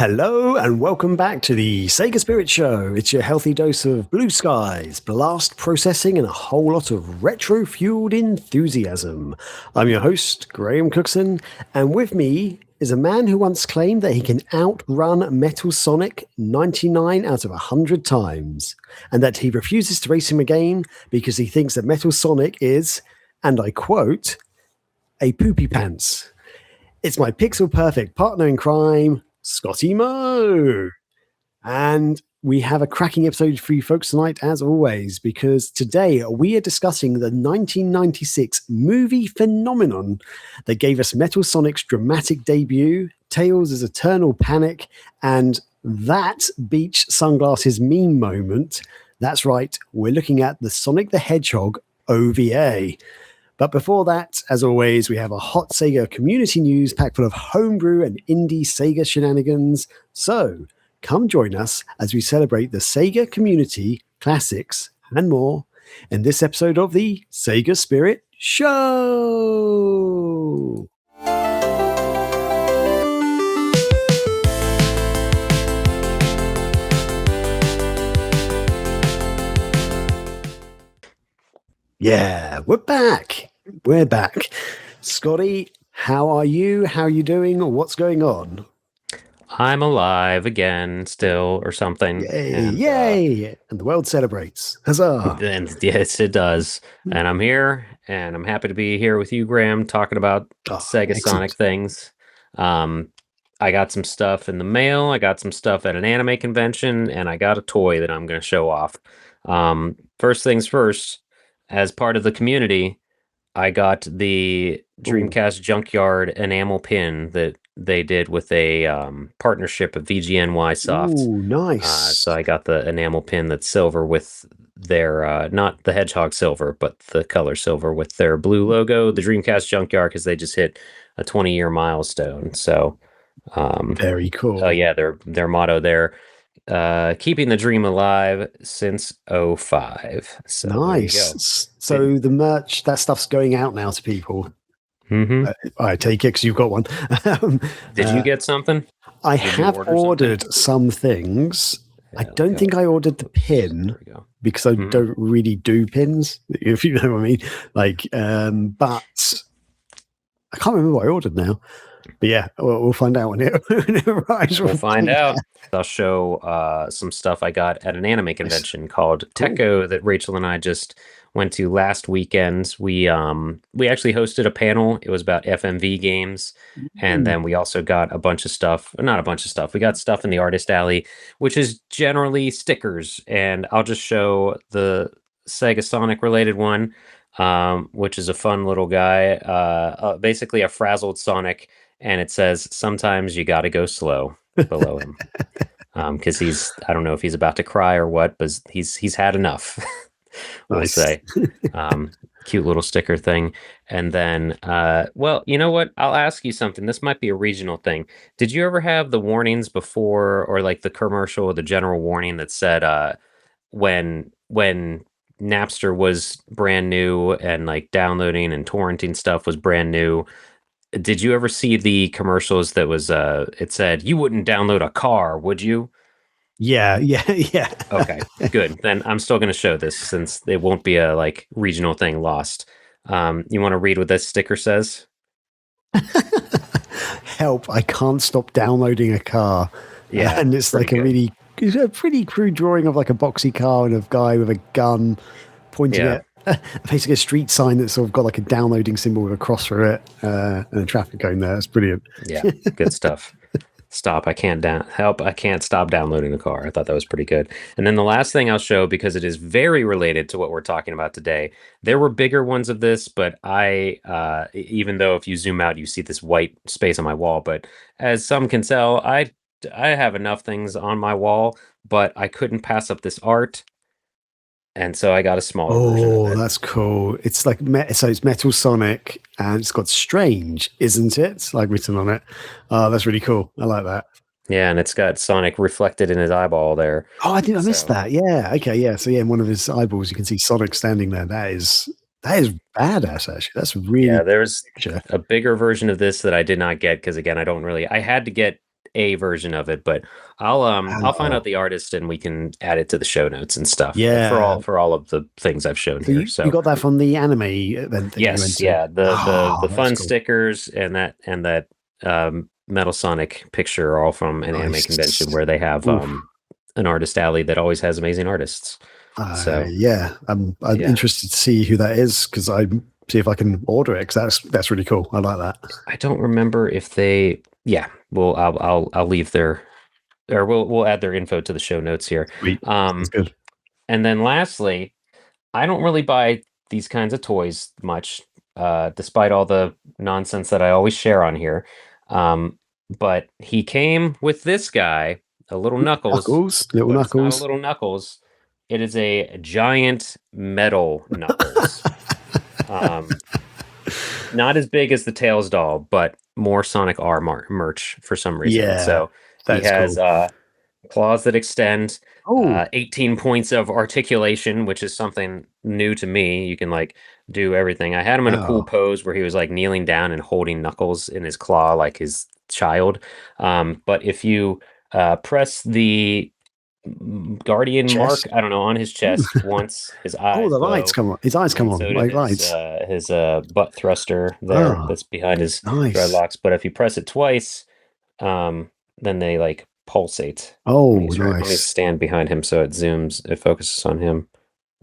Hello and welcome back to the SEGA Spirit Show. It's your healthy dose of blue skies, blast processing, and a whole lot of retro-fueled enthusiasm. I'm your host, Graham Cookson, and with me is a man who once claimed that he can outrun Metal Sonic 99 out of 100 times, and that he refuses to race him again because he thinks that Metal Sonic is, and I quote, a poopy pants. It's my pixel-perfect partner in crime, Scotty Mo. And we have a cracking episode for you folks tonight, as always, because today we are discussing the 1996 movie phenomenon that gave us Metal Sonic's dramatic debut, Tails' eternal panic, and that beach sunglasses meme moment. That's right, we're looking at the Sonic the Hedgehog OVA. But before that, as always, we have a hot Sega community news packed full of homebrew and indie Sega shenanigans. So come join us as we celebrate the Sega community, classics, and more in this episode of the SEGA Spirit Show. Yeah, we're back. We're back. Scotty, how are you? How are you doing? What's going on? I'm alive again, still, or something. Yay! And the world celebrates. Huzzah! And yes, it does. And I'm here, and I'm happy to be here with you, Graham, talking about Sega excellent. Sonic things. I got some stuff in the mail. I got some stuff at an anime convention, and I got a toy that I'm going to show off. First things first, as part of the community, I got the Dreamcast Junkyard enamel pin that they did with a partnership of VGNY Soft. Ooh, nice. So I got the enamel pin that's silver with their, not the Hedgehog silver, but the color silver with their blue logo, the Dreamcast Junkyard, because they just hit a 20-year milestone. So very cool. Oh yeah, their motto there, keeping the dream alive since 05. So nice. So the merch, that stuff's going out now to people. Mm-hmm. I take it because you've got one. Did you get something? I have ordered some things. Yeah, I don't think I ordered the pin because I don't really do pins, if you know what I mean. Like, but I can't remember what I ordered now. But yeah, we'll find out when it arrives. We'll find out. I'll show some stuff I got at an anime convention called Techo that Rachel and I just went to last weekend. We actually hosted a panel. It was about FMV games. And then we also got a bunch of stuff. Not a bunch of stuff. We got stuff in the Artist Alley, which is generally stickers. And I'll just show the Sega Sonic related one, which is a fun little guy. Basically a frazzled Sonic. And it says, sometimes you got to go slow below him. Because I don't know if he's about to cry or what, but he's had enough, we'll say. Cute little sticker thing. And then, well, you know what? I'll ask you something. This might be a regional thing. Did you ever have the warnings before, or like the commercial or the general warning that said, when Napster was brand new and like downloading and torrenting stuff was brand new, did you ever see the commercials that was it said you wouldn't download a car, would you? Yeah. Okay, good. Then I'm still going to show this since it won't be a like regional thing lost. You want to read what this sticker says? Help, I can't stop downloading a car. Yeah. And it's like it's a pretty crude drawing of like a boxy car and a guy with a gun pointing at basically a street sign that's sort of got like a downloading symbol with a cross through it and a traffic cone there. It's brilliant. Yeah, good stuff. Stop. I can't stop downloading a car. I thought that was pretty good. And then the last thing I'll show, because it is very related to what we're talking about today. There were bigger ones of this, but I, even though if you zoom out, you see this white space on my wall, but as some can tell, I have enough things on my wall, but I couldn't pass up this art. And so I got a smaller version of it. That's cool. It's like, so it's Metal Sonic and it's got Strange, isn't it? It's like written on it. That's really cool. I like that. Yeah, and it's got Sonic reflected in his eyeball there. Oh, I missed that. Yeah. Okay. Yeah. So yeah, in one of his eyeballs, you can see Sonic standing there. That is badass, actually. That's really there's a bigger version of this that I did not get because again, I had to get a version of it, but I'll find out the artist and we can add it to the show notes and stuff Yeah. for all of the things I've shown So here. you So got that from the anime event that you went yes, to? yeah, the Oh, that's fun cool. stickers and that Metal Sonic picture are all from an anime Nice. convention where they have Oof. an artist alley that always has amazing artists. So Yeah, I'm yeah, interested to see who that is because I see if I can order it because that's really cool. I like that. I don't remember if they. Yeah, well, I'll leave their or we'll add their info to the show notes here. Sweet. That's good. And then lastly, I don't really buy these kinds of toys much, despite all the nonsense that I always share on here. But he came with this guy, a little Knuckles, Little but it's not a Knuckles. little Knuckles. It is a giant metal Knuckles. Not as big as the Tails doll, but more Sonic R merch for some reason. Yeah, So he that's has cool. claws that extend, Oh, 18 points of articulation, which is something new to me. You can like do everything. I had him in a cool oh, pose where he was like kneeling down and holding Knuckles in his claw like his child. But if you press the Guardian mark, chest. I don't know, on his chest once, his Oh, eyes the lights glow, come on. His eyes come and on so do like lights. his butt thruster there Oh, that's behind his nice. dreadlocks. But if you press it twice, then they like pulsate. Oh, Let me nice. stand behind him so it focuses on him.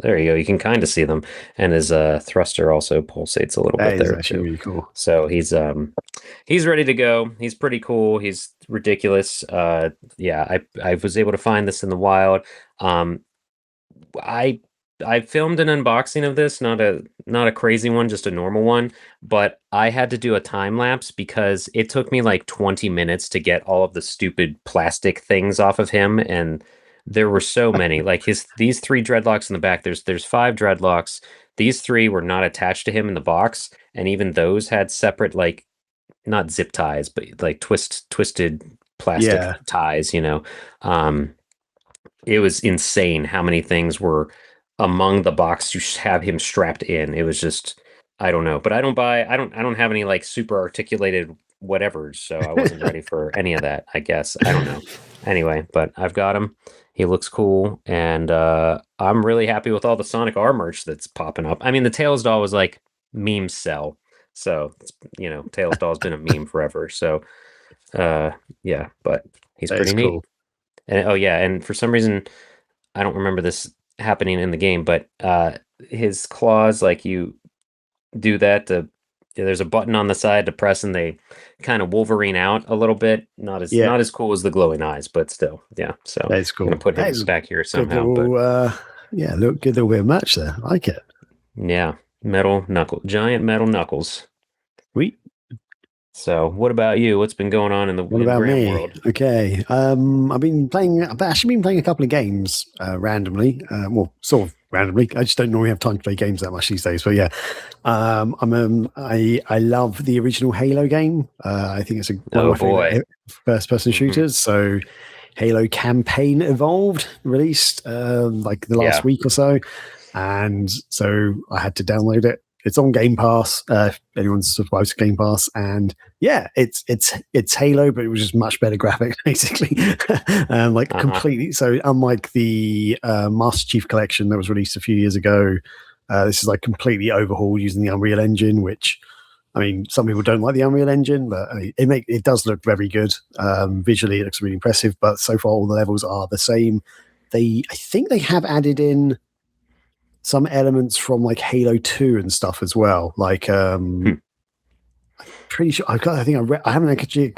There you go. You can kind of see them, and his thruster also pulsates a little That bit is there actually too. really cool. So he's ready to go. He's pretty cool. He's ridiculous. Yeah, I was able to find this in the wild. Um, I I filmed an unboxing of this, not a crazy one, just a normal one, but I had to do a time lapse because it took me like 20 minutes to get all of the stupid plastic things off of him, and there were so many. Like these three dreadlocks in the back, there's five dreadlocks. These three were not attached to him in the box, and even those had separate, like, not zip ties, but like twisted plastic Yeah. ties, you know. Um it was insane how many things were among the box to have him strapped in. It was just, I don't know, but I don't have any like super articulated whatevers, so I wasn't ready for any of that, I guess. I don't know. Anyway, but I've got him. He looks cool, and I'm really happy with all the Sonic R merch that's popping up. I mean, the Tails doll was like meme sell, so Tails doll's been a meme forever. So yeah, but he's That is pretty neat. cool. And oh yeah, and for some reason I don't remember this happening in the game, but his claws, like, you do that to, there's a button on the side to press and they kind of Wolverine out a little bit. Yeah, Not as cool as the glowing eyes, but still, yeah. So that is I'm gonna cool. put That him is back here good somehow. But little yeah, look, good little bit of match there. I like it. yeah, giant metal knuckles. Sweet. So what about you? What's been going on in the What about Graham me? world? Okay. I've actually been playing a couple of games randomly. Well, sort of randomly. I just don't normally have time to play games that much these days. But yeah, I love the original Halo game. I think it's one Oh of my boy. favorite first-person shooters. So Halo Campaign Evolved released like the last week or so, and so I had to download it. It's on Game Pass. If anyone's subscribed to Game Pass, and yeah, it's Halo, but it was just much better graphics, basically. Completely. So unlike the Master Chief Collection that was released a few years ago, this is like completely overhauled using the Unreal Engine. Which, I mean, some people don't like the Unreal Engine, but I mean, it does look very good. Visually, it looks really impressive. But so far, all the levels are the same. I think they have added in some elements from like Halo 2 and stuff as well. Like, pretty sure I haven't actually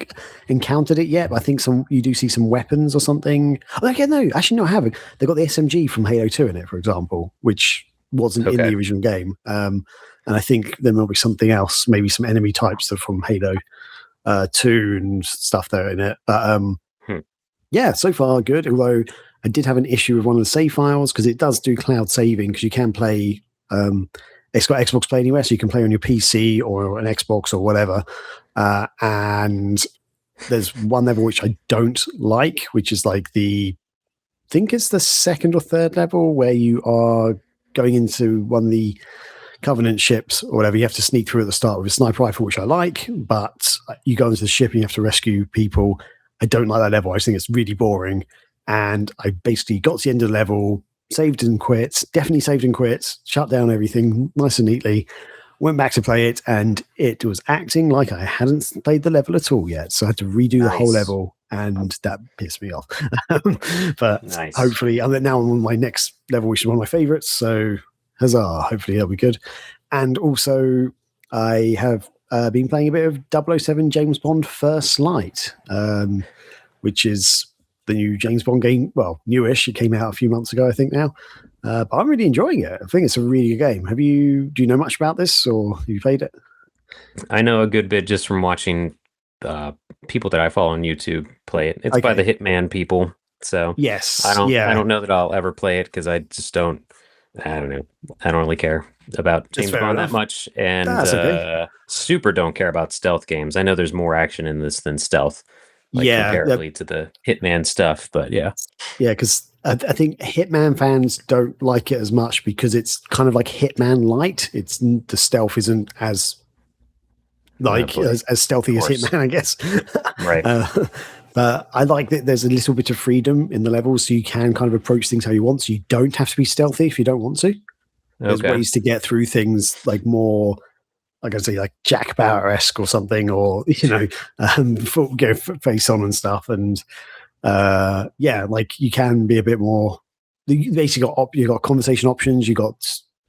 encountered it yet, but I think you do see some weapons or something. Oh, okay, no, actually, no, I haven't. They got the SMG from Halo 2 in it, for example, which wasn't in the original game. And I think there will be something else, maybe some enemy types that are from Halo 2 and stuff there in it. But yeah, so far good. Although I did have an issue with one of the save files because it does do cloud saving because you can play. It's got Xbox Play Anywhere, so you can play on your PC or an Xbox or whatever. And there's one level which I don't like, which is like I think it's the second or third level where you are going into one of the Covenant ships or whatever. You have to sneak through at the start with a sniper rifle, which I like, but you go into the ship and you have to rescue people. I don't like that level. I just think it's really boring. And I basically got to the end of the level, saved and quit, definitely saved and quit, shut down everything nice and neatly, went back to play it, and it was acting like I hadn't played the level at all yet. So I had to redo the whole level, and that pissed me off. But hopefully, now I'm on my next level, which is one of my favorites. So huzzah, hopefully that'll be good. And also, I have been playing a bit of 007 James Bond First Light, which is the new James Bond game. Well, newish. It came out a few months ago, I think now. But I'm really enjoying it. I think it's a really good game. Do you know much about this, or have you played it? I know a good bit just from watching people that I follow on YouTube play it. It's by the Hitman people. So yes, I don't know that I'll ever play it because I just don't. I don't know. I don't really care about James Bond that much, and super don't care about stealth games. I know there's more action in this than stealth, comparably to the Hitman stuff. But yeah, because I think Hitman fans don't like it as much because it's kind of like Hitman Light. It's the stealth isn't as as stealthy as Hitman, I guess. Right. But I like that there's a little bit of freedom in the levels, so you can kind of approach things how you want. So you don't have to be stealthy if you don't want to. There's ways to get through things like more, like I say, like Jack Bauer-esque or something, or face on and stuff. And like you can be a bit more. You basically you got conversation options. You got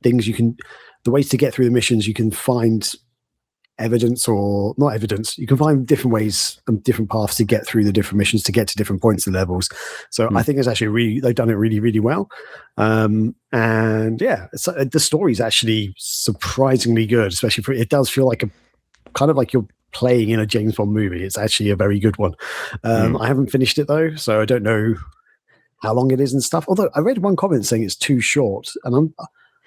things you can. The ways to get through the missions, you can find evidence or not evidence. You can find different ways and different paths to get through the different missions to get to different points and levels. So I think it's actually they've done it really, really well. And the story is actually surprisingly good, especially it does feel like a kind of like you're playing in a James Bond movie. It's actually a very good one. I haven't finished it though, so I don't know how long it is and stuff. Although I read one comment saying it's too short, and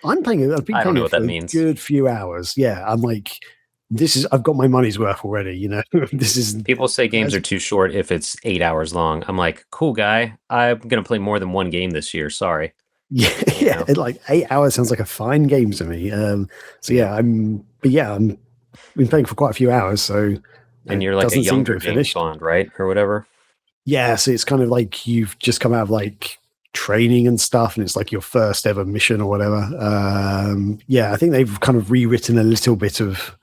I'm playing it. I've been playing it for a good few hours. Yeah, I'm like, I've got my money's worth already, this is. People say games are too short if it's 8 hours long. I'm like, cool guy. I'm going to play more than one game this year. Sorry. Yeah. Like 8 hours sounds like a fine game to me. I've been playing for quite a few hours. So, and you're like a younger James Bond, right? Or whatever. Yeah. So it's kind of like you've just come out of like training and stuff, and it's like your first ever mission or whatever. I think they've kind of rewritten a little bit of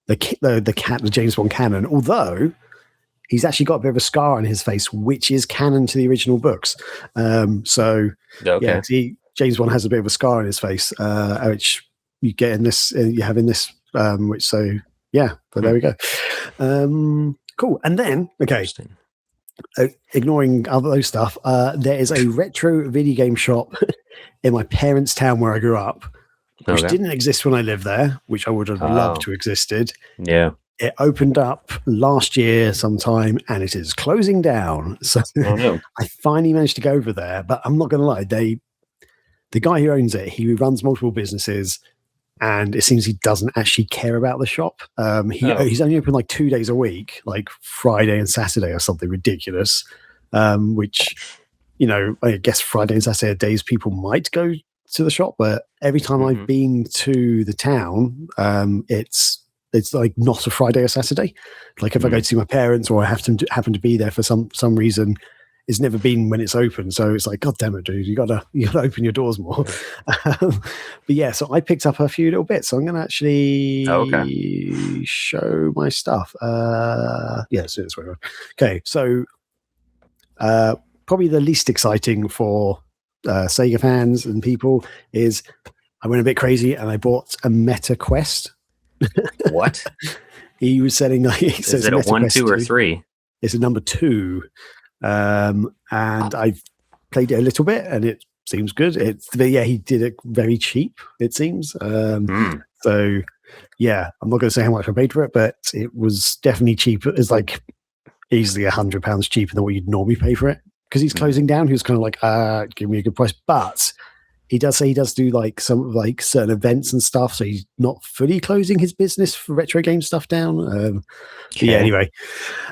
the James Bond canon, although he's actually got a bit of a scar on his face, which is canon to the original books. James Bond has a bit of a scar on his face, which you get in this, you have in this, but there we go. Cool. And then, ignoring other those stuff, there is a retro video game shop in my parents' town where I grew up, which didn't exist when I lived there, which I would have loved to existed. Yeah. It opened up last year sometime, and it is closing down. So I finally managed to go over there, but I'm not going to lie. The guy who owns it, he runs multiple businesses, and it seems he doesn't actually care about the shop. He's only open like 2 days a week, like Friday and Saturday or something ridiculous, which, I guess Friday and Saturday are days people might go to the shop, but every time I've been to the town, it's like not a Friday or Saturday. Like if I go to see my parents or I happen to be there for some reason, it's never been when it's open. So it's like, God damn it, dude, you gotta open your doors more. But yeah, so I picked up a few little bits. So I'm gonna actually show my stuff. So it's way on. Okay, so probably the least exciting for Sega fans and people is I went a bit crazy and I bought a Meta Quest. What? He was selling like, is it a 1, 2, or 3? It's a number 2. And I've played it a little bit and it seems good. He did it very cheap, it seems. So yeah, I'm not going to say how much I paid for it, but it was definitely cheap. It's like easily £100 cheaper than what you'd normally pay for it. Because he's closing down, he was kind of like, give me a good price. But he does say he does do like some like certain events and stuff. So he's not fully closing his business for retro game stuff down. Yeah, anyway.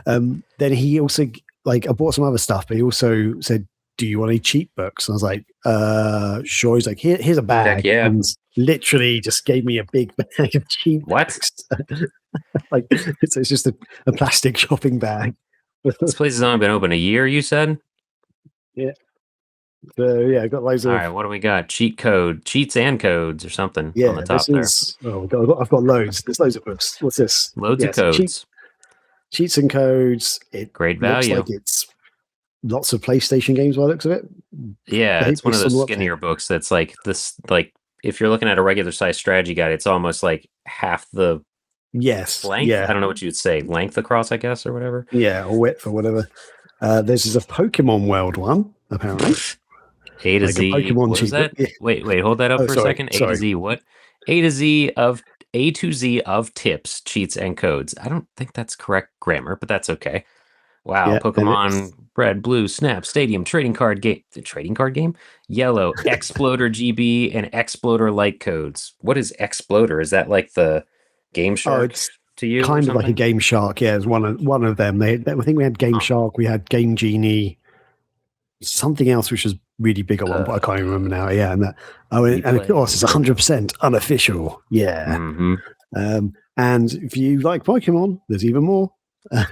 Then he also, like, I bought some other stuff, but he also said, do you want any cheap books? And I was like, sure. He's like, here's a bag. Yeah. And literally just gave me a big bag of cheap books. Like, it's just a plastic shopping bag This place has only been open a year, you said? Yeah. So yeah, got loads All of. right, what do we got? Cheats and codes or something on the Yeah, this top there. is. Oh God, I've got loads. There's loads of books. What's this? Loads of Yes, codes. cheats and codes. It Great looks value. like it's lots of PlayStation games by the looks of it. Yeah, it's one of Based on those what? skinnier books that's like this, like if you're looking at a regular size strategy guide, it's almost like half the Yes, length. I yeah, don't know what you'd say, length across, I guess, or whatever. yeah, or width or whatever. This is a Pokemon World one, apparently, A to like a Z. Pokemon What is cheat book. that? Wait, hold that up Oh, for a second. A to sorry. Z. What? A to Z of A to Z of tips, cheats, and codes. I don't think that's correct grammar, but that's okay. Wow, Yeah, and Pokemon it's Red, Blue, Snap, Stadium, trading card game, the trading card game, Yellow, Exploder GB, and Exploder Light codes. What is Exploder? Is that like the Game Shark it's to you or kind of like a something? Game Shark. Yeah, it's one of them. I think we had Game Huh. Shark, we had Game Genie, something else which was really big at one, but I can't even remember now. Yeah, and that. Oh, and of course, it's 100% unofficial. Yeah. Mm-hmm. And if you like Pokemon, there's even more. Wow.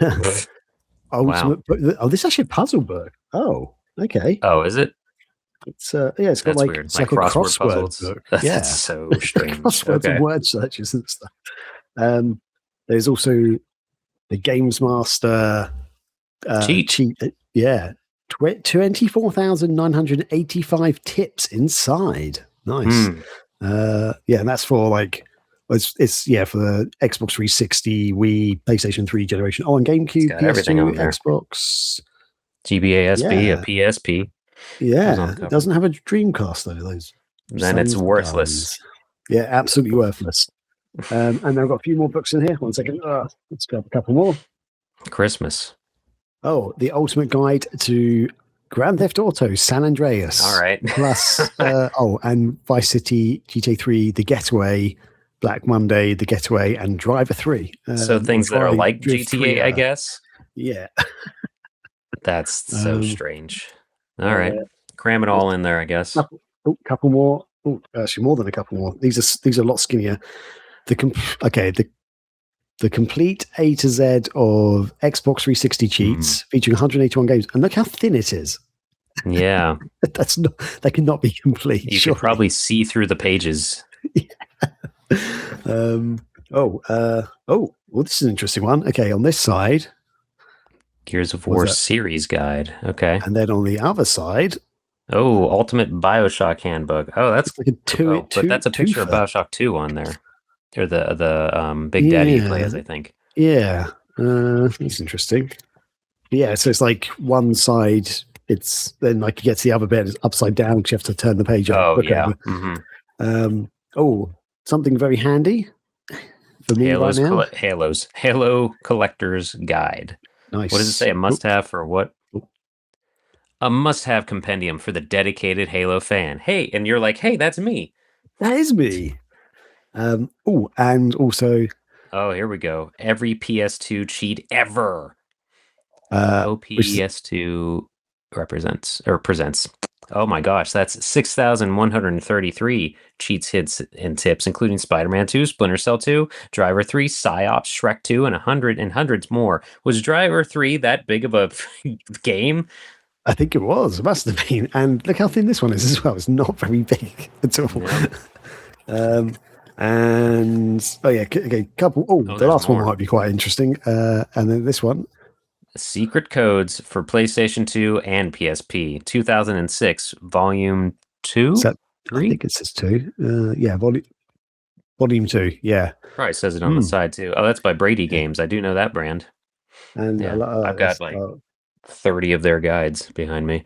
Ultimate. Oh, this is actually a puzzle book. Oh, okay. Oh, is it? It's yeah, it's got That's like weird. it's Like like a crossword crossword puzzles. book. That's Yeah, so strange. crosswords and Okay. word searches and stuff. Um, there's also the Games Master Cheat. cheat. Yeah, 24,985 tips inside. Nice. Hmm. Yeah, and that's for like it's yeah for the Xbox 360, Wii, PlayStation 3 generation. Oh, and It's GameCube, got everything PS2, on there. Xbox. GBASP, a Yeah, PSP. Who's on yeah. the It cover? doesn't have a Dreamcast though. Those Then it's sons of worthless. guns. Yeah, absolutely worthless. And I've got a few more books in here. One second. Let's grab a couple more. Christmas. Oh, the ultimate guide to Grand Theft Auto San Andreas. All right. Plus, and Vice City, GTA 3, The Getaway, Black Monday, The Getaway, and Driver 3. So things that are like Drift GTA, I 3. guess. Yeah. That's so strange. All right. Cram it all in there, I guess. Couple more. Oh, actually, more than a couple more. These are a lot skinnier. The complete A to Z of Xbox 360 cheats featuring 181 games, and look how thin it is. Yeah. That cannot be complete. You can probably see through the pages. Well, this is an interesting one. Okay, on this side, Gears of War series guide. Okay. and then on the other side, Ultimate BioShock handbook. Oh, that's like a but that's a picture of BioShock 2 on there. Or the Big Daddy you play as, I think. Yeah. That's interesting. Yeah, so it's like one side, it's then like you get to the other bit, it's upside down because you have to turn the page up. Oh, yeah. Mm-hmm. Something very handy for me right now. Halo Collector's Guide. Nice. What does it say? A must-have for what? A must-have compendium for the dedicated Halo fan. Hey, and you're like, hey, that's me. That is me. And also... Oh, here we go. Every PS2 cheat ever. PS2 presents. Oh my gosh, that's 6,133 cheats, hits, and tips, including Spider-Man 2, Splinter Cell 2, Driver 3, PsyOps, Shrek 2, and hundreds more. Was Driver 3 that big of a game? I think it was. It must have been. And look how thin this one is as well. It's not very big at all. Yep. Couple. The last one might be quite interesting. And then this one. Secret codes for PlayStation 2 and PSP, 2006, Volume 2? 3? I think it says 2. Volume 2, yeah. Probably says it on the side, too. Oh, that's by Brady Games. I do know that brand. And I've got 30 of their guides behind me.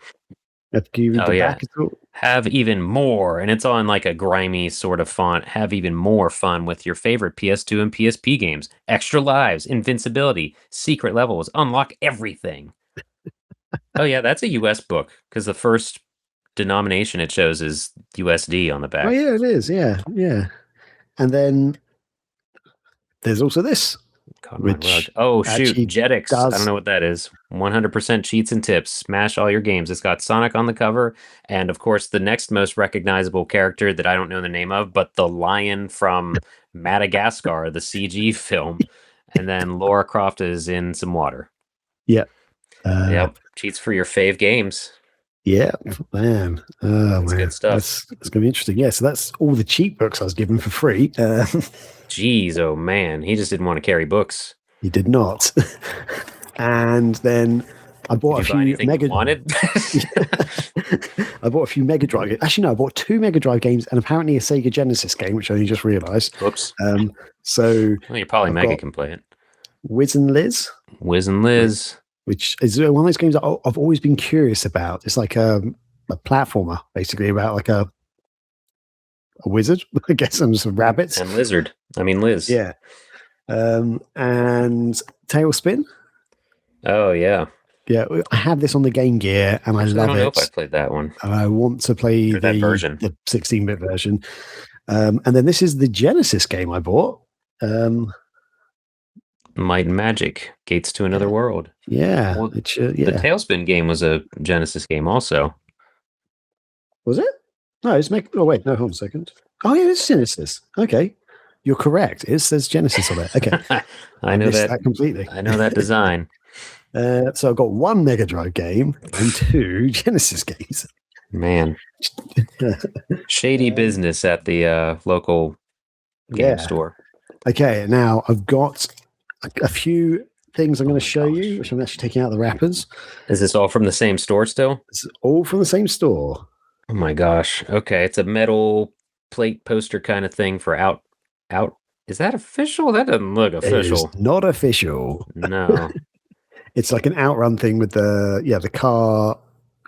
Can you read the back at all? Have even more, and it's on like a grimy sort of font. Have even more fun with your favorite PS2 and PSP games. Extra lives, invincibility, secret levels, unlock everything. Oh yeah, that's a US book because the first denomination it shows is USD on the back. Oh yeah, it is. Yeah. And then there's also this. Oh shoot, Jetix. I don't know what that is. 100% cheats and tips. Smash all your games. It's got Sonic on the cover, and of course the next most recognizable character that I don't know the name of, but the lion from Madagascar, the CG film, and then Lara Croft is in some water. Yeah, Yep. Cheats for your fave games. Yeah, man. Oh, That's man. good stuff. That's going to be interesting. Yeah, so that's all the cheap books I was given for free. Jeez, oh man. He just didn't want to carry books. He did not. And then I Did bought a you buy few anything you wanted? I bought a few Mega Drive games. Actually, no, I bought 2 Mega Drive games and apparently a Sega Genesis game, which I only just realised. Whoops. So Well, your Poly I've Mega got can play it. Wiz and Liz, Wiz and Liz. which is one of those games that I've always been curious about. It's like a platformer, basically, about like a wizard, I guess, and some rabbits. And Lizard. I mean, Liz. Yeah. And Tailspin. Oh, yeah. Yeah, I have this on the Game Gear, and I Actually, love I don't know it. if I played that one. And I want to play That version. the 16-bit version. And then this is the Genesis game I bought. Might and Magic, Gates to Another World. Yeah, Well, the The Tailspin game was a Genesis game also. Was it? No, it's oh wait, no, hold on a second. Oh yeah, it's Genesis. Okay, you're correct. It says Genesis on it. Okay, I know missed that completely. I know that design. So I've got 1 Mega Drive game and 2 Genesis games. Man. Shady business at the local game store. Okay, now I've got a few things I'm going to show you, which I'm actually taking out the wrappers. Is this all from the same store still? It's all from the same store. Oh my gosh. Okay, it's a metal plate poster kind of thing for out. Is that official? That doesn't look official. It is not official. No. It's like an outrun thing with the car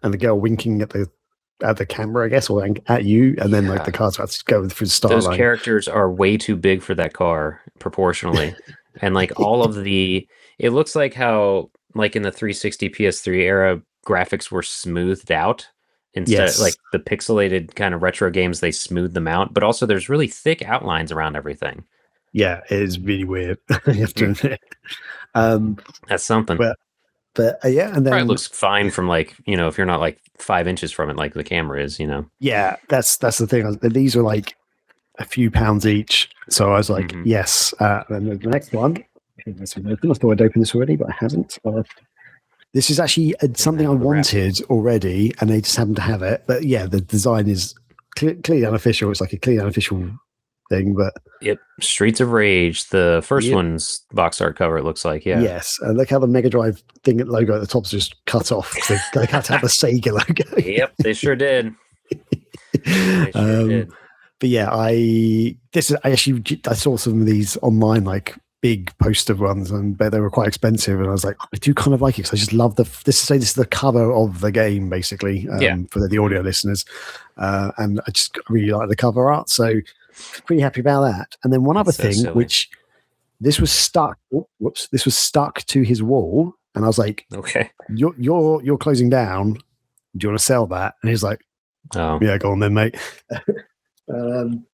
and the girl winking at the camera, I guess, or at you, and then like the car's about to go through the start Those line. characters are way too big for that car proportionally. And like all of it looks like how like in the 360 PS3 era graphics were smoothed out instead like the pixelated kind of retro games, they smoothed them out, but also there's really thick outlines around everything. Yeah, it is really weird. You have to admit. That's something. But yeah, and then probably looks fine from like, if you're not like 5 inches from it like the camera is, Yeah, that's the thing. These are like a few pounds each, so I was like, yes. And the next one, I thought I'd open this already, but I haven't. This is actually something I wanted already, and they just happened to have it. But yeah, the design is clearly unofficial. It's like a clearly unofficial thing, but yep, Streets of Rage, the first one's box art cover. It looks like, yeah. Yes, and look how the Mega Drive thing logo at the top's just cut off. They cut out the Sega logo. Yep, they sure did. But yeah, I saw some of these online, like big poster ones, and they were quite expensive. And I was like, I do kind of like it because I just love this is the cover of the game, basically, for the audio listeners. And I just really like the cover art, so pretty happy about that. And then one other thing, which this was stuck. Whoops, this was stuck to his wall, and I was like, okay, you're closing down. Do you want to sell that? And he's like, oh yeah, go on then, mate. Can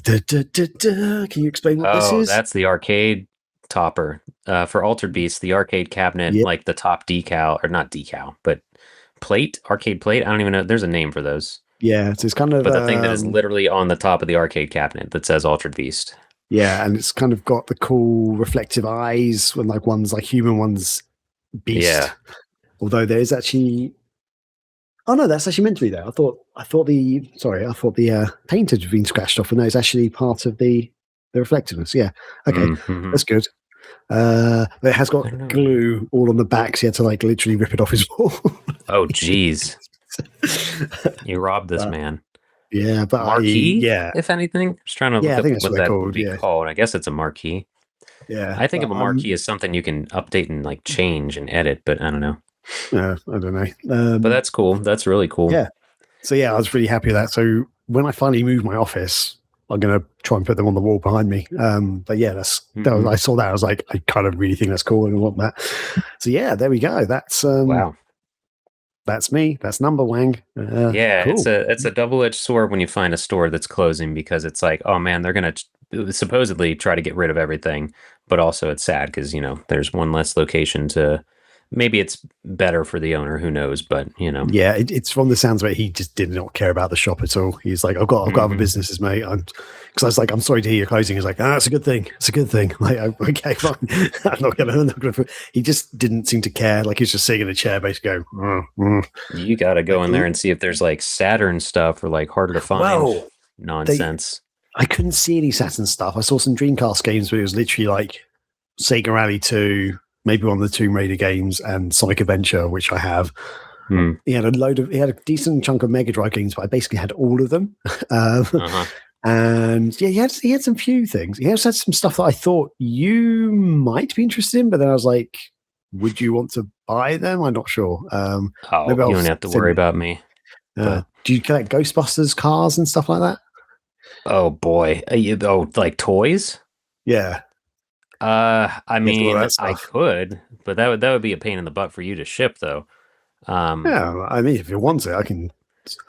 you explain what this is? That's the arcade topper for Altered Beast, the arcade cabinet, like the top decal, or not decal, but plate, arcade plate. I don't even know. There's a name for those. Yeah, so it's kind of, but the thing that is literally on the top of the arcade cabinet that says Altered Beast. Yeah, and it's kind of got the cool reflective eyes when like one's like human, one's beast. Yeah. Although there is actually, oh no, that's actually meant to be there. I thought the paint had been scratched off, and no, it's actually part of the reflectiveness. Yeah, okay, that's good. But it has got glue all on the back, so you had to like literally rip it off his wall. Oh, jeez. You robbed this man. Yeah, but marquee. If anything, just trying to look up what that would be called. I guess it's a marquee. Yeah, I think of a marquee as something you can update and like change and edit, but I don't know. I don't know. But that's cool. That's really cool. Yeah. So yeah, I was really happy with that. So when I finally move my office, I'm going to try and put them on the wall behind me. But yeah, I saw that. I was like, I kind of really think that's cool and I want that. So yeah, there we go. That's wow. That's me. That's Number Wang. Cool. It's a double-edged sword when you find a store that's closing, because it's like, oh man, they're going to supposedly try to get rid of everything, but also it's sad because there's one less location to maybe it's better for the owner. Who knows? But Yeah, it's from the sounds of it. He just did not care about the shop at all. He's like, I've got other businesses, mate. Because I was like, I'm sorry to hear you're closing. He's like, it's a good thing. It's a good thing. Like, okay, fine. I'm not gonna. He just didn't seem to care. Like, he was just sitting in a chair, basically going. You got to go in there and see if there's like Saturn stuff or like harder to find nonsense. I couldn't see any Saturn stuff. I saw some Dreamcast games, but it was literally like Sega Rally 2, maybe one of the Tomb Raider games, and Sonic Adventure, which I have. He had a decent chunk of Mega Drive games, but I basically had all of them. And yeah, he had some few things. He also had some stuff that I thought you might be interested in, but then I was like, would you want to buy them? I'm not sure. You don't have to worry about me. Do you collect Ghostbusters cars and stuff like that? Oh boy. Like toys? Yeah. I mean, I could, but that would be a pain in the butt for you to ship, though. Yeah, I mean, if you want it, I can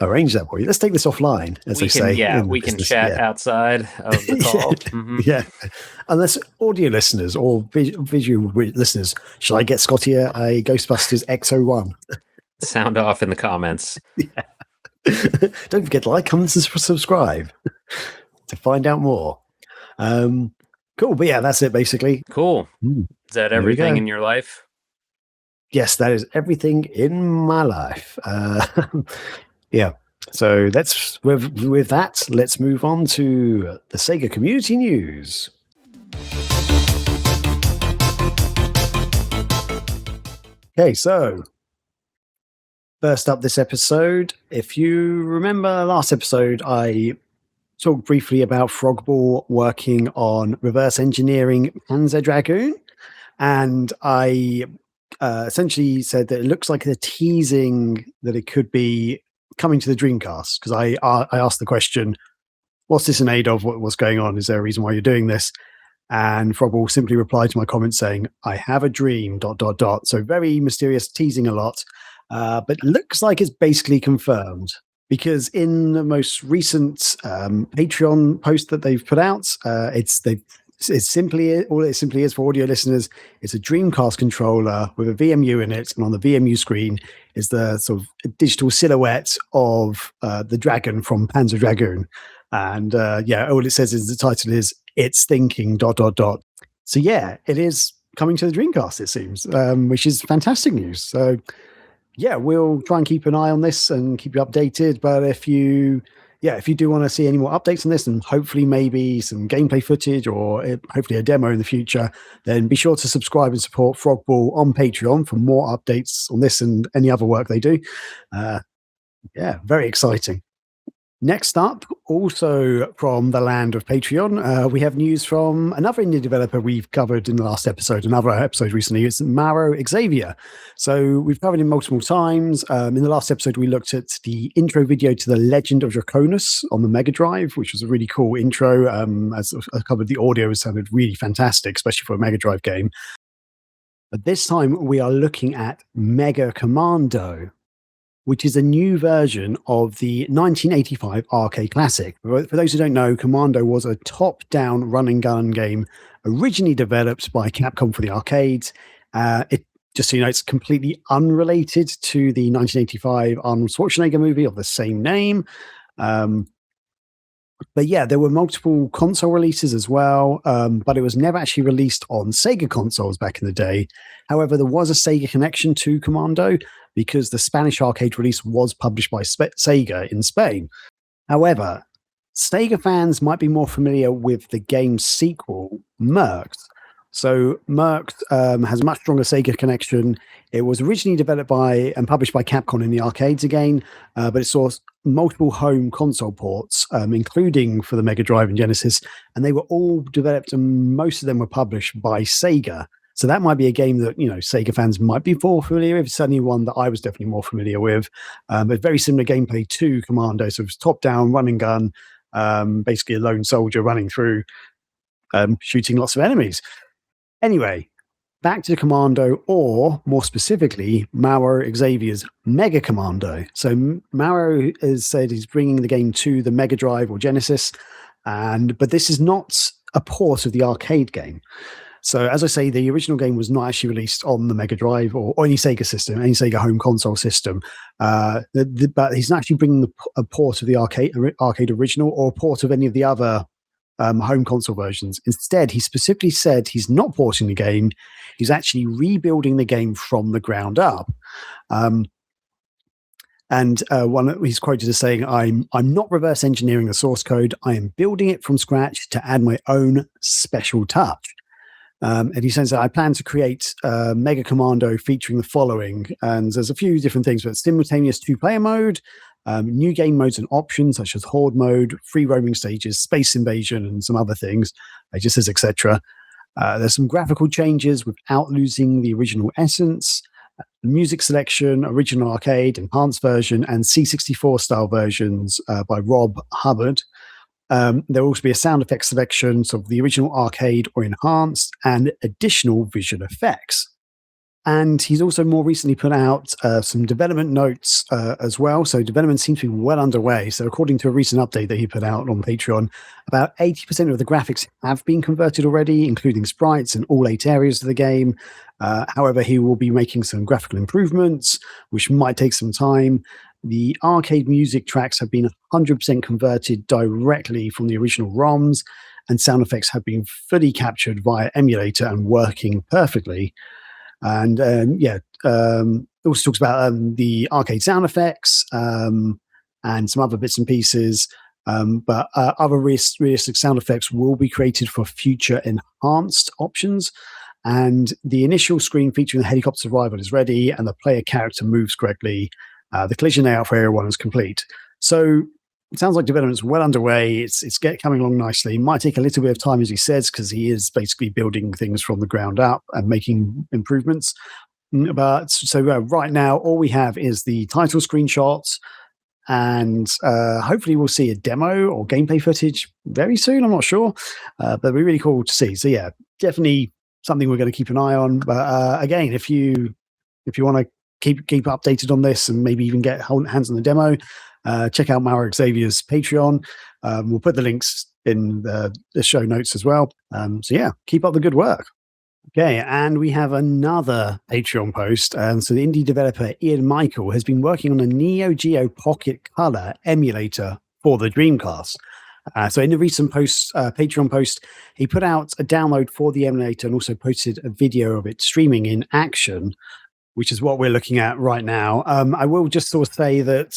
arrange that for you. Let's take this offline, as they say. Yeah, we can chat outside of the call. Yeah, unless audio listeners or visual listeners, shall I get Scotty a Ghostbusters X01? Sound off in the comments. Yeah. Don't forget to like, comment, and subscribe to find out more. Cool, but yeah, that's it basically. Cool. Is that everything in your life? Yes, that is everything in my life. Yeah. So with that, let's move on to the Sega community news. Okay, so first up this episode, if you remember last episode, I talked briefly about Frogball working on reverse engineering Panzer Dragoon, and I essentially said that it looks like they're teasing that it could be coming to the Dreamcast, because I asked the question, what's this in aid of? What's going on? Is there a reason why you're doing this? And Frogball simply replied to my comment saying, I have a dream, ... So very mysterious, teasing a lot, but looks like it's basically confirmed. Because in the most recent Patreon post that they've put out, it's simply all it simply is for audio listeners. It's a Dreamcast controller with a VMU in it, and on the VMU screen is the sort of digital silhouette of the dragon from Panzer Dragoon. And all it says is the title is "It's Thinking ... So yeah, it is coming to the Dreamcast. It seems, which is fantastic news. So. Yeah, we'll try and keep an eye on this and keep you updated. But if you do want to see any more updates on this and hopefully maybe some gameplay footage or hopefully a demo in the future, then be sure to subscribe and support Frogball on Patreon for more updates on this and any other work they do. Very exciting. Next up, also from the land of Patreon, we have news from another indie developer we've covered in the last episode, another episode recently. It's Mauro Xavier. So we've covered him multiple times. In the last episode, we looked at the intro video to The Legend of Draconis on the Mega Drive, which was a really cool intro. As I covered, the audio sounded really fantastic, especially for a Mega Drive game. But this time, we are looking at Mega Commando, which is a new version of the 1985 arcade classic. For those who don't know, Commando was a top-down run-and-gun game originally developed by Capcom for the arcades. Just so you know, it's completely unrelated to the 1985 Arnold Schwarzenegger movie of the same name. But yeah, there were multiple console releases as well, but it was never actually released on Sega consoles back in the day. However, there was a Sega connection to Commando because the Spanish arcade release was published by Sega in Spain. However, Sega fans might be more familiar with the game's sequel, Mercs. So Mercs has a much stronger Sega connection. It was originally developed by and published by Capcom in the arcades again, but it saw multiple home console ports, including for the Mega Drive and Genesis, and they were all developed and most of them were published by Sega. So that might be a game that, Sega fans might be more familiar with. It's certainly one that I was definitely more familiar with, but very similar gameplay to Commando. So it was top-down, run and gun, basically a lone soldier running through, shooting lots of enemies. Anyway, back to Commando, or more specifically, Mauro Xavier's Mega Commando. So Mauro has said he's bringing the game to the Mega Drive or Genesis, but this is not a port of the arcade game. So, as I say, the original game was not actually released on the Mega Drive or any Sega system, any Sega home console system. But he's not actually bringing a port of the arcade original or a port of any of the other home console versions. Instead, he specifically said he's not porting the game; he's actually rebuilding the game from the ground up. He's quoted as saying, "I'm not reverse engineering the source code. I am building it from scratch to add my own special touch." And he says that I plan to create Mega Commando featuring the following. And there's a few different things, but simultaneous 2-player mode, new game modes and options such as horde mode, free roaming stages, space invasion, and some other things. It just says etc. There's some graphical changes without losing the original essence. Music selection, original arcade, enhanced version, and C64 style versions by Rob Hubbard. There will also be a sound effects selection, so the original arcade or enhanced, and additional visual effects. And he's also more recently put out some development notes as well. So development seems to be well underway. So according to a recent update that he put out on Patreon, about 80% of the graphics have been converted already, including sprites in all 8 areas of the game. However, he will be making some graphical improvements, which might take some time. The arcade music tracks have been 100% converted directly from the original ROMs, and sound effects have been fully captured via emulator and working perfectly. And also talks about the arcade sound effects and some other bits and pieces. But other realistic sound effects will be created for future enhanced options. And the initial screen featuring the helicopter arrival is ready, and the player character moves correctly. The collision layout for Area 1 is complete. So it sounds like development's well underway. It's coming along nicely. It might take a little bit of time, as he says, because he is basically building things from the ground up and making improvements. But so right now, all we have is the title screenshots, and hopefully we'll see a demo or gameplay footage very soon. I'm not sure, but it'll be really cool to see. So yeah, definitely something we're going to keep an eye on. But again, if you want to keep updated on this and maybe even get hands on the demo, check out Maurer Xavier's Patreon. We'll put the links in the show notes as well. So yeah, keep up the good work. Okay, and we have another Patreon post. So the indie developer Ian Michael has been working on a Neo Geo Pocket Color emulator for the Dreamcast. So in the recent Patreon post, he put out a download for the emulator and also posted a video of it streaming in action, which is what we're looking at right now. I will just sort of say that,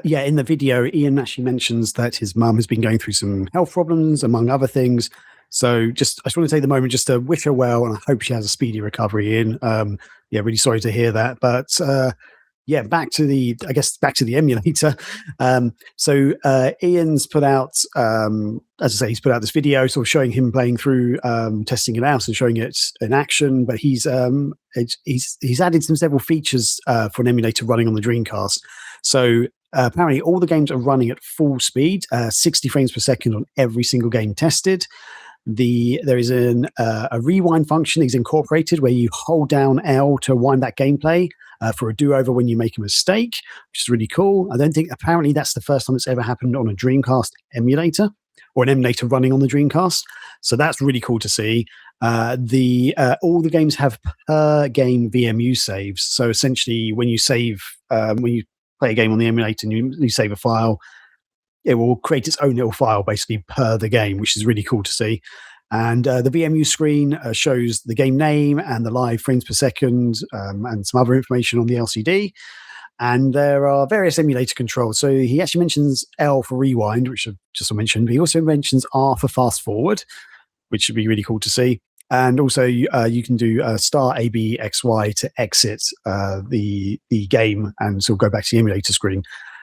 in the video, Ian actually mentions that his mum has been going through some health problems, among other things. So I just want to take the moment just to wish her well, and I hope she has a speedy recovery, Ian. Really sorry to hear that. But back to the emulator. Ian's put out, as I say, he's put out this video sort of showing him playing through, testing it out and showing it in action. But he's added some several features for an emulator running on the Dreamcast. So apparently all the games are running at full speed, 60 frames per second on every single game tested. There is a rewind function that's incorporated where you hold down L to wind that gameplay for a do-over when you make a mistake, which is really cool. I don't think, apparently that's the first time it's ever happened on a Dreamcast emulator or an emulator running on the Dreamcast. So that's really cool to see. All the games have per game VMU saves. So essentially when you save, when you play a game on the emulator and you save a file, it will create its own little file basically per the game, which is really cool to see. And the VMU screen shows the game name and the live frames per second and some other information on the LCD. And there are various emulator controls. So he actually mentions L for rewind, which I just mentioned, but he also mentions R for fast forward, which would be really cool to see. And also you can do star A, B, X, Y to exit the game and sort of go back to the emulator screen.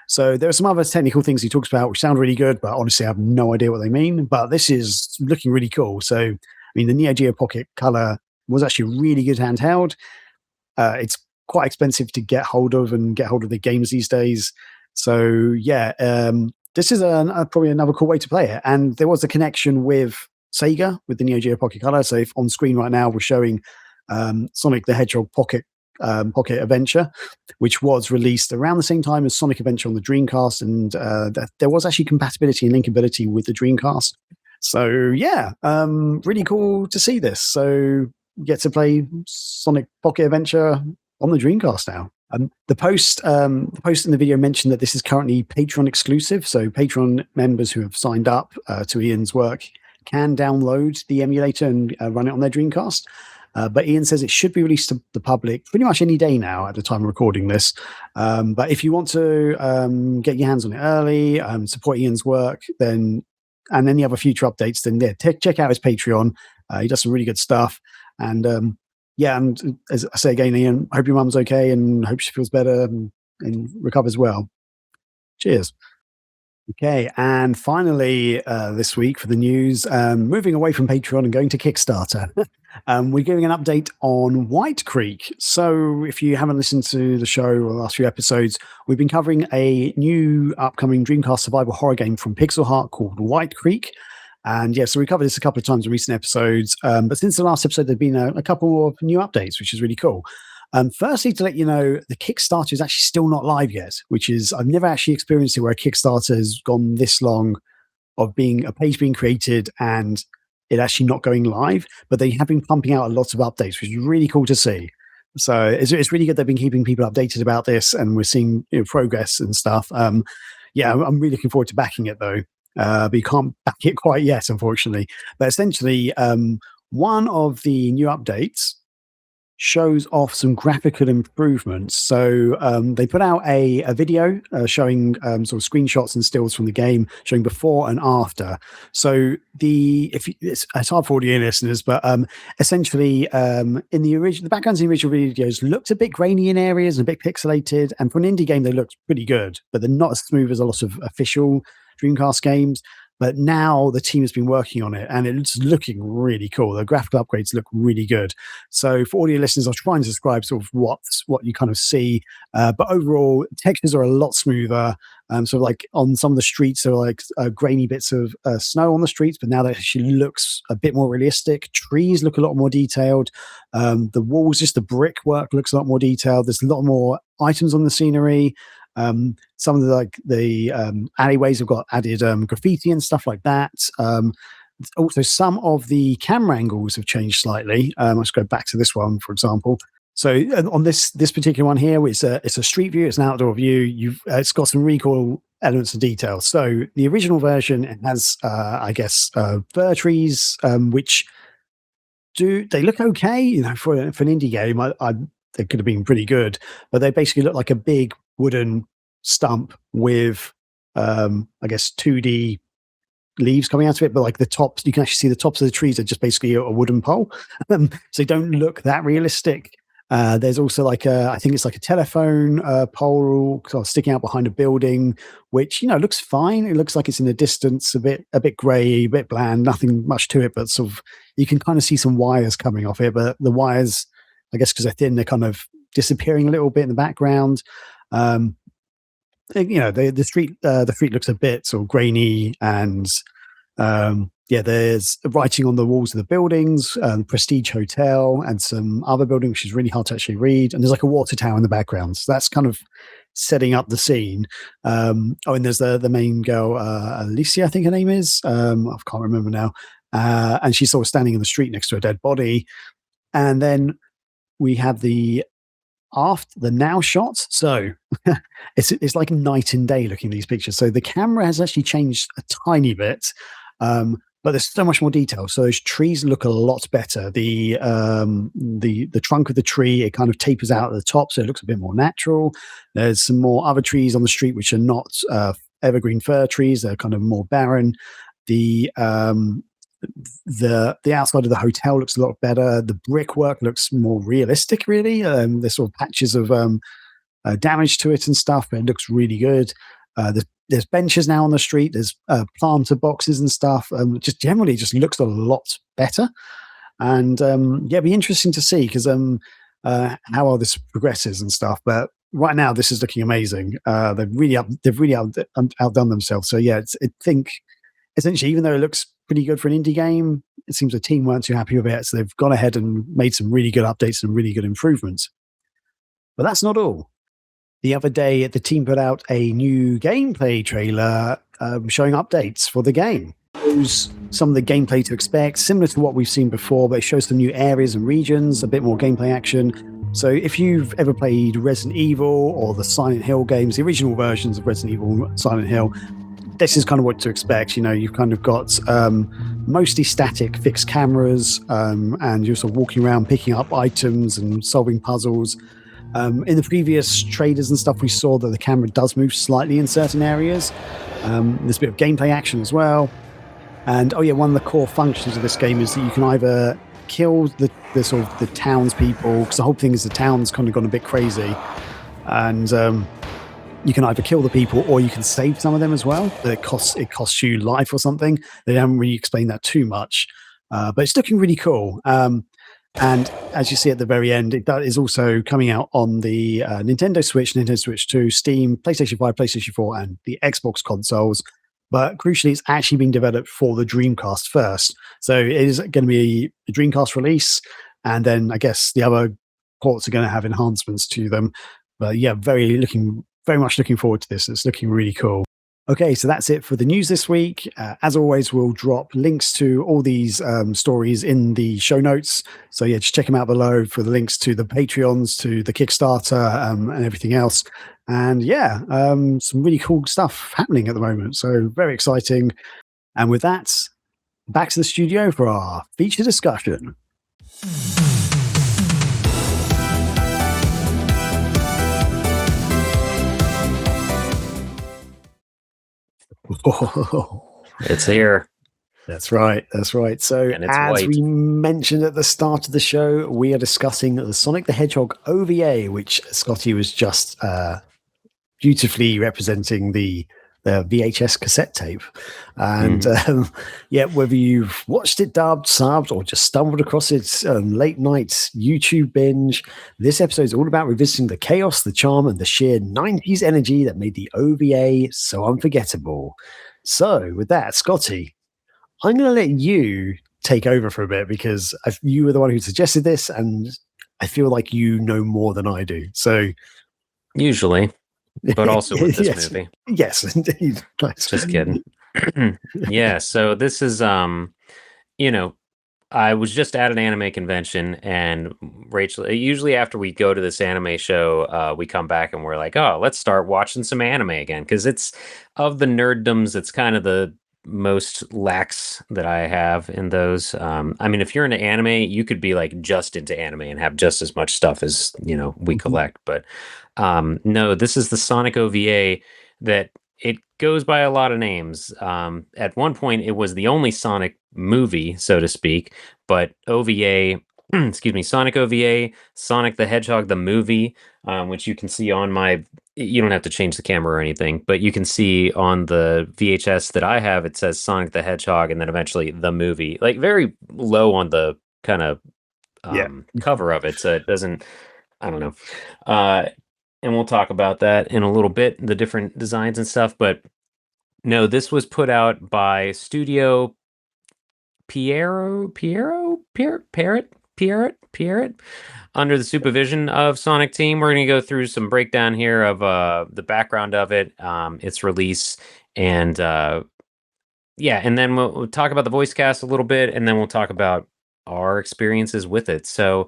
So there are some other technical things he talks about which sound really good, but honestly I have no idea what they mean. But this is looking really cool. So, I mean, the Neo Geo Pocket Color was actually a really good handheld. It's quite expensive to get hold of the games these days. So yeah, this is probably another cool way to play it. And there was a connection with Sega with the Neo Geo Pocket Color. So if on screen right now we're showing Sonic the Hedgehog Pocket Adventure, which was released around the same time as Sonic Adventure on the Dreamcast, and there was actually compatibility and linkability with the Dreamcast. So yeah, really cool to see this. So you get to play Sonic Pocket Adventure on the Dreamcast now. The post in the video mentioned that this is currently Patreon exclusive. So Patreon members who have signed up to Ian's work can download the emulator and run it on their Dreamcast. But Ian says it should be released to the public pretty much any day now at the time of recording this. But if you want to get your hands on it early, support Ian's work, then and any other future updates, then yeah, check out his Patreon. He does some really good stuff. And yeah, and as I say again, Ian, I hope your mum's okay and hope she feels better and recovers well. Cheers. Okay, and finally this week for the news, moving away from Patreon and going to Kickstarter, we're giving an update on White Creek. So if you haven't listened to the show or the last few episodes, we've been covering a new upcoming Dreamcast survival horror game from Pixel Heart called White Creek. And yeah, so we covered this a couple of times in recent episodes, but since the last episode, there've been a couple of new updates, which is really cool. Firstly, to let you know, the Kickstarter is actually still not live yet, which is, I've never actually experienced it where a Kickstarter has gone this long of being a page being created and it actually not going live, but they have been pumping out a lot of updates, which is really cool to see. So it's really good they've been keeping people updated about this and we're seeing progress and stuff. Yeah, I'm really looking forward to backing it though, but you can't back it quite yet, unfortunately. But essentially, one of the new updates shows off some graphical improvements. So they put out a video showing sort of screenshots and stills from the game, showing before and after. So it's hard for audio listeners, but essentially in the backgrounds in the original videos looked a bit grainy in areas and a bit pixelated. And for an indie game, they looked pretty good, but they're not as smooth as a lot of official Dreamcast games. But now the team has been working on it and it's looking really cool. The graphical upgrades look really good. So for audio listeners, I'll try and describe sort of what you kind of see. But overall, textures are a lot smoother. So like on some of the streets, there are like grainy bits of snow on the streets, but now that actually looks a bit more realistic. Trees look a lot more detailed. The walls, just the brickwork looks a lot more detailed. There's a lot more items on the scenery. Some of the alleyways have got added graffiti and stuff like that. Also, some of the camera angles have changed slightly. Let's go back to this one, for example. So on this particular one here, it's a street view, it's an outdoor view. It's got some really cool elements of detail. So the original version has, I guess, fir trees, which they look okay, for an indie game. They could have been pretty good, but they basically look like a big wooden stump with, I guess, 2D leaves coming out of it, but like the tops, you can actually see the tops of the trees are just basically a wooden pole. So they don't look that realistic. There's also like I think it's like a telephone pole sort of sticking out behind a building, which looks fine. It looks like it's in the distance, a bit grey, a bit bland, nothing much to it, but sort of you can kind of see some wires coming off it. But the wires, I guess, because they're thin, they're kind of disappearing a little bit in the background. The street looks a bit sort of grainy, and there's writing on the walls of the buildings, Prestige Hotel, and some other building which is really hard to actually read. And there's like a water tower in the background, so that's kind of setting up the scene. And there's the main girl, Alicia, I think her name is. I can't remember now. And she's sort of standing in the street next to a dead body. And then we have the now shot. So it's like night and day looking at these pictures. So the camera has actually changed a tiny bit, but there's so much more detail. So those trees look a lot better. The trunk of the tree, it kind of tapers out at the top, so it looks a bit more natural. There's some more other trees on the street which are not evergreen fir trees. They're kind of more barren. The outside of the hotel looks a lot better. The brickwork looks more realistic, really. There's sort of patches of damage to it and stuff, but it looks really good. There's benches now on the street. There's planter boxes and stuff. Just generally, just looks a lot better. And it'd be interesting to see because how all this progresses and stuff. But right now, this is looking amazing. They've really outdone themselves. So yeah, I think essentially, even though it looks pretty good for an indie game, it seems the team weren't too happy with it. So they've gone ahead and made some really good updates and really good improvements. But that's not all. The other day, the team put out a new gameplay trailer showing updates for the game. Those some of the gameplay to expect, similar to what we've seen before, but it shows some new areas and regions, a bit more gameplay action. So if you've ever played Resident Evil or the Silent Hill games, the original versions of Resident Evil, Silent Hill, this is kind of what to expect. You've kind of got mostly static fixed cameras, and you're sort of walking around picking up items and solving puzzles. In the previous trailers and stuff, we saw that the camera does move slightly in certain areas. There's a bit of gameplay action as well. And one of the core functions of this game is that you can either kill the sort of the townspeople, because the whole thing is the town's kind of gone a bit crazy, and you can either kill the people or you can save some of them as well. But it costs you life or something. They haven't really explained that too much, but it's looking really cool. And as you see at the very end, that is also coming out on the Nintendo Switch, Nintendo Switch 2, Steam, PlayStation 5, PlayStation 4, and the Xbox consoles. But crucially, it's actually being developed for the Dreamcast first. So it is going to be a Dreamcast release, and then I guess the other ports are going to have enhancements to them. But yeah, very much looking forward to this. It's looking really cool. Okay, so that's it for the news this week. As always, we'll drop links to all these stories in the show notes. So yeah, just check them out below for the links to the Patreons, to the Kickstarter, and everything else. And yeah, some really cool stuff happening at the moment. So very exciting. And with that, back to the studio for our feature discussion. It's here. That's right. So as white. we mentioned at the start of the show, we are discussing the Sonic the Hedgehog OVA, which Scotty was just beautifully representing the VHS cassette tape. And whether you've watched it dubbed, subbed, or just stumbled across it late night YouTube binge, this episode is all about revisiting the chaos, the charm, and the sheer 90s energy that made the OVA so unforgettable. So with that, Scotty, I'm going to let you take over for a bit, because you were the one who suggested this, and I feel like you know more than I do. So usually, but also with this movie. Yes, indeed. Nice. Just kidding. Yeah, so this is I was just at an anime convention, and Rachel, usually after we go to this anime show, we come back and we're like, oh, let's start watching some anime again, because it's of the nerddoms, it's kind of the most lax that I have in those. I mean, if you're into anime, you could be like just into anime and have just as much stuff as we collect. But no, this is the Sonic OVA that it goes by a lot of names. At one point, it was the only Sonic movie, so to speak, but OVA. Excuse me, Sonic OVA, Sonic the Hedgehog the movie, which you can see on my. You don't have to change the camera or anything, but you can see on the VHS that I have, it says Sonic the Hedgehog, and then eventually the movie, like very low on the kind of cover of it, so it doesn't. I don't know. And we'll talk about that in a little bit, the different designs and stuff. But no, this was put out by Studio Pierrot, under the supervision of Sonic Team. We're going to go through some breakdown here of the background of it, its release, and and then we'll talk about the voice cast a little bit, and then we'll talk about our experiences with it. So,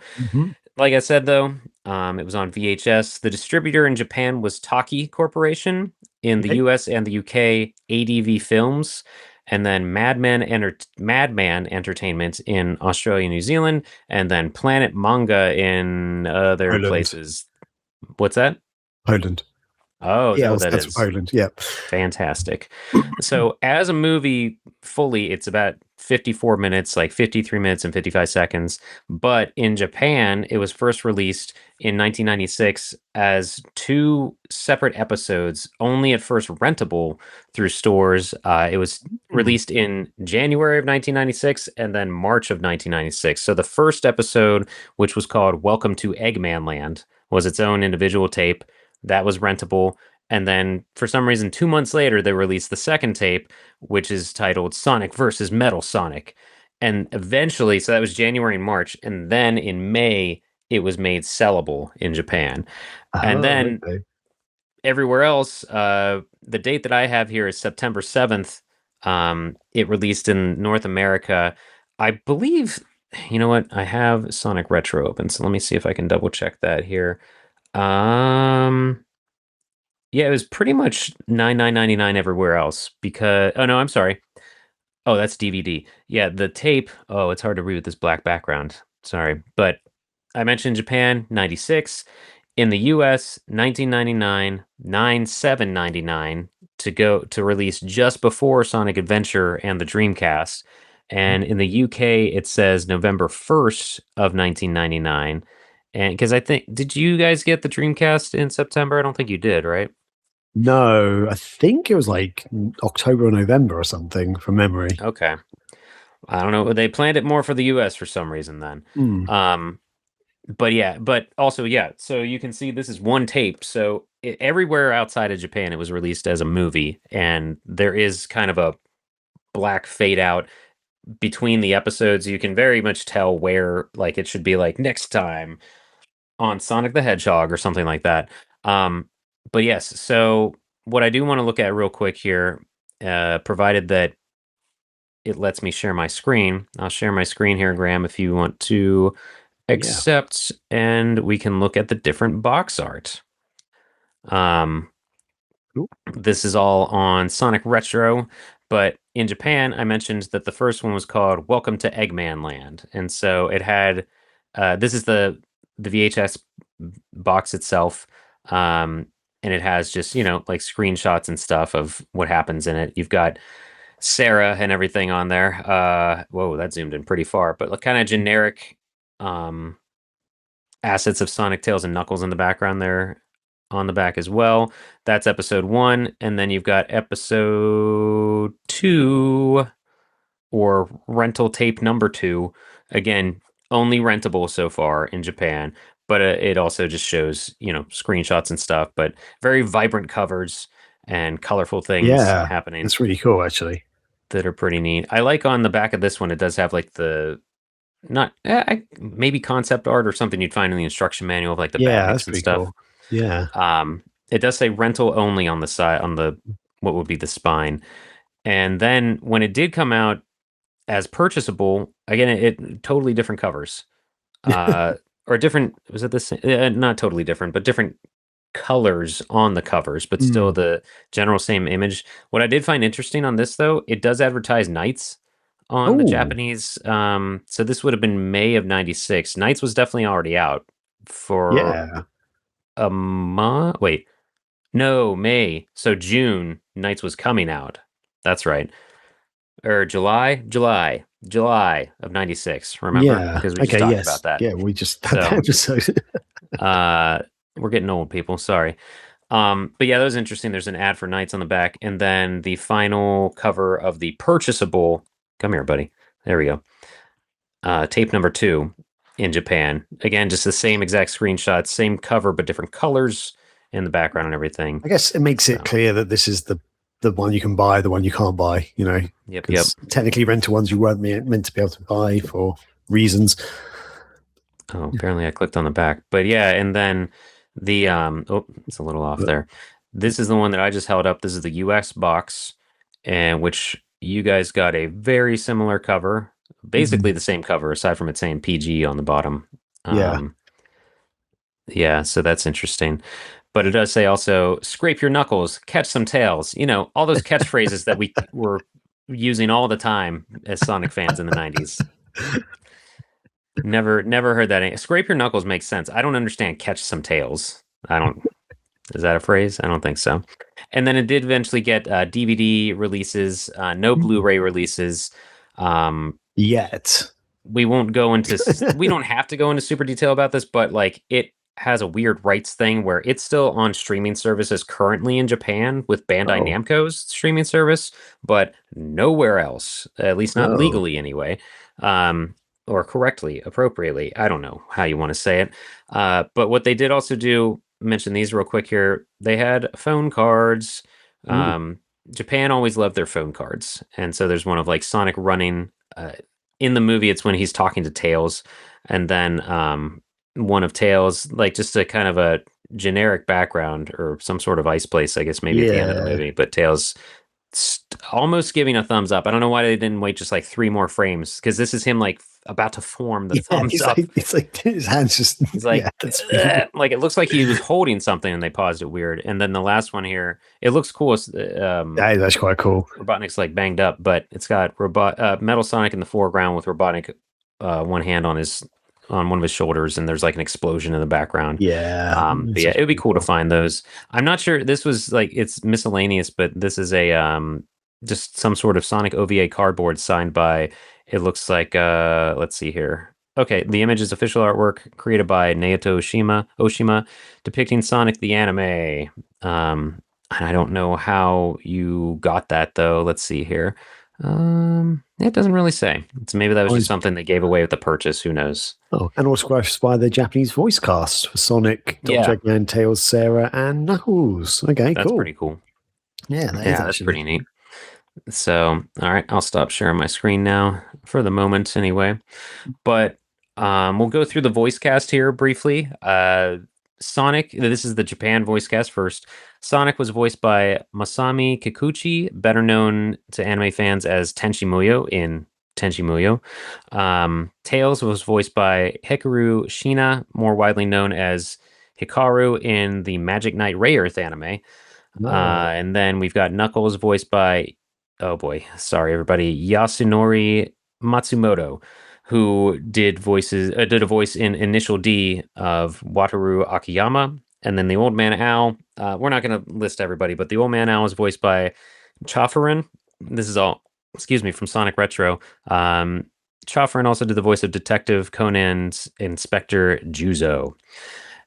like I said, though, it was on VHS. The distributor in Japan was Taki Corporation. In the US and the UK, ADV Films. And then Madman Entertainment in Australia and New Zealand, and then Planet Manga in other places. What's that? Poland. Oh, yeah, that's Poland. Yeah, fantastic. So, as a movie, fully, it's about 54 minutes, like 53 minutes and 55 seconds. But in Japan, it was first released in 1996 as 2 separate episodes, only at first rentable through stores. It was released in January of 1996 and then March of 1996. So the first episode, which was called Welcome to Eggman Land, was its own individual tape. That was rentable. And then, for some reason, 2 months later, they released the second tape, which is titled Sonic vs. Metal Sonic. And eventually, so that was January and March. And then in May, it was made sellable in Japan. And then everywhere else, the date that I have here is September 7th It released in North America. I believe, you know what? I have Sonic Retro open, so let me see if I can double check that here. Um, yeah, it was pretty much 99.99 everywhere else because oh no, I'm sorry. Oh, that's DVD. Yeah, the tape. Oh, it's hard to read with this black background. Sorry. But I mentioned Japan, 96. In the US, 1999, 9/7/99 to go to release just before Sonic Adventure and the Dreamcast. And in the UK, it says November 1st of 1999. And because I think, did you guys get the Dreamcast in September? I don't think you did, right? No, I think it was like October or November or something from memory. Okay. I don't know. They planned it more for the US for some reason then. Hmm. Um, but yeah, but also yeah. So you can see this is one tape. So everywhere outside of Japan, it was released as a movie, and there is kind of a black fade out between the episodes. You can very much tell where like it should be like next time on Sonic the Hedgehog or something like that. Um, but yes, so what I do want to look at real quick here, provided that it lets me share my screen. I'll share my screen here, Graham, if you want to Yeah. accept, and we can look at the different box art. Um, Cool. this is all on Sonic Retro, but in Japan, I mentioned that the first one was called Welcome to Eggman Land, and so it had this is the VHS box itself, and it has just like screenshots and stuff of what happens in it. You've got Sarah and everything on there. Whoa, that zoomed in pretty far, but kind of generic um, assets of Sonic, Tails, and Knuckles in the background there on the back as well. That's episode one. And then you've got episode two or rental tape number two. Again, only rentable so far in Japan, but it also just shows, screenshots and stuff, but very vibrant covers and colorful things Yeah, happening that's really cool, actually. that are pretty neat. I like on the back of this one, it does have like the not maybe concept art or something you'd find in the instruction manual of like the Yeah, bags that's and pretty stuff. cool. Yeah. It does say rental only on the side on the what would be the spine. And then when it did come out as purchasable, again, it totally different covers. Uh, or different was it the same? Not totally different, but different colors on the covers, but still Mm. the general same image. What I did find interesting on this though, it does advertise Nights on the Oh, Japanese. So this would have been May of '96. Nights was definitely already out for yeah. a month. Wait, no, May. So June, Nights was coming out. That's right. Or July of '96. Remember? Yeah. Because we just Okay, talked yes. about that. Yeah, we just had that So episode. uh, we're getting old, people. Sorry. But yeah, that was interesting. There's an ad for Knights on the back, and then the final cover of the purchasable. Come here, buddy. There we go. Tape number two in Japan. Again, just the same exact screenshots, same cover, but different colors in the background and everything. I guess it makes it So, clear that this is the one you can buy, the one you can't buy, yep. because technically rental ones you weren't meant to be able to buy for reasons. Oh, apparently I clicked on the back. But yeah, and then oh, it's a little off But there. This is the one that I just held up. This is the US box, and which you guys got a very similar cover, basically mm, the same cover, aside from it saying PG on the bottom. yeah. Um, yeah, so that's interesting. But it does say also scrape your knuckles, catch some tails. All those catchphrases that we were using all the time as Sonic fans in the 90s. Never heard that. Scrape your knuckles makes sense. I don't understand catch some tails. I don't. Is that a phrase? I don't think so. And then it did eventually get DVD releases, no Mm. Blu-ray releases. Um, Yet. we won't go into. We don't have to go into super detail about this, but like it has a weird rights thing where it's still on streaming services currently in Japan with Bandai Oh. Namco's streaming service, but nowhere else, at least not Oh. legally anyway. Um, or correctly, appropriately. I don't know how you want to say it. But what they did also do, mention these real quick here. They had phone cards. Ooh. Um, Japan always loved their phone cards, and so there's one of like Sonic running. In the movie, it's when he's talking to Tails, and then one of Tails, like just a kind of a generic background or some sort of ice place, I guess maybe at the end of the Yeah. movie. But Tails almost giving a thumbs up. I don't know why they didn't wait just like 3 more frames, because this is him like about to form the Yeah, thumbs up. it's like his hands just. He's like, Yeah, that's weird. like it looks like he was holding something and they paused it weird. And then the last one here, it looks cool. That is actually quite cool. Robotnik's like banged up, but it's got Metal Sonic in the foreground with Robotnik one hand on one of his shoulders, and there's like an explosion in the background. Yeah. But yeah, it would be cool to find those. I'm not sure. This was like, it's miscellaneous, but this is a just some sort of Sonic OVA cardboard signed by. It looks like let's see here. Okay, the image is official artwork created by Naoto Oshima, depicting Sonic the anime. And I don't know how you got that though. Let's see here. It doesn't really say. It's maybe that was just something they gave away with the purchase. Who knows? Oh, and autographed by the Japanese voice cast for Sonic, Dr. Eggman, Tails, Sarah, and Knuckles. Okay, that's cool. pretty cool. Yeah, that's pretty neat. So, all right, I'll stop sharing my screen now for the moment anyway. But we'll go through the voice cast here briefly. Sonic, this is the Japan voice cast first. Sonic was voiced by Masami Kikuchi, better known to anime fans as Tenchi Muyo in Tenchi Muyo. Tails was voiced by Hikaru Shina, more widely known as Hikaru in the Magic Knight Rayearth anime. And then we've got Knuckles voiced by, oh boy, sorry everybody, Yasunori Matsumoto, who did a voice in Initial D of Wataru Akiyama. And then the Old Man Owl, we're not going to list everybody, but the Old Man Owl is voiced by Chafarin. This is all, excuse me, from Sonic Retro. Chafarin also did the voice of Detective Conan's Inspector Juzo.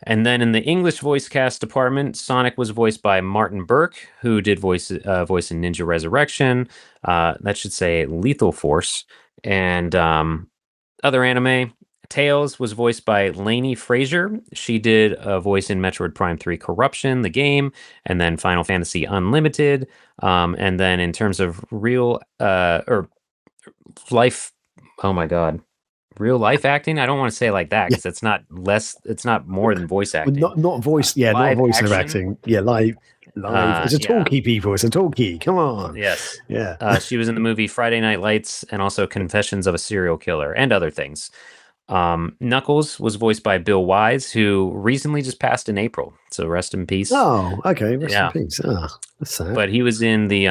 And then in the English voice cast department, Sonic was voiced by Martin Burke, who did voice in Ninja Resurrection. That should say Lethal Force. And other anime, Tails was voiced by Lainey Frazier. She did a voice in Metroid Prime 3 Corruption, the game, and then Final Fantasy Unlimited. And then in terms of real or life, oh my god, real life acting. I don't want to say like that because it's not more than voice acting. Not voice, not voiceover acting. Yeah, live. It's a talkie, people. It's a talkie. Come on. Yes. Yeah. She was in the movie Friday Night Lights and also Confessions of a Serial Killer and other things. Knuckles was voiced by Bill Wise, who recently just passed in April. So rest in peace. Oh, okay. Rest in peace. That's sad. But he was in the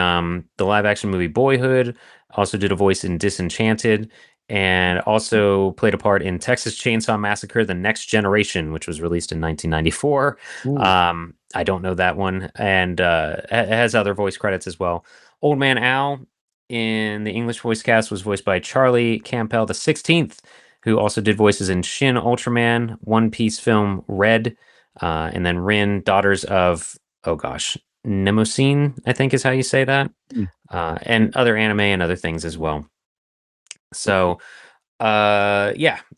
live action movie Boyhood. Also did a voice in Disenchanted, and also played a part in Texas Chainsaw Massacre: The Next Generation, which was released in 1994. I don't know that one, and it has other voice credits as well. Old Man Owl in the English voice cast was voiced by Charlie Campbell the 16th, who also did voices in Shin Ultraman, One Piece film Red, and then Rin, Daughters of, oh gosh, Nemosine, I think is how you say that, and other anime and other things as well. So,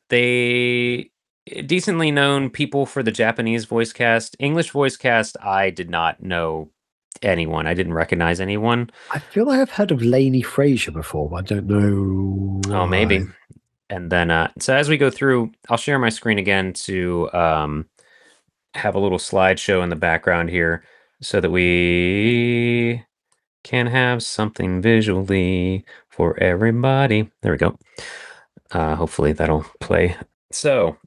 they decently known people for the Japanese voice cast. English voice cast, I did not know anyone. I didn't recognize anyone. I feel like I've heard of Lainey Frazier before, but I don't know why. Oh, maybe. And then, so as we go through, I'll share my screen again to have a little slideshow in the background here so that we can have something visually for everybody. There we go. Hopefully that'll play. So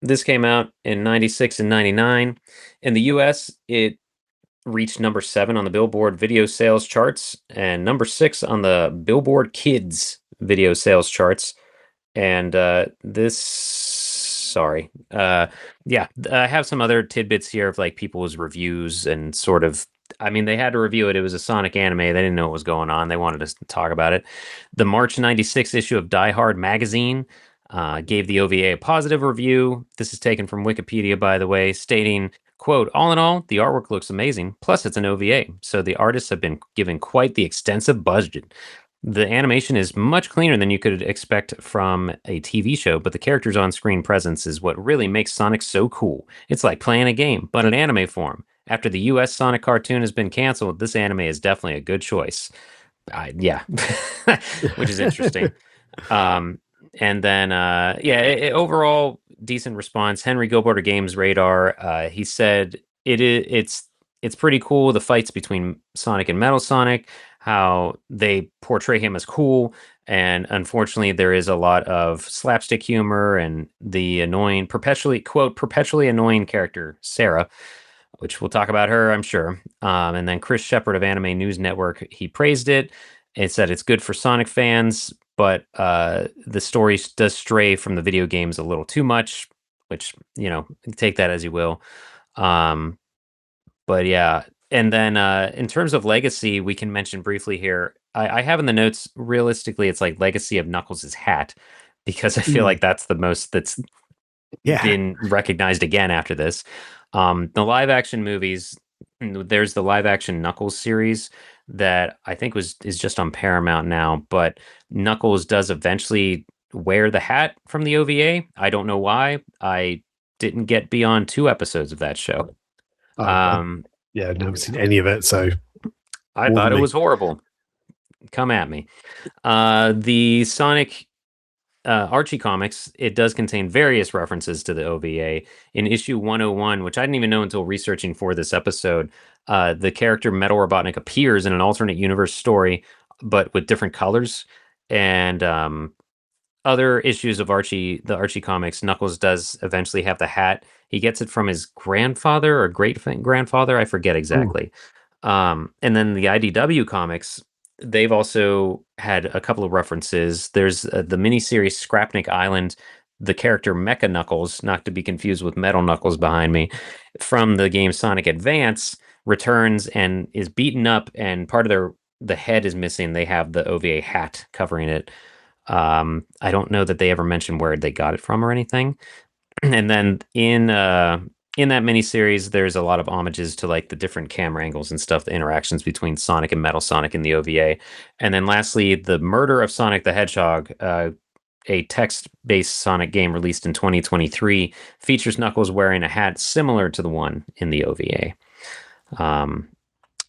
this came out in 96 and 99. In the US, it reached number 7 on the Billboard video sales charts and number 6 on the Billboard Kids video sales charts. And I have some other tidbits here of like people's reviews and sort of, I mean, they had to review it. It was a Sonic anime. They didn't know what was going on. They wanted us to talk about it. The March 96 issue of Die Hard magazine gave the OVA a positive review. This is taken from Wikipedia, by the way, stating, quote, all in all, the artwork looks amazing. Plus, it's an OVA. So the artists have been given quite the extensive budget. The animation is much cleaner than you could expect from a TV show, but the characters' on-screen presence is what really makes Sonic so cool. It's like playing a game, but in anime form. After the US Sonic cartoon has been canceled, this anime is definitely a good choice. Which is interesting. And then, overall, decent response. Henry Gilbert of Games Radar, he said it's pretty cool, the fights between Sonic and Metal Sonic. how they portray him as cool. And unfortunately, there is a lot of slapstick humor and the annoying, perpetually annoying character, Sarah, which we'll talk about her, I'm sure. And then Chris Shepard of Anime News Network, he praised it. It said it's good for Sonic fans, but the story does stray from the video games a little too much, which, take that as you will. Um, but yeah. And then in terms of legacy, we can mention briefly here. I have in the notes, realistically, it's like legacy of Knuckles' hat, because I feel Mm. like that's the most that's Yeah. been recognized again after this. The live action movies, there's the live action Knuckles series that I think is just on Paramount now, but Knuckles does eventually wear the hat from the OVA. I don't know why. I didn't get beyond 2 episodes of that show. Um, Yeah, I've never seen any of it, so I more thought than it me. was horrible. Come at me. The Sonic Archie comics, it does contain various references to the OVA. In issue 101, which I didn't even know until researching for this episode, the character Metal Robotnik appears in an alternate universe story, but with different colors. And other issues of the Archie comics, Knuckles does eventually have the hat. He gets it from his grandfather or great grandfather. I forget Ooh. exactly. And then the IDW comics, they've also had a couple of references. There's the miniseries Scrapnik Island, the character Mecha Knuckles, not to be confused with Metal Knuckles behind me, from the game Sonic Advance, returns and is beaten up, and part of the head is missing. They have the OVA hat covering it. I don't know that they ever mentioned where they got it from or anything. And then in that miniseries, there's a lot of homages to like the different camera angles and stuff, the interactions between Sonic and Metal Sonic in the OVA. And then lastly, the murder of Sonic the Hedgehog, a text-based Sonic game released in 2023, features Knuckles wearing a hat similar to the one in the OVA.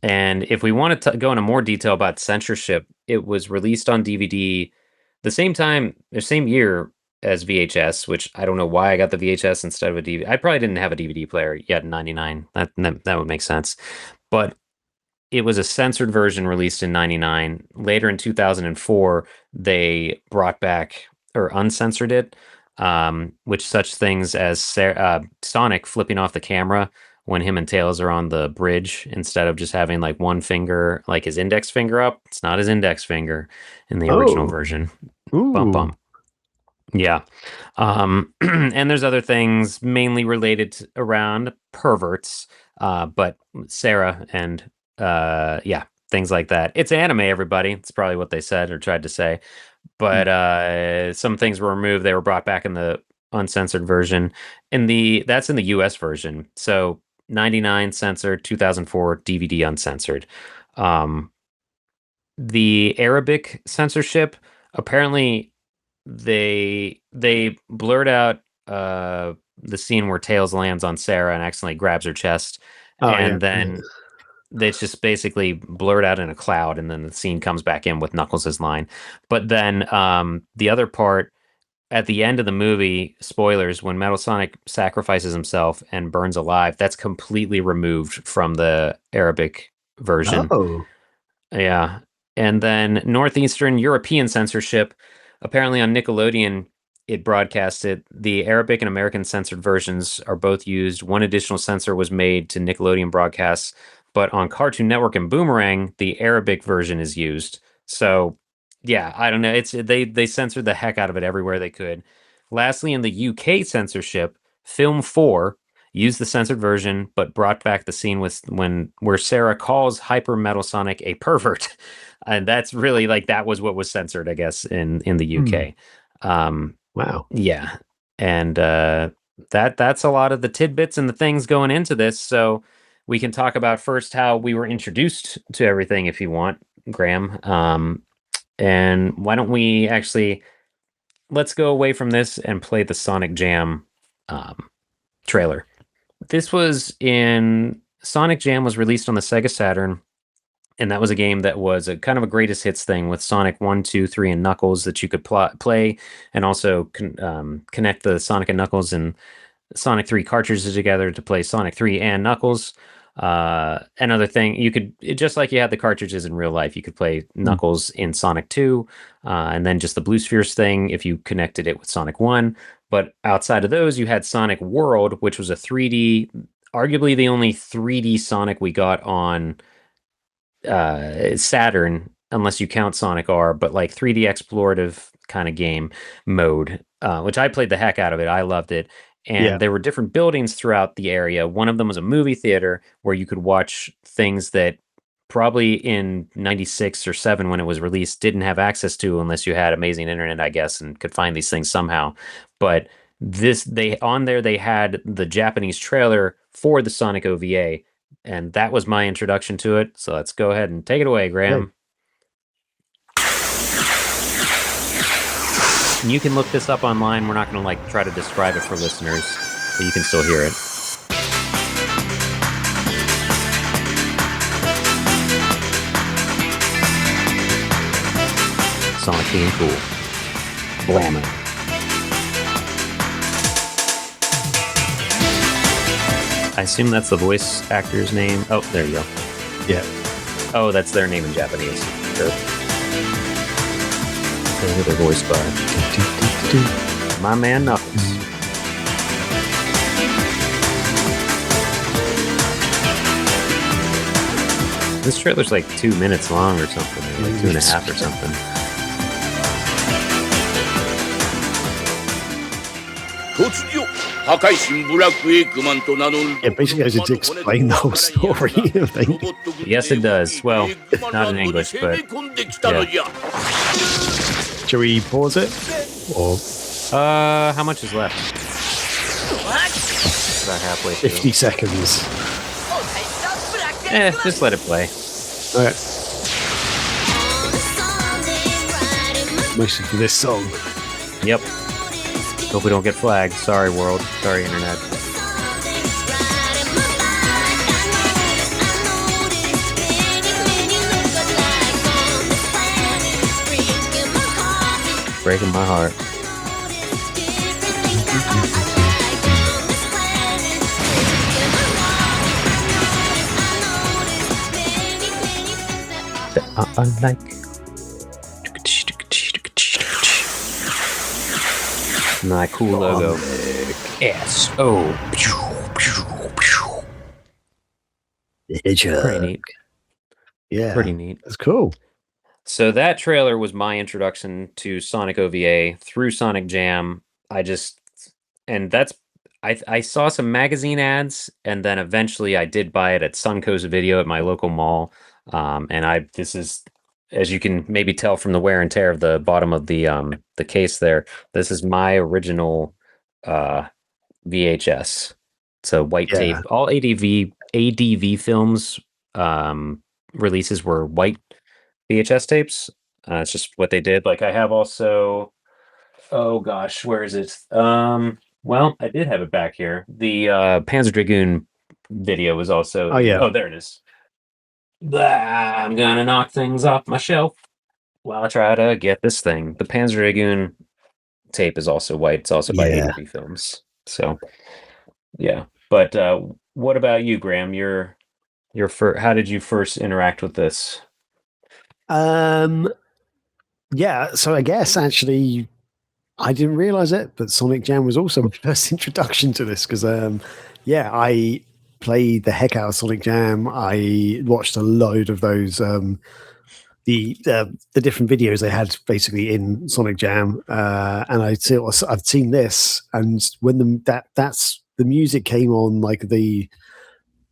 And if we want to go into more detail about censorship, it was released on DVD the same year as VHS, which I don't know why I got the VHS instead of a DVD. I probably didn't have a DVD player yet in '99. That would make sense. But it was a censored version released in '99. Later in 2004, they brought back or uncensored it, which such things as Sonic flipping off the camera when him and Tails are on the bridge, instead of just having like one finger, like his index finger up. It's not his index finger in the original Oh. version. Bum Ooh. bum. Yeah. And there's other things mainly related around perverts, but Sarah and yeah, things like that. It's anime, everybody. It's probably what they said or tried to say. But some things were removed. They were brought back in the uncensored version. That's in the US version. So 99 censored, 2004 DVD uncensored. Um, the Arabic censorship, apparently they blurred out the scene where Tails lands on Sarah and accidentally grabs her chest, Oh, yeah. and then it's just basically blurred out in a cloud, and then the scene comes back in with Knuckles' line. But then the other part at the end of the movie, spoilers, when Metal Sonic sacrifices himself and burns alive, that's completely removed from the Arabic version. Oh. Yeah. And then Northeastern European censorship. Apparently on Nickelodeon, it broadcasted. The Arabic and American censored versions are both used. One additional censor was made to Nickelodeon broadcasts, but on Cartoon Network and Boomerang, the Arabic version is used. So, yeah, I don't know. They censored the heck out of it everywhere they could. Lastly, in the UK censorship, Film 4 used the censored version, but brought back the scene where Sarah calls Hyper Metal Sonic a pervert, and that's really like that was what was censored, I guess, in the Hmm. UK. Um, Wow. yeah, and that's a lot of the tidbits and the things going into this. So we can talk about first how we were introduced to everything, if you want, Graham. And why don't we actually let's go away from this and play the Sonic Jam trailer. This was in Sonic Jam was released on the Sega Saturn, and that was a game that was a kind of a greatest hits thing with Sonic 1, 2, 3, and Knuckles that you could play, and also connect the Sonic and Knuckles and Sonic 3 cartridges together to play Sonic 3 and Knuckles. Another thing, you could just like you had the cartridges in real life, you could play Mm. Knuckles in Sonic 2, and then just the Blue Spheres thing if you connected it with Sonic 1. But outside of those, you had Sonic World, which was a 3D, arguably the only 3D Sonic we got on Saturn, unless you count Sonic R, but like 3D explorative kind of game mode, which I played the heck out of it. I loved it. Yeah. And there were different buildings throughout the area. One of them was a movie theater where you could watch things that probably in 96 or 7 when it was released didn't have access to unless you had amazing internet, I guess, and could find these things somehow. But this they on there they had the Japanese trailer for the Sonic OVA, and that was my introduction to it. So let's go ahead and take it away, Graham. And you can look this up online. We're not going to like try to describe it for listeners, but you can still hear it. Sonic being cool. Blammo. I assume that's the voice actor's name. Oh, there you go. Yeah. Oh, that's their name in Japanese. Sure. They're voiced by my man Knuckles. This trailer's like 2 minutes long or something, maybe like 2.5 or something. Yeah, basically, I should explain the whole story, I think. Yes, it does. Well, not in English, but yeah. Shall we pause it? Or How much is left? About halfway through. 50 seconds. Just let it play. Okay. Mostly for this song. Yep. Hope we don't get flagged. Sorry, world. Sorry, internet. Breaking my heart. I like. My cool logo. S-O. The Hedgehog. Pretty neat. Yeah. Pretty neat. That's cool. So that trailer was my introduction to Sonic OVA through Sonic Jam. I saw some magazine ads, and then eventually I did buy it at Suncoast Video at my local mall. This is, as you can maybe tell from the wear and tear of the bottom of the case there, this is my original VHS. So white tape. All ADV films releases were white VHS tapes. It's just what they did. Like I have also, oh gosh, where is it? Well, I did have it back here. The Panzer Dragoon video was also. Oh yeah. Oh, there it is. I'm gonna knock things off my shelf while I try to get this thing. The Panzer Dragoon tape is also white. It's also by ADV Films. So, yeah. But what about you, Graham? How did you first interact with this? Yeah, so I guess actually I didn't realize it, but Sonic Jam was also my first introduction to this because I played the heck out of Sonic Jam. I watched a load of those the different videos they had basically in Sonic Jam, and I've seen this, and when that's the music came on, like the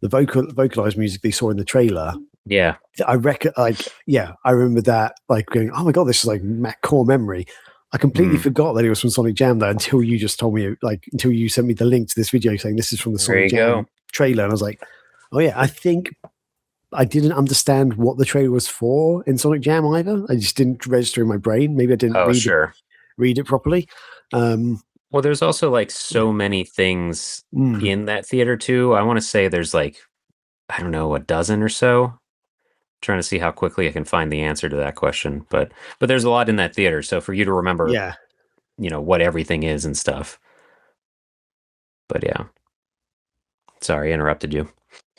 vocalized music they saw in the trailer. Yeah, I remember that, like going, oh my god, this is like core memory. I completely forgot that it was from Sonic Jam though, until you just told me, until you sent me the link to this video saying this is from the Sonic Jam trailer, and I was like, oh yeah, I think I didn't understand what the trailer was for in Sonic Jam either. I just didn't register in my brain. Maybe I didn't read it properly. Well, there's also like so many things in that theater too. I want to say there's like, I don't know, a dozen or so. Trying to see how quickly I can find the answer to that question, but there's a lot in that theater. So for you to remember, what everything is and stuff. But yeah, sorry, I interrupted you.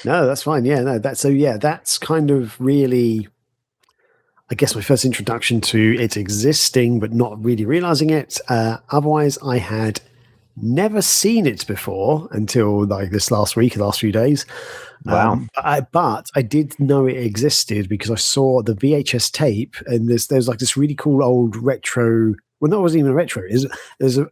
No, that's fine. Yeah, no, that's kind of really, I guess, my first introduction to its existing, but not really realizing it. Otherwise, I had never seen it before until like this last week, the last few days. Wow. But I did know it existed because I saw the VHS tape, and there's like this really cool old retro. Well, that wasn't even a retro. There's a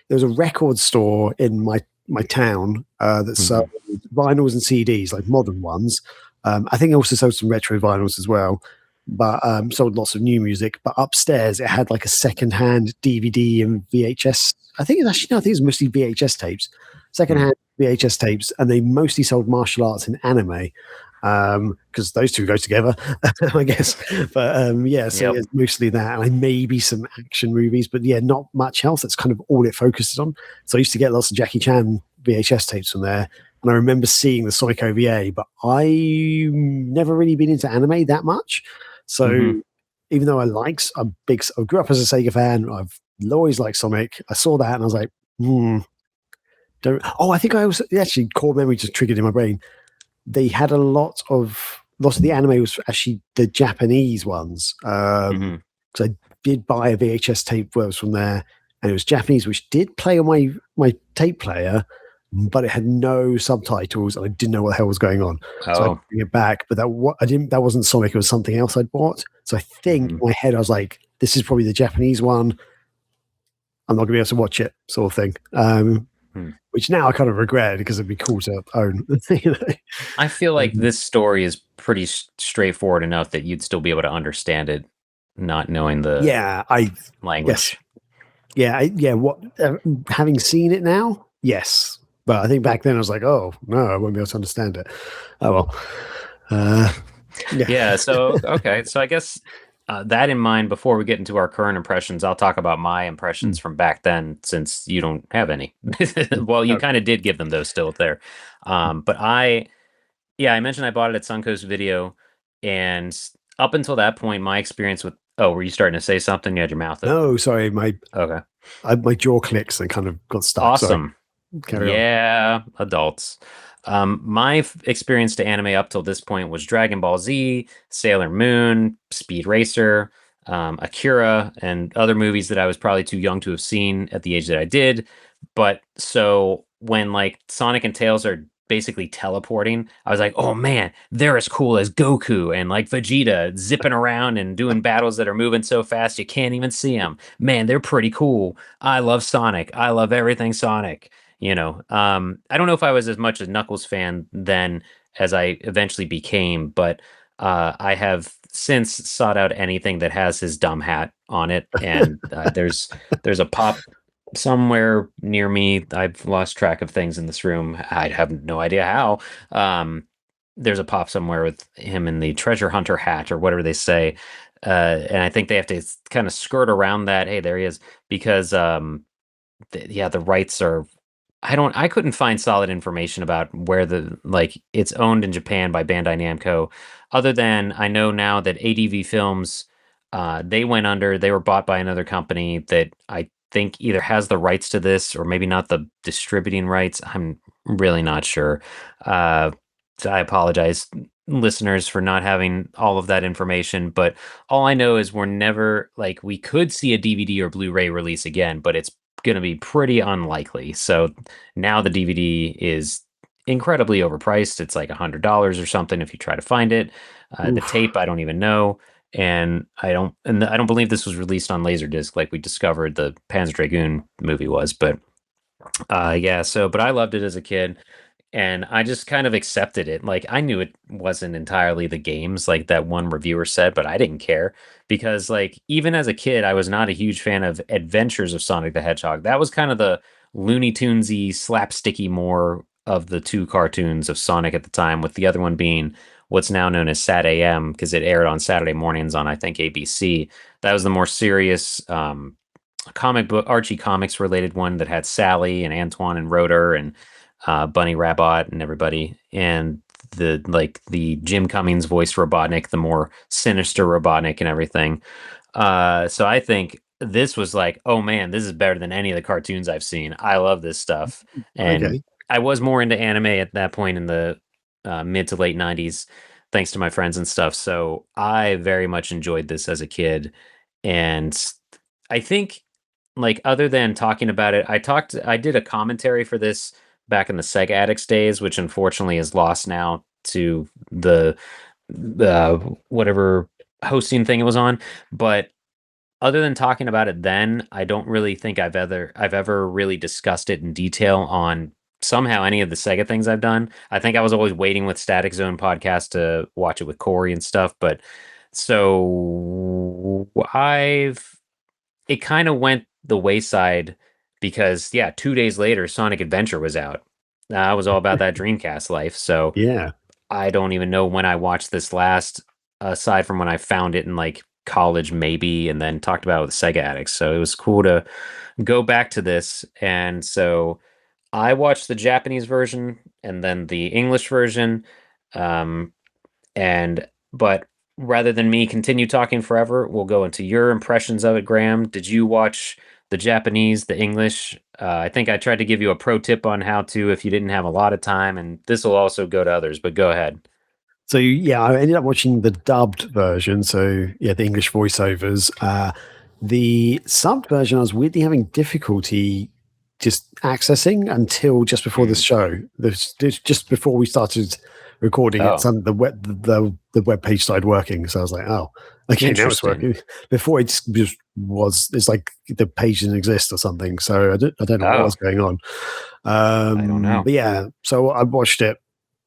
there was a record store in my town that sold Mhm. vinyls and CDs, like modern ones. I think it also sold some retro vinyls as well, but sold lots of new music. But upstairs, it had like a secondhand DVD and VHS. I think it's actually no, I think it's mostly VHS tapes, secondhand VHS tapes, and they mostly sold martial arts and anime because those two go together, I guess. But yeah, so Yep. it's mostly that, and maybe some action movies, but yeah, not much else. That's kind of all it focuses on. So I used to get lots of Jackie Chan VHS tapes from there, and I remember seeing the Sonic OVA, but I never really been into anime that much. So Hmm. even though I grew up as a Sega fan, I've always liked Sonic. I saw that and I was like, don't. Oh, I think I was actually core memory just triggered in my brain. They had lots of the anime was actually the Japanese ones. Hmm. So I did buy a VHS tape that was from there, and it was Japanese, which did play on my tape player, but it had no subtitles, and I didn't know what the hell was going on. So I had to Oh. bring it back. But I didn't. That wasn't Sonic. It was something else I'd bought. So I think in Hmm. my head I was like, "This is probably the Japanese one. I'm not going to be able to watch it," sort of thing. Which now I kind of regret because it'd be cool to own. You know? I feel like Um, this story is pretty straightforward enough that you'd still be able to understand it, not knowing the yeah, I yes, language. yeah. What having seen it now, yes, but I think back then I was like, oh no, I won't be able to understand it. Oh well, uh, yeah. Yeah. So, okay. So I guess that in mind, before we get into our current impressions, I'll talk about my impressions Mm, from back then since you don't have any. Well, you no, kind of did give them those still there. But yeah, I mentioned I bought it at Suncoast Video. And up until that point, my experience with, oh, were you starting to say something? You had your mouth open. no, sorry, Okay. my jaw clicks and kind of got stuck. Sorry, Awesome. carry on. Yeah, adults. My experience to anime up till this point was Dragon Ball Z, Sailor Moon, Speed Racer, Akira, and other movies that I was probably too young to have seen at the age that I did. But so when like Sonic and Tails are basically teleporting, I was like, oh man, they're as cool as Goku and like Vegeta zipping around and doing battles that are moving so fast you can't even see them. Man, they're pretty cool. I love Sonic. I love everything Sonic. I don't know if I was as much a Knuckles fan then as I eventually became, but I have since sought out anything that has his dumb hat on it, and there's a pop somewhere near me. I've lost track of things in this room. I have no idea how. Um, there's a pop somewhere with him in the treasure hunter hat or whatever they say, and I think they have to kind of skirt around that. Hey, there he is, because yeah, the rights are I couldn't find solid information about where it's owned in Japan by Bandai Namco, other than I know now that ADV Films, they went under. They were bought by another company that I think either has the rights to this or maybe not the distributing rights. I'm really not sure. Uh, so I apologize, listeners, for not having all of that information. But all I know is we're never like we could see a DVD or Blu-ray release again, but it's going to be pretty unlikely. So now the DVD is incredibly overpriced. It's like $100 or something if you try to find it. The Oof. tape, I don't even know, and I don't believe this was released on Laserdisc like we discovered the Panzer Dragoon movie was. But yeah, so but I loved it as a kid. And I just kind of accepted it. Like I knew it wasn't entirely the games like that one reviewer said, but I didn't care because like even as a kid, I was not a huge fan of Adventures of Sonic the Hedgehog. That was kind of the Looney Tunesy, slapsticky more of the two cartoons of Sonic at the time, with the other one being what's now known as Sat AM because it aired on Saturday mornings on I think ABC. That was the more serious comic book Archie comics related one that had Sally and Antoine and Rotor and Bunny Rabbit and everybody, and the Jim Cummings voiced Robotnik, the more sinister Robotnik and everything. So I think this was like, oh man, this is better than any of the cartoons I've seen. I love this stuff, and Okay. I was more into anime at that point in the mid to late 90s, thanks to my friends and stuff. So I very much enjoyed this as a kid. And I think, like, other than talking about it, I did a commentary for this back in the Sega Addicts days, which unfortunately is lost now to the whatever hosting thing it was on. But other than talking about it then, I don't really think I've ever really discussed it in detail on somehow any of the Sega things I've done. I think I was always waiting with Static Zone podcast to watch it with Corey and stuff, but so I've it kind of went the wayside because yeah, 2 days later Sonic Adventure was out. I was all about that Dreamcast life, so Yeah. I don't even know when I watched this last, aside from when I found it in like college, maybe, and then talked about it with Sega Addicts. So it was cool to go back to this. And so I watched the Japanese version and then the English version. Um, and but rather than me continue talking forever, we'll go into your impressions of it, Graham. Did you watch the Japanese, the English? I think I tried to give you a pro tip on how to if you didn't have a lot of time, and this will also go to others, but go ahead. So yeah, I ended up watching the dubbed version. So yeah, the English voiceovers. The subbed version, I was weirdly having difficulty just accessing until just before this Mm. show. Just before we started recording it, Oh, the web page started working. So I was like, oh, okay, now it's interesting. working. Before it just was, it's like the page didn't exist or something. So I don't know what was Oh, going on. I don't know. But yeah, so I watched it.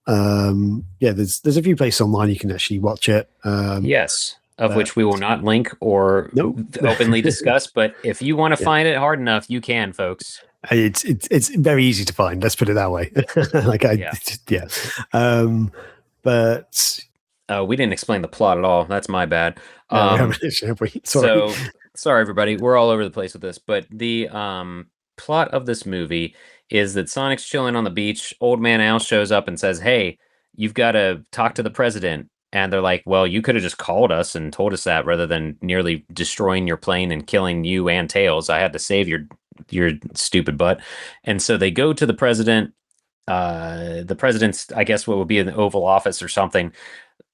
Yeah, there's a few places online you can actually watch it. Yes, of But which we will not link or no, openly discuss, but if you want to yeah, find it hard enough, you can, folks. it's very easy to find. Let's put it that way. like I, Yeah. yeah, um, but We didn't explain the plot at all. That's my bad. no, we Um, haven't. Have we? Sorry. So sorry everybody, we're all over the place with this, but the plot of this movie is that Sonic's chilling on the beach. Old Man Al shows up and says, "Hey, you've got to talk to the president." And they're like, "Well, you could have just called us and told us that rather than nearly destroying your plane and killing you and Tails. I had to save your stupid butt." And so they go to the president. The president's, I guess, what would be in the Oval Office or something.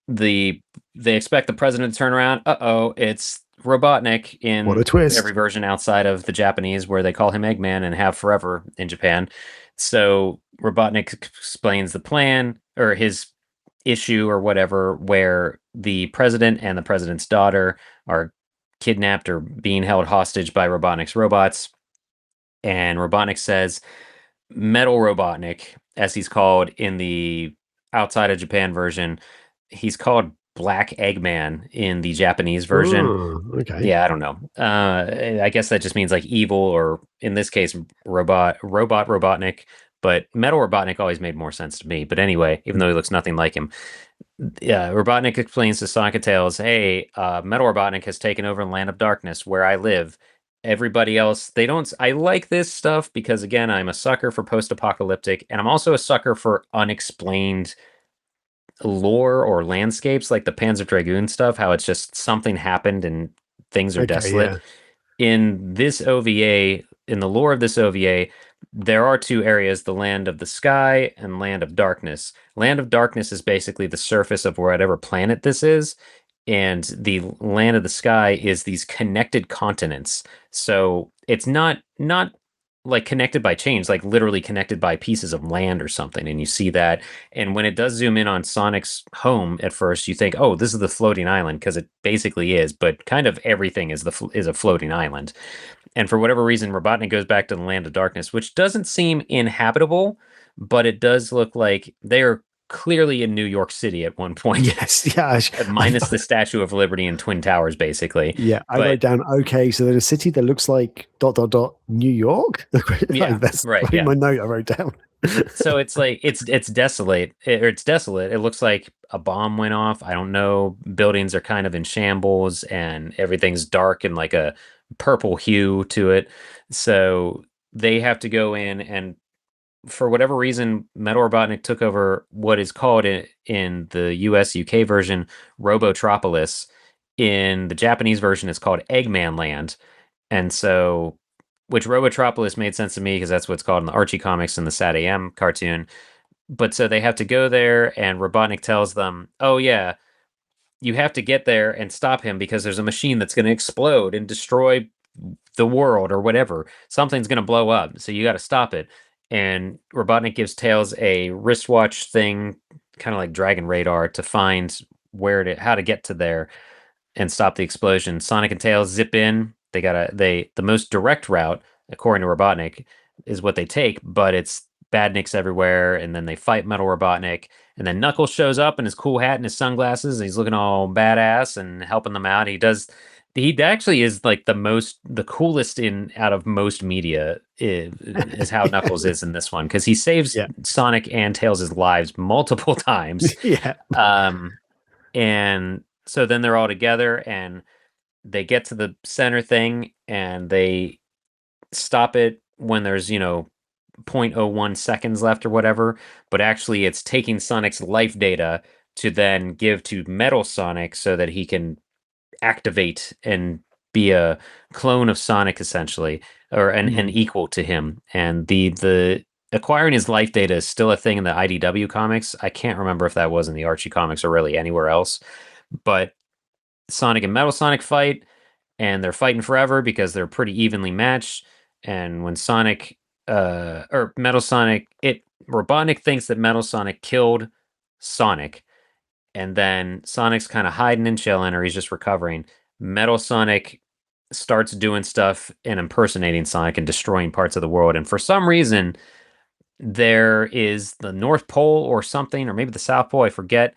the they expect the president to turn around. Uh-oh, it's Robotnik What a in every twist! version outside of the Japanese, where they call him Eggman and have forever in Japan. So Robotnik explains the plan or his issue or whatever, where the president and the president's daughter are kidnapped or being held hostage by Robotnik's robots. And Robotnik says, Metal Robotnik, as he's called in the outside of Japan version, he's called Black Eggman in the Japanese version. Oh, okay. Yeah, I don't know. I guess that just means like evil, or in this case, robot Robotnik. But Metal Robotnik always made more sense to me. But anyway, even though he looks nothing like him, yeah, Robotnik explains to Sonic and Tails, "Hey, Metal Robotnik has taken over the Land of Darkness, where I live. Everybody else, they don't. I like this stuff because again, I'm a sucker for post-apocalyptic, and I'm also a sucker for unexplained lore or landscapes, like the Panzer Dragoon stuff. How it's just something happened and things are Okay, desolate. yeah. In this OVA, in the lore of this OVA, there are two areas: the Land of the Sky and Land of Darkness. Land of Darkness is basically the surface of whatever planet this is, and the Land of the Sky is these connected continents. So it's not like connected by chains, like literally connected by pieces of land or something. And you see that. And when it does zoom in on Sonic's home at first, you think, "Oh, this is the floating island," because it basically is. But kind of everything is a floating island. And for whatever reason, Robotnik goes back to the Land of Darkness, which doesn't seem inhabitable, but it does look like they are clearly in New York City at one point, Yes, yeah. minus the Statue of Liberty and Twin Towers, basically. Yeah, I wrote But down, okay, so there's a city that looks like dot dot dot New York. yeah, Like that's right, like yeah. my note I wrote down. So it's like it's desolate, or it's desolate. It looks like a bomb went off. I don't know. Buildings are kind of in shambles, and everything's dark and like a purple hue to it. So they have to go in, and for whatever reason, Metal Robotnik took over what is called in the US UK version Robotropolis. In the Japanese version, it's called Eggman Land. And so, which Robotropolis made sense to me because that's what's called in the Archie comics and the Sad AM cartoon. but so they have to go there, and Robotnik tells them, "Oh yeah, you have to get there and stop him because there's a machine that's going to explode and destroy the world or whatever. Something's going to blow up, so you got to stop it." And Robotnik gives Tails a wristwatch thing, kind of like Dragon Radar, to find how to get to there and stop the explosion. Sonic and Tails zip in. The most direct route, according to Robotnik, is what they take, but it's badniks everywhere, and then they fight Metal Robotnik, and then Knuckles shows up in his cool hat and his sunglasses, and he's looking all badass and helping them out. He actually is like the coolest in out of most media is how Knuckles is in this one, because he saves Yeah. Sonic and Tails' lives multiple times. Yeah. And so then they're all together and they get to the center thing and they stop it when there's, 0.01 seconds left or whatever. But actually, it's taking Sonic's life data to then give to Metal Sonic so that he can activate and be a clone of Sonic, essentially, or an equal to him. And the acquiring his life data is still a thing in the IDW comics. I can't remember if that was in the Archie comics or really anywhere else. But Sonic and Metal Sonic fight, and they're fighting forever because they're pretty evenly matched. And when Sonic, or Metal Sonic, Robotnik thinks that Metal Sonic killed Sonic, and then Sonic's kind of hiding and chilling, or he's just recovering. Metal Sonic starts doing stuff and impersonating Sonic and destroying parts of the world. And for some reason, there is the North Pole or something, or maybe the South Pole, I forget,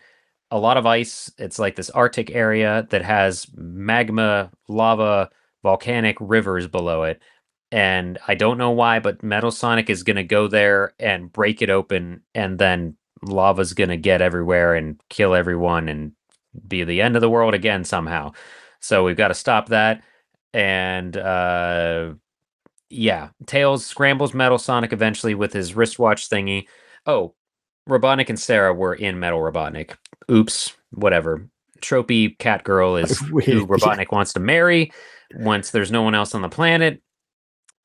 a lot of ice. It's like this Arctic area that has magma, lava, volcanic rivers below it. And I don't know why, but Metal Sonic is going to go there and break it open, and then lava's going to get everywhere and kill everyone and be the end of the world again somehow. So we've got to stop that. And yeah, Tails scrambles Metal Sonic eventually with his wristwatch thingy. Oh, Robotnik and Sarah were in Metal Robotnik. Oops, whatever. Tropey Catgirl is Weird, who Robotnik wants to marry once there's no one else on the planet.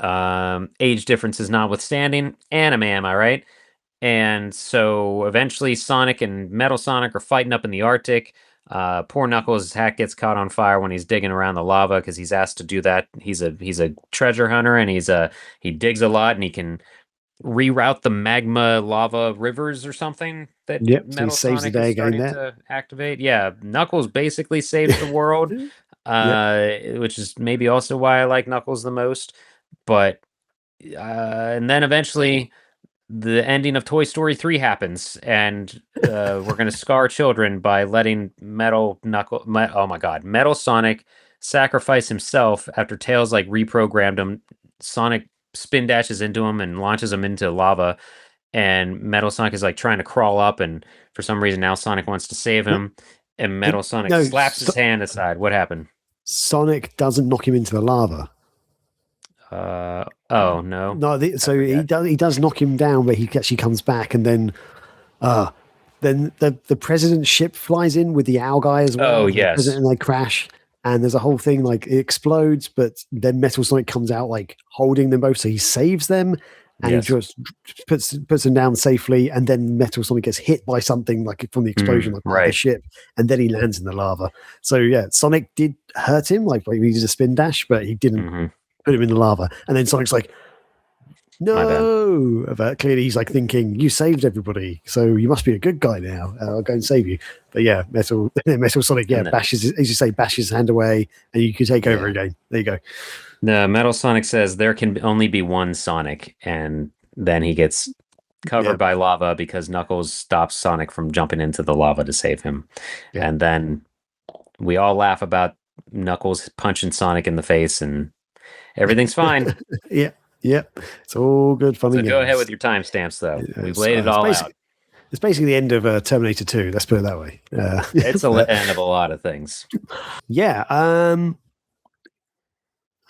Age differences notwithstanding. Anime, am I right? And so eventually Sonic and Metal Sonic are fighting up in the Arctic. Poor Knuckles' his hat gets caught on fire when he's digging around the lava because he's asked to do that. He's a treasure hunter, and he digs a lot, and he can reroute the magma lava rivers or something that Yep. So he Metal saves the Sonic day is again starting there. to activate. Yeah, Knuckles basically saves the world, which is maybe also why I like Knuckles the most. But and then eventually the ending of Toy Story 3 happens, and we're going to scar children by letting Metal Sonic sacrifice himself after Tails like reprogrammed him. Sonic spin dashes into him and launches him into lava, and Metal Sonic is like trying to crawl up, and for some reason now Sonic wants to save him, and Metal Sonic slaps his hand aside. What happened? Sonic doesn't knock him into the lava. Oh no. No, so he does knock him down, but he actually comes back, and then the president's ship flies in with the owl guy as well. Oh yes. And they crash, and there's a whole thing like it explodes, but then Metal Sonic comes out like holding them both, so he saves them, and he just puts them down safely, and then Metal Sonic gets hit by something like from the explosion, like part of the ship, and then he lands in the lava. So yeah, Sonic did hurt him, like he needed a spin dash, but he didn't put him in the lava. And then Sonic's like, no, but clearly he's like thinking, you saved everybody, so you must be a good guy now. I'll go and save you. But yeah, Metal Sonic, bashes, as you say, bashes his hand away, and you can take over again. There you go. The Metal Sonic says there can only be one Sonic, and then he gets covered by lava because Knuckles stops Sonic from jumping into the lava to save him. Yeah. And then we all laugh about Knuckles punching Sonic in the face, and everything's fine. Yep. It's all good fun. So go ahead with your timestamps, though. We've laid it all out. It's basically the end of Terminator 2. Let's put it that way. It's the end of a lot of things. Yeah.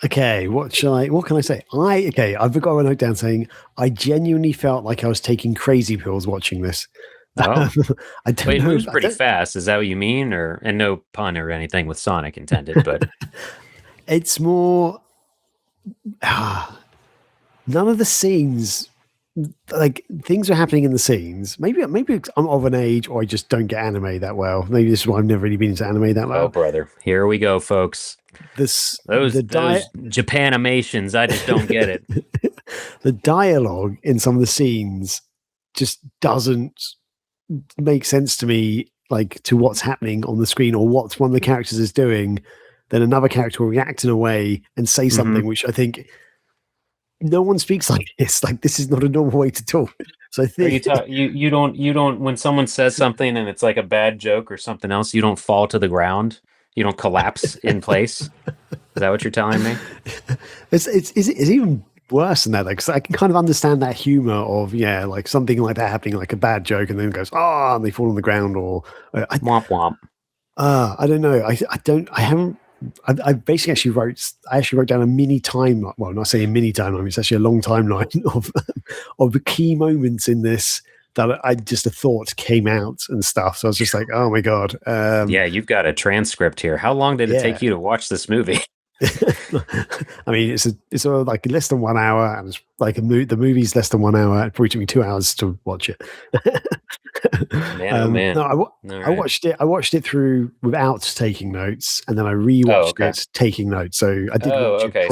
Okay. What can I say? I've got a note down saying I genuinely felt like I was taking crazy pills watching this. Oh, I don't know. It moves pretty fast. Is that what you mean? And no pun or anything with Sonic intended, but it's more. None of the scenes like things are happening in the scenes. Maybe I'm of an age, or I just don't get anime that well. Maybe this is why I've never really been into anime that well. Oh, brother, here we go, folks. Those Japanimations, I just don't get it. The dialogue in some of the scenes just doesn't make sense to me, like to what's happening on the screen or what one of the characters is doing. Then another character will react in a way and say something which I think no one speaks like this. Like, this is not a normal way to talk. So I think you don't when someone says something and it's like a bad joke or something else, you don't fall to the ground. You don't collapse in place. Is that what you're telling me? It's even worse than that, because I can kind of understand that humor of like something like that happening, like a bad joke, and then it goes and they fall on the ground, or womp womp. I don't know. I basically actually wrote down a mini timeline. Well, not saying a mini timeline, it's actually a long timeline of the key moments in this that I just a thought came out and stuff. So I was just like, oh my God. Yeah, you've got a transcript here. How long did it take you to watch this movie? I mean, it's like less than 1 hour, and it's like the movie's less than 1 hour. It probably took me 2 hours to watch it. Man. No, I watched it through without taking notes, and then I rewatched it taking notes. So I did.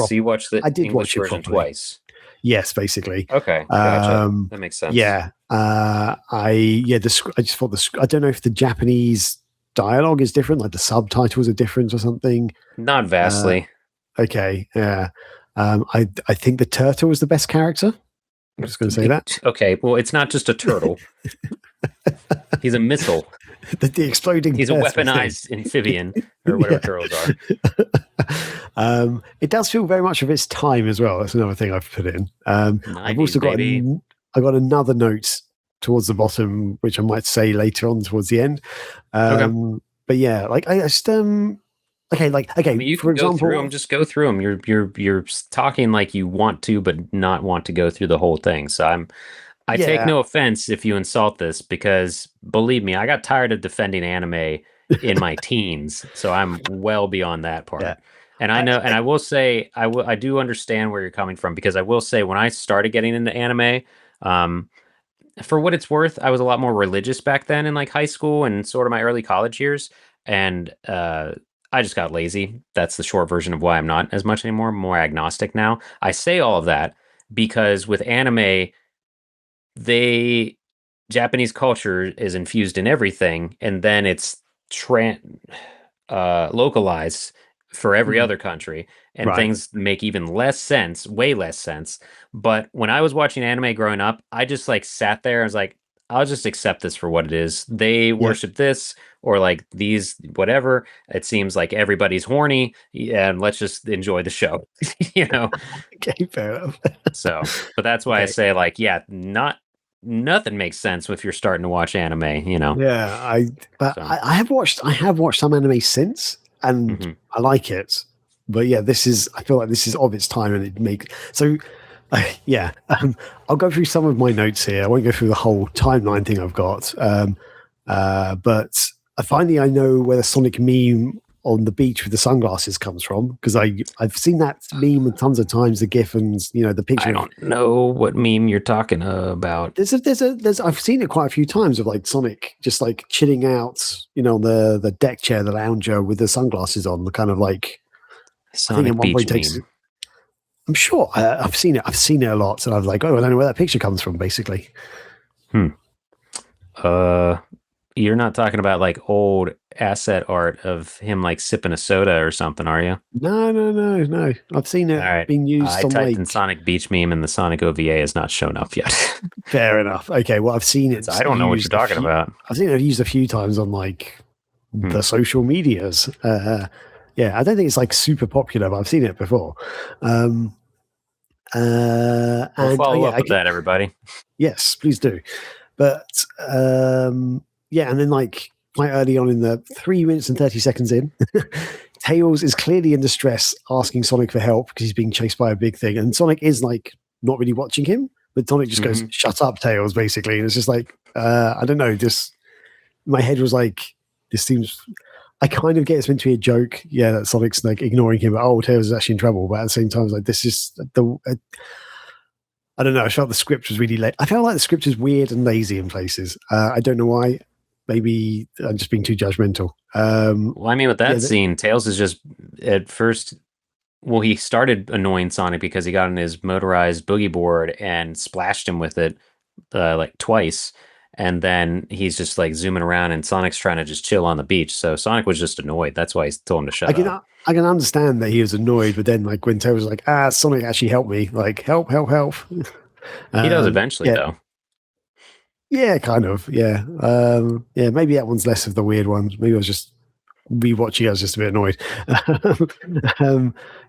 So you watched the English version twice. Yes, basically. Okay, gotcha. That makes sense. Yeah, I just thought I don't know if the Japanese dialogue is different, like the subtitles are different or something. Not vastly. Okay, yeah. I think the turtle was the best character. I'm just going to say that. Okay, well, it's not just a turtle. He's a missile. The exploding. He's a weaponized amphibian, or whatever turtles are. It does feel very much of its time as well. That's another thing I've put in. I've also got I got another note towards the bottom, which I might say later on towards the end. But yeah, like I just okay. I mean, you for example, just go through them. You're talking like you want to, but not want to go through the whole thing. So I take no offense if you insult this, because believe me, I got tired of defending anime in my teens. So I'm well beyond that part. Yeah. And I know, and I will say, I do understand where you're coming from, because I will say when I started getting into anime, for what it's worth, I was a lot more religious back then in like high school and sort of my early college years. And I just got lazy. That's the short version of why I'm not as much anymore. I'm more agnostic now. I say all of that because with anime, Japanese culture is infused in everything, and then it's localized for every other country, and things make even less sense, way less sense. But when I was watching anime growing up, I just like sat there and was like, I'll just accept this for what it is. They worship this, or like these, whatever. It seems like everybody's horny, and let's just enjoy the show, Okay, fair enough. So, but that's why I say, like, nothing makes sense if you're starting to watch anime, Yeah, I have watched some anime since, and I like it. But yeah, I feel like this is of its time, and it makes so. I'll go through some of my notes here. I won't go through the whole timeline thing I've got. But finally I know where the Sonic meme on the beach with the sunglasses comes from, because I've seen that meme tons of times, the GIF and the picture. I don't know what meme you're talking about. I've seen it quite a few times of like Sonic just like chilling out, on the deck chair, the lounger with the sunglasses on, the kind of like Sonic beach meme. I'm sure I've seen it. I've seen it a lot, and I was like, I don't know where that picture comes from, basically. You're not talking about like old asset art of him like sipping a soda or something, are you? No. I've seen it being used. I typed in Sonic beach meme, and the Sonic OVA has not shown up yet. Fair enough. Okay, well, I've seen it. I don't know what you're talking about. I've seen it used a few times on like the social medias. Yeah, I don't think it's like super popular, but I've seen it before. We'll follow up with that, everybody. Yes, please do. But and then like quite early on in the 3 minutes and 30 seconds in, Tails is clearly in distress, asking Sonic for help because he's being chased by a big thing, and Sonic is like not really watching him, but Sonic just goes, "Shut up, Tails," basically, and it's just like I don't know, just my head was like, this seems. I kind of get it's meant to be a joke, that Sonic's like ignoring him, but Tails is actually in trouble. But at the same time, it's like this is I don't know. I felt the script was really late. I felt like the script is weird and lazy in places. I don't know why. Maybe I'm just being too judgmental. Well, I mean, with that scene, Tails is just at first. Well, he started annoying Sonic because he got on his motorized boogie board and splashed him with it like twice. And then he's just like zooming around, and Sonic's trying to just chill on the beach. So Sonic was just annoyed. That's why he told him to shut up. I can understand that he was annoyed, but then like when Tails was like, Sonic actually helped me. Like, help. He does eventually, though. Yeah, kind of. Yeah. Yeah, maybe that one's less of the weird ones. Maybe I was just rewatching. I was just a bit annoyed.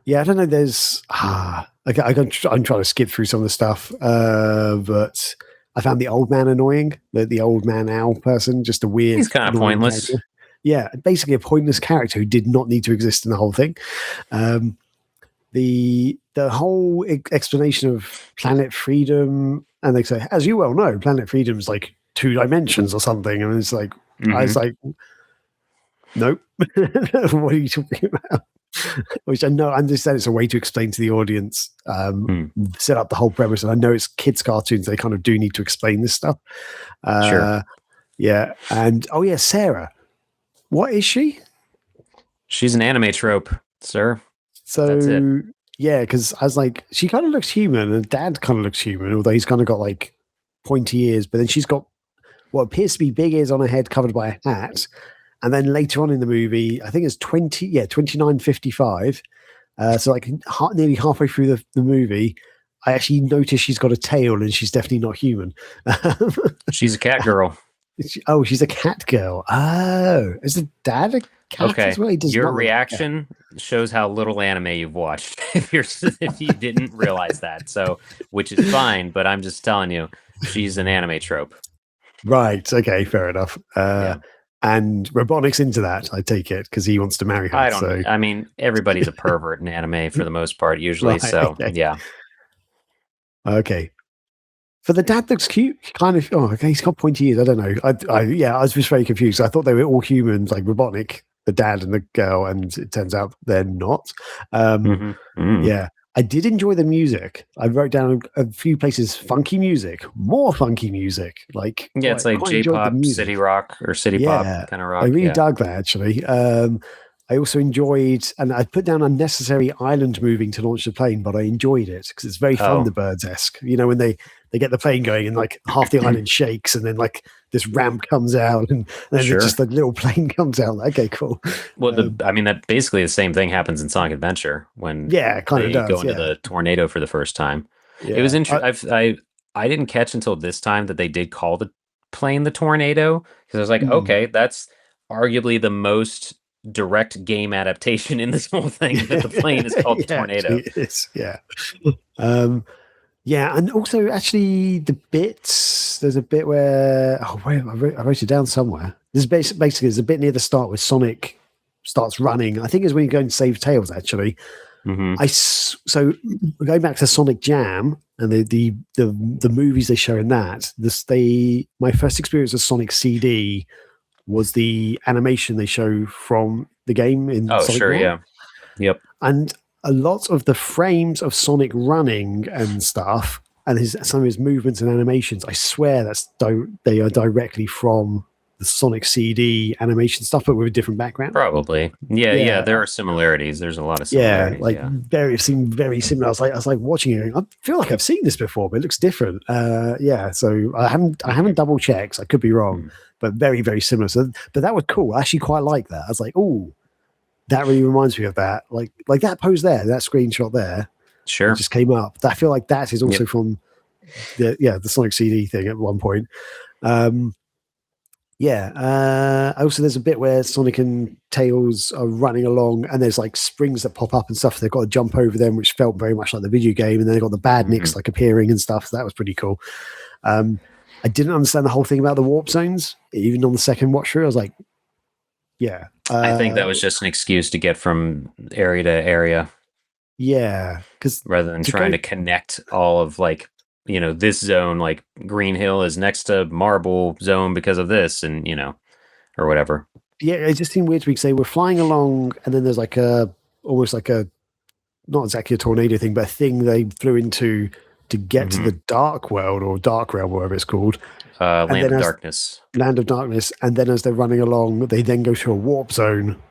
Yeah, I don't know. There's I'm trying to skip through some of the stuff, but I found the old man annoying. The old man owl person, just a weird. He's kind of pointless. Character. Yeah, basically a pointless character who did not need to exist in the whole thing. The whole explanation of Planet Freedom, and they say, as you well know, Planet Freedom is like 2 dimensions or something, and it's like I was like, nope. What are you talking about? Which I know, I understand it's a way to explain to the audience, set up the whole premise, and I know it's kids' cartoons; they kind of do need to explain this stuff. Sure. Yeah, and Sarah. What is she? She's an anime trope, sir. So that's it. Yeah, because I was like, she kind of looks human, and Dad kind of looks human, although he's kind of got like pointy ears. But then she's got what appears to be big ears on her head, covered by a hat. And then later on in the movie, I think it's 29:55. So like nearly halfway through the movie, I actually noticed she's got a tail, and she's definitely not human. She's a cat girl. She's a cat girl. Oh, is the dad a cat as well? Your reaction shows how little anime you've watched. if you didn't realize that, so which is fine, but I'm just telling you, she's an anime trope. Right. Okay. Fair enough. And Robotnik's into that, I take it, because he wants to marry her. I mean, everybody's a pervert in anime for the most part, usually. Right, so okay. Yeah. Okay. But the dad looks cute, kind of. Oh, okay, he's got pointy ears. I don't know. I was just very confused. I thought they were all humans, like Robotnik, the dad and the girl, and it turns out they're not. Yeah, I did enjoy the music. I wrote down a few places funky music, more funky music. Like it's like J-pop, city rock, or city pop kind of rock. I really dug that actually. I also enjoyed, and I put down unnecessary island moving to launch the plane, but I enjoyed it because it's very Thunderbirds-esque. You know, when they get the plane going and like half the island shakes, and then like this ramp comes out, and then just a little plane comes out. Like, okay, cool. Well, that basically the same thing happens in Sonic Adventure when kind of go into the tornado for the first time. Yeah. It was interesting. I didn't catch until this time that they did call the plane the Tornado, because I was like, okay, that's arguably the most direct game adaptation in this whole thing, that the plane is called the Tornado. It is, and also actually there's a bit where I wrote it down somewhere. There's basically there's a bit near the start where Sonic starts running. I think it's when you're going to save Tails actually. So going back to Sonic Jam and the movies they show in that, my first experience of Sonic CD was the animation they show from the game in Sonic 1. Yeah. Yep. And a lot of the frames of Sonic running and stuff, and some of his movements and animations, I swear they are directly from the Sonic CD animation stuff, but with a different background. Probably. Yeah. There are similarities. There's a lot of similarities. Seemed very similar. I was like watching it. I feel like I've seen this before, but it looks different. So I haven't double checked. I could be wrong, but very, very similar. So, but that was cool. I actually quite like that. I was like, oh, that really reminds me of that. Like that pose there, that screenshot there. Sure. Just came up. I feel like that is also from the Sonic CD thing at one point. Also there's a bit where Sonic and Tails are running along, and there's like springs that pop up and stuff. They've got to jump over them, which felt very much like the video game. And then they've got the badniks like appearing and stuff. So that was pretty cool. I didn't understand the whole thing about the warp zones, even on the second watch through. I was like, I think that was just an excuse to get from area to area. Yeah, because rather than trying to connect all of this zone, like Green Hill is next to Marble Zone because of this, and or whatever. Yeah, it just seemed weird to me. Say we're flying along, and then there's almost like a not exactly a tornado thing, but a thing they flew into to get to the Dark World or Dark Realm, whatever it's called. Land of Darkness. Land of Darkness. And then as they're running along, they then go through a warp zone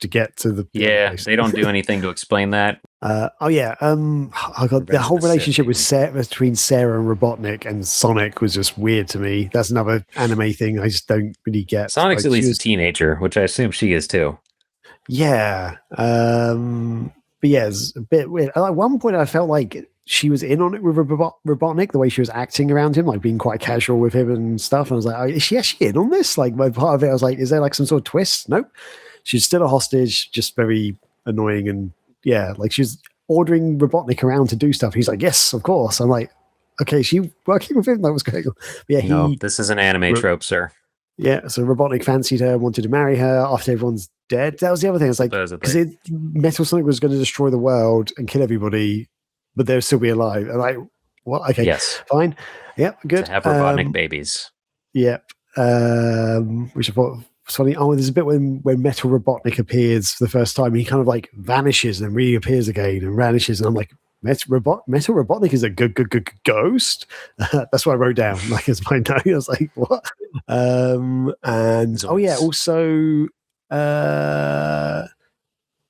to get to the place. They don't do anything to explain that. I got the whole relationship between Sarah and Robotnik and Sonic was just weird to me. That's another anime thing I just don't really get. Sonic's at least a teenager, which I assume she is too. Yeah. But yeah, it's a bit weird. At one point I felt like she was in on it with Robotnik, the way she was acting around him, like being quite casual with him and stuff. And I was like, oh, is she actually in on this? Like, my part of it, I was like, is there like some sort of twist? Nope. She's still a hostage, just very annoying. And yeah, like she's ordering Robotnik around to do stuff. He's like, yes, of course. I'm like, okay, she working with him? That was going on. But yeah, no, this is an anime trope, sir. Yeah, so Robotnik fancied her, wanted to marry her after everyone's dead. That was the other thing. It's like, because Metal Sonic was going to destroy the world and kill everybody, but they'll still be alive. And like, what? Okay, yes, fine. Yep, good. To have Robotnik babies. Yep. Which I thought was funny. Oh, there's a bit when Metal Robotnik appears for the first time. He kind of like vanishes and reappears again and vanishes. And I'm like, Metal Robotnik is a good ghost. That's what I wrote down. Like as my note, I was like, what? And also,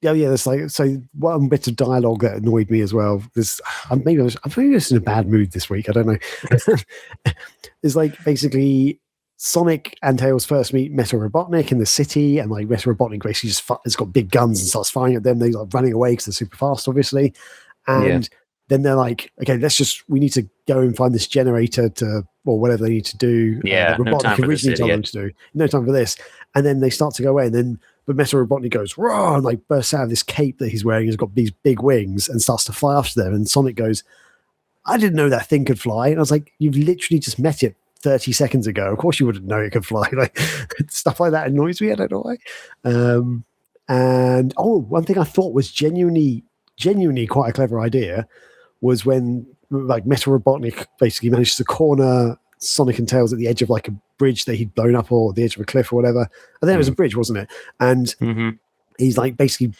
there's like one bit of dialogue that annoyed me as well. I'm maybe just in a bad mood this week. I don't know. It's like basically Sonic and Tails first meet Metal Robotnik in the city, and like Metal Robotnik basically just has got big guns and starts firing at them. They're like running away because they're super fast, obviously. And then they're like, okay, we need to go and find this generator or whatever they need to do. Yeah, no time for this idiot. To do. No time for this. And then they start to go away, but Metal Robotnik goes, raw, and like bursts out of this cape that he's wearing. He's got these big wings and starts to fly after them. And Sonic goes, I didn't know that thing could fly. And I was like, you've literally just met it 30 seconds ago. Of course you wouldn't know it could fly. Like stuff like that annoys me. I don't know why. And one thing I thought was genuinely quite a clever idea was when like Metal Robotnik basically manages to corner Sonic and Tails at the edge of like a bridge that he'd blown up or the edge of a cliff or whatever. I think it was a bridge, wasn't it? And he's like basically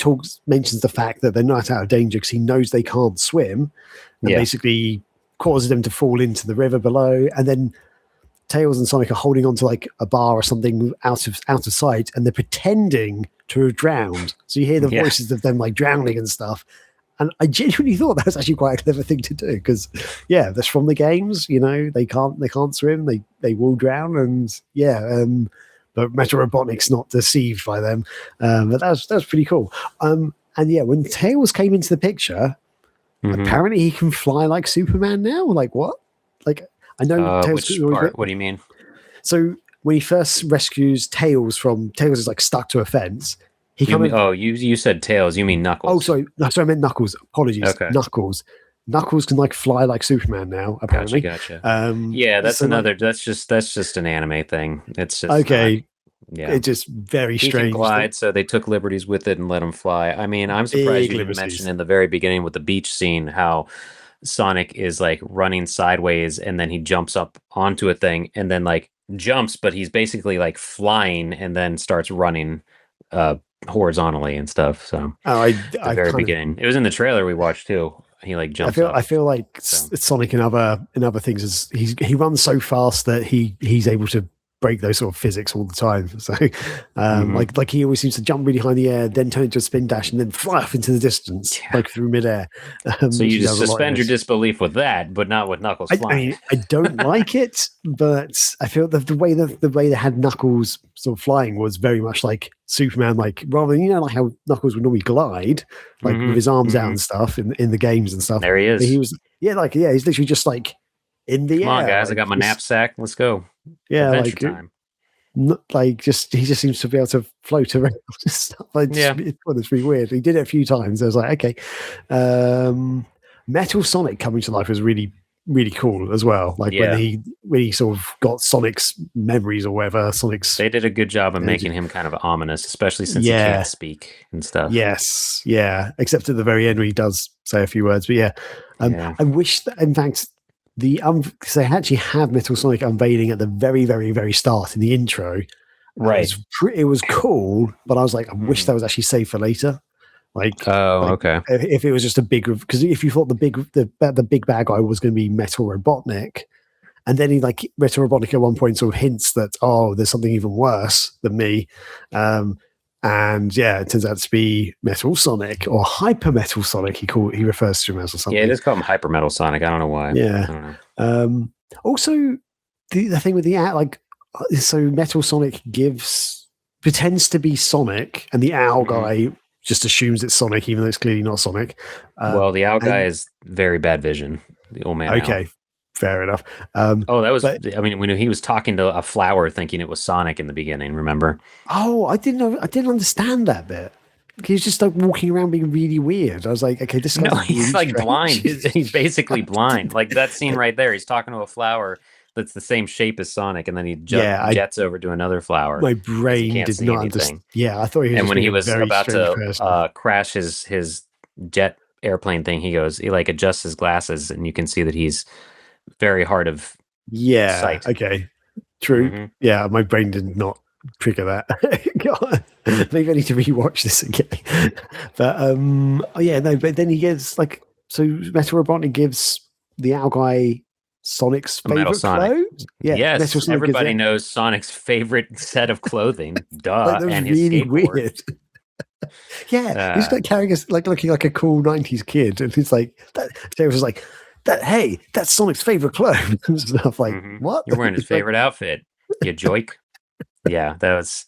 mentions the fact that they're not out of danger because he knows they can't swim, and basically causes them to fall into the river below. And then Tails and Sonic are holding onto like a bar or something out of sight, and they're pretending to have drowned. So you hear the voices of them like drowning and stuff. And I genuinely thought that was actually quite a clever thing to do because, that's from the games. You know, they can't swim, they will drown, and but Metal Robotnik's not deceived by them. But that was pretty cool. And when Tails came into the picture, apparently he can fly like Superman now. Like what? Like I know Tails. Which part? What do you mean? So when he first rescues Tails is like stuck to a fence. You said Tails. You mean Knuckles? Oh, sorry. No, I meant Knuckles. Apologies. Okay. Knuckles can like fly like Superman now. Apparently. Gotcha. That's just an anime thing. It's just okay. It's just very strange. He can glide, so they took liberties with it and let him fly. I mean, I'm surprised you didn't mention in the very beginning with the beach scene how Sonic is like running sideways and then he jumps up onto a thing and then like jumps, but he's basically like flying and then starts running horizontally and stuff. So at the very beginning, it was in the trailer we watched too. He like jumps up. I feel like Sonic in other things is he runs so fast that he's able to break those sort of physics all the time. So like he always seems to jump really high in the air, then turn into a spin dash, and then fly off into the distance like through midair. So you just suspend your disbelief with that, but not with Knuckles flying. I mean, I don't like it, but I feel that the way they had Knuckles sort of flying was very much like Superman, like rather than like how Knuckles would normally glide, like with his arms out and stuff in the games and stuff. There he is. But he was he's literally just like in the air. Come on, guys! I got my knapsack. Let's go. Yeah, Adventure time. He just seems to be able to float around and stuff. It's really weird. He did it a few times. I was like, okay. Metal Sonic coming to life was really, really cool as well. Like when he sort of got Sonic's memories or whatever. They did a good job of making him kind of ominous, especially since he can't speak and stuff. Yes, yeah. Except at the very end where he does say a few words. But I wish that, in fact, because they actually have Metal Sonic unveiling at the very, very, very start in the intro. Right. It was cool, but I was like, I wish that was actually saved for later. Oh, okay. If it was just a big, because if you thought the big bad guy was going to be Metal Robotnik, and then he like Metal Robotnik at one point sort of hints that there's something even worse than me, and yeah, it turns out to be Metal Sonic or Hyper Metal Sonic. He refers to him as or something. Yeah, it is called Hyper Metal Sonic. I don't know why. Yeah. I don't know. Also, the thing with so Metal Sonic pretends to be Sonic, and the owl guy just assumes it's Sonic, even though it's clearly not Sonic. Well, the owl guy is very bad vision. The old man. Okay, owl. fair enough. When he was talking to a flower, thinking it was Sonic in the beginning. Remember? Oh, I didn't understand that bit. He's just like walking around being really weird. I was like, okay, this guy's he's really like strange. blind. He's basically blind. Like that scene right there. He's talking to a flower that's the same shape as Sonic, and then he jets over to another flower. My brain did not understand. Yeah, I thought he was. And when he was about to crash his jet airplane thing, he like adjusts his glasses, and you can see that he's very hard of sight. Okay, true. Mm-hmm. Yeah, my brain did not trigger that. God, maybe I need to rewatch this again. But but then he gives Metal Robotnik gives the owl guy Sonic's favorite clothes. Yeah, yes, everybody knows Sonic's favorite set of clothing. Duh, and his really skateboard. Weird. Yeah, he's like carrying us, like looking like a cool '90s kid, and he's like that. James was like that. Hey, that's Sonic's favorite clothes and stuff. Like what? You're wearing his favorite outfit. You joke. Yeah, that's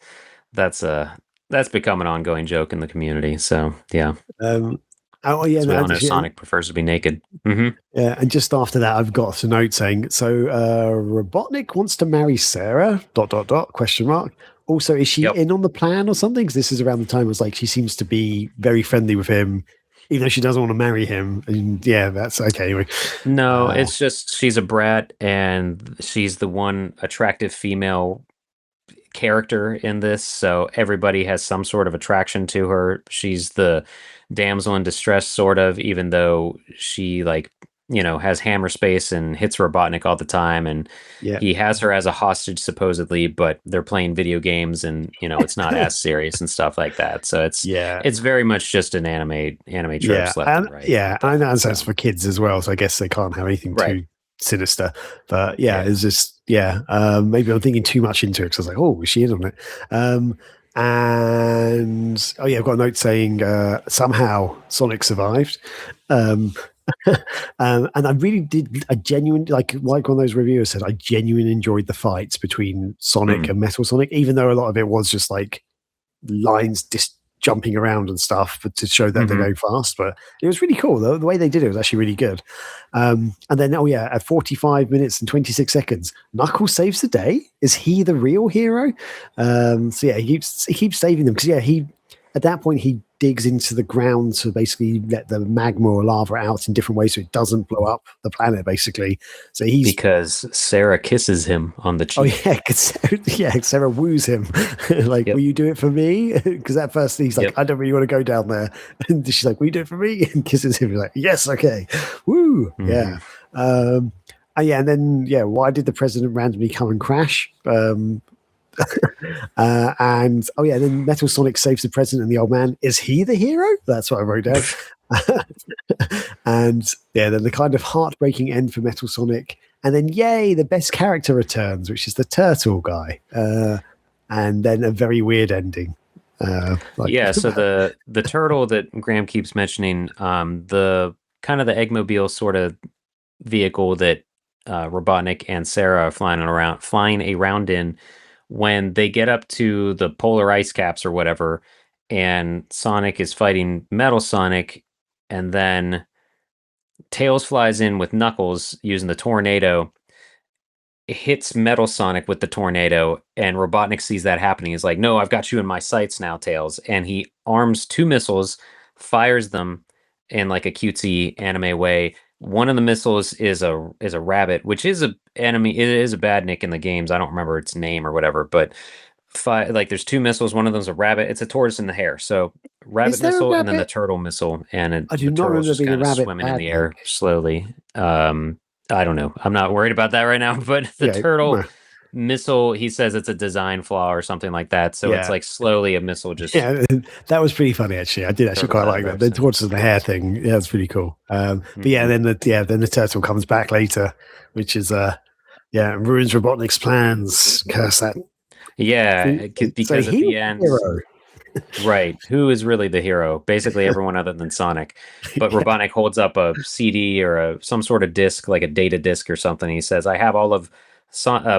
become an ongoing joke in the community. So yeah. We all know Sonic prefers to be naked. Mm-hmm. Yeah, and just after that, I've got a note saying, so Robotnik wants to marry Sarah, ... question mark. Also, is she in on the plan or something? Because this is around the time it was like she seems to be very friendly with him, even though she doesn't want to marry him. And yeah, that's okay. Anyway. No, it's just she's a brat, and she's the one attractive female character in this, so everybody has some sort of attraction to her. She's the damsel in distress, sort of, even though she has hammer space and hits Robotnik all the time, and he has her as a hostage supposedly, but they're playing video games, and it's not as serious and stuff like that. So it's very much just an anime tropes left and right. Yeah, I know that's for kids as well, so I guess they can't have anything too sinister. But it's just maybe I'm thinking too much into it, because I was like, oh, is she in on it? And I've got a note saying somehow Sonic survived. And I really did a genuine, like one of those reviewers said, I genuinely enjoyed the fights between Sonic and Metal Sonic, even though a lot of it was just like lines jumping around and stuff, but to show that they're going fast. But it was really cool. The way they did it was actually really good. And then at 45 minutes and 26 seconds, Knuckles saves the day. Is he the real hero? He keeps saving them, because he at that point he digs into the ground to basically let the magma or lava out in different ways so it doesn't blow up the planet, basically. So because Sarah kisses him on the cheek. Sarah woos him. Will you do it for me? Because at first he's like, I don't really want to go down there, and she's like, will you do it for me? And kisses him. He's like, yes, okay. Woo. Yeah. And then why did the president randomly come and crash? And then Metal Sonic saves the president and the old man. Is he the hero? That's what I wrote down. And then the kind of heartbreaking end for Metal Sonic, and then the best character returns, which is the turtle guy, and then a very weird ending. So the turtle that Graham keeps mentioning, the kind of the Eggmobile sort of vehicle that Robotnik and Sarah are flying around in. When they get up to the polar ice caps or whatever, and Sonic is fighting Metal Sonic, and then Tails flies in with Knuckles using the tornado, hits Metal Sonic with the tornado, and Robotnik sees that happening. He's like, no, I've got you in my sights now, Tails. And he arms 2 missiles, fires them in like a cutesy anime way. One of the missiles is a rabbit, which is a enemy. It is a badnik in the games. I don't remember its name or whatever, but there's 2 missiles. One of them's a rabbit. It's a tortoise in the hair. So rabbit missile and then the turtle missile, and I do not remember being a rabbit swimming in the air slowly. I don't know. I'm not worried about that right now. But the turtle missile. He says it's a design flaw or something like that. So it's Yeah. like slowly a missile just Yeah, that was pretty funny actually. I did actually hurtles quite out like of that. The everything. towards the hair thing, yeah, that's pretty cool. But yeah, Mhm. then the turtle comes back later, which is yeah, and ruins Robotnik's plans. Curse that Yeah, thing. So because at he's the the end, hero. right, who is really the hero? Basically, everyone other than Sonic. But Yeah, Robotnik holds up a CD or some sort of disc, like a data disc or something. He says, "I have all of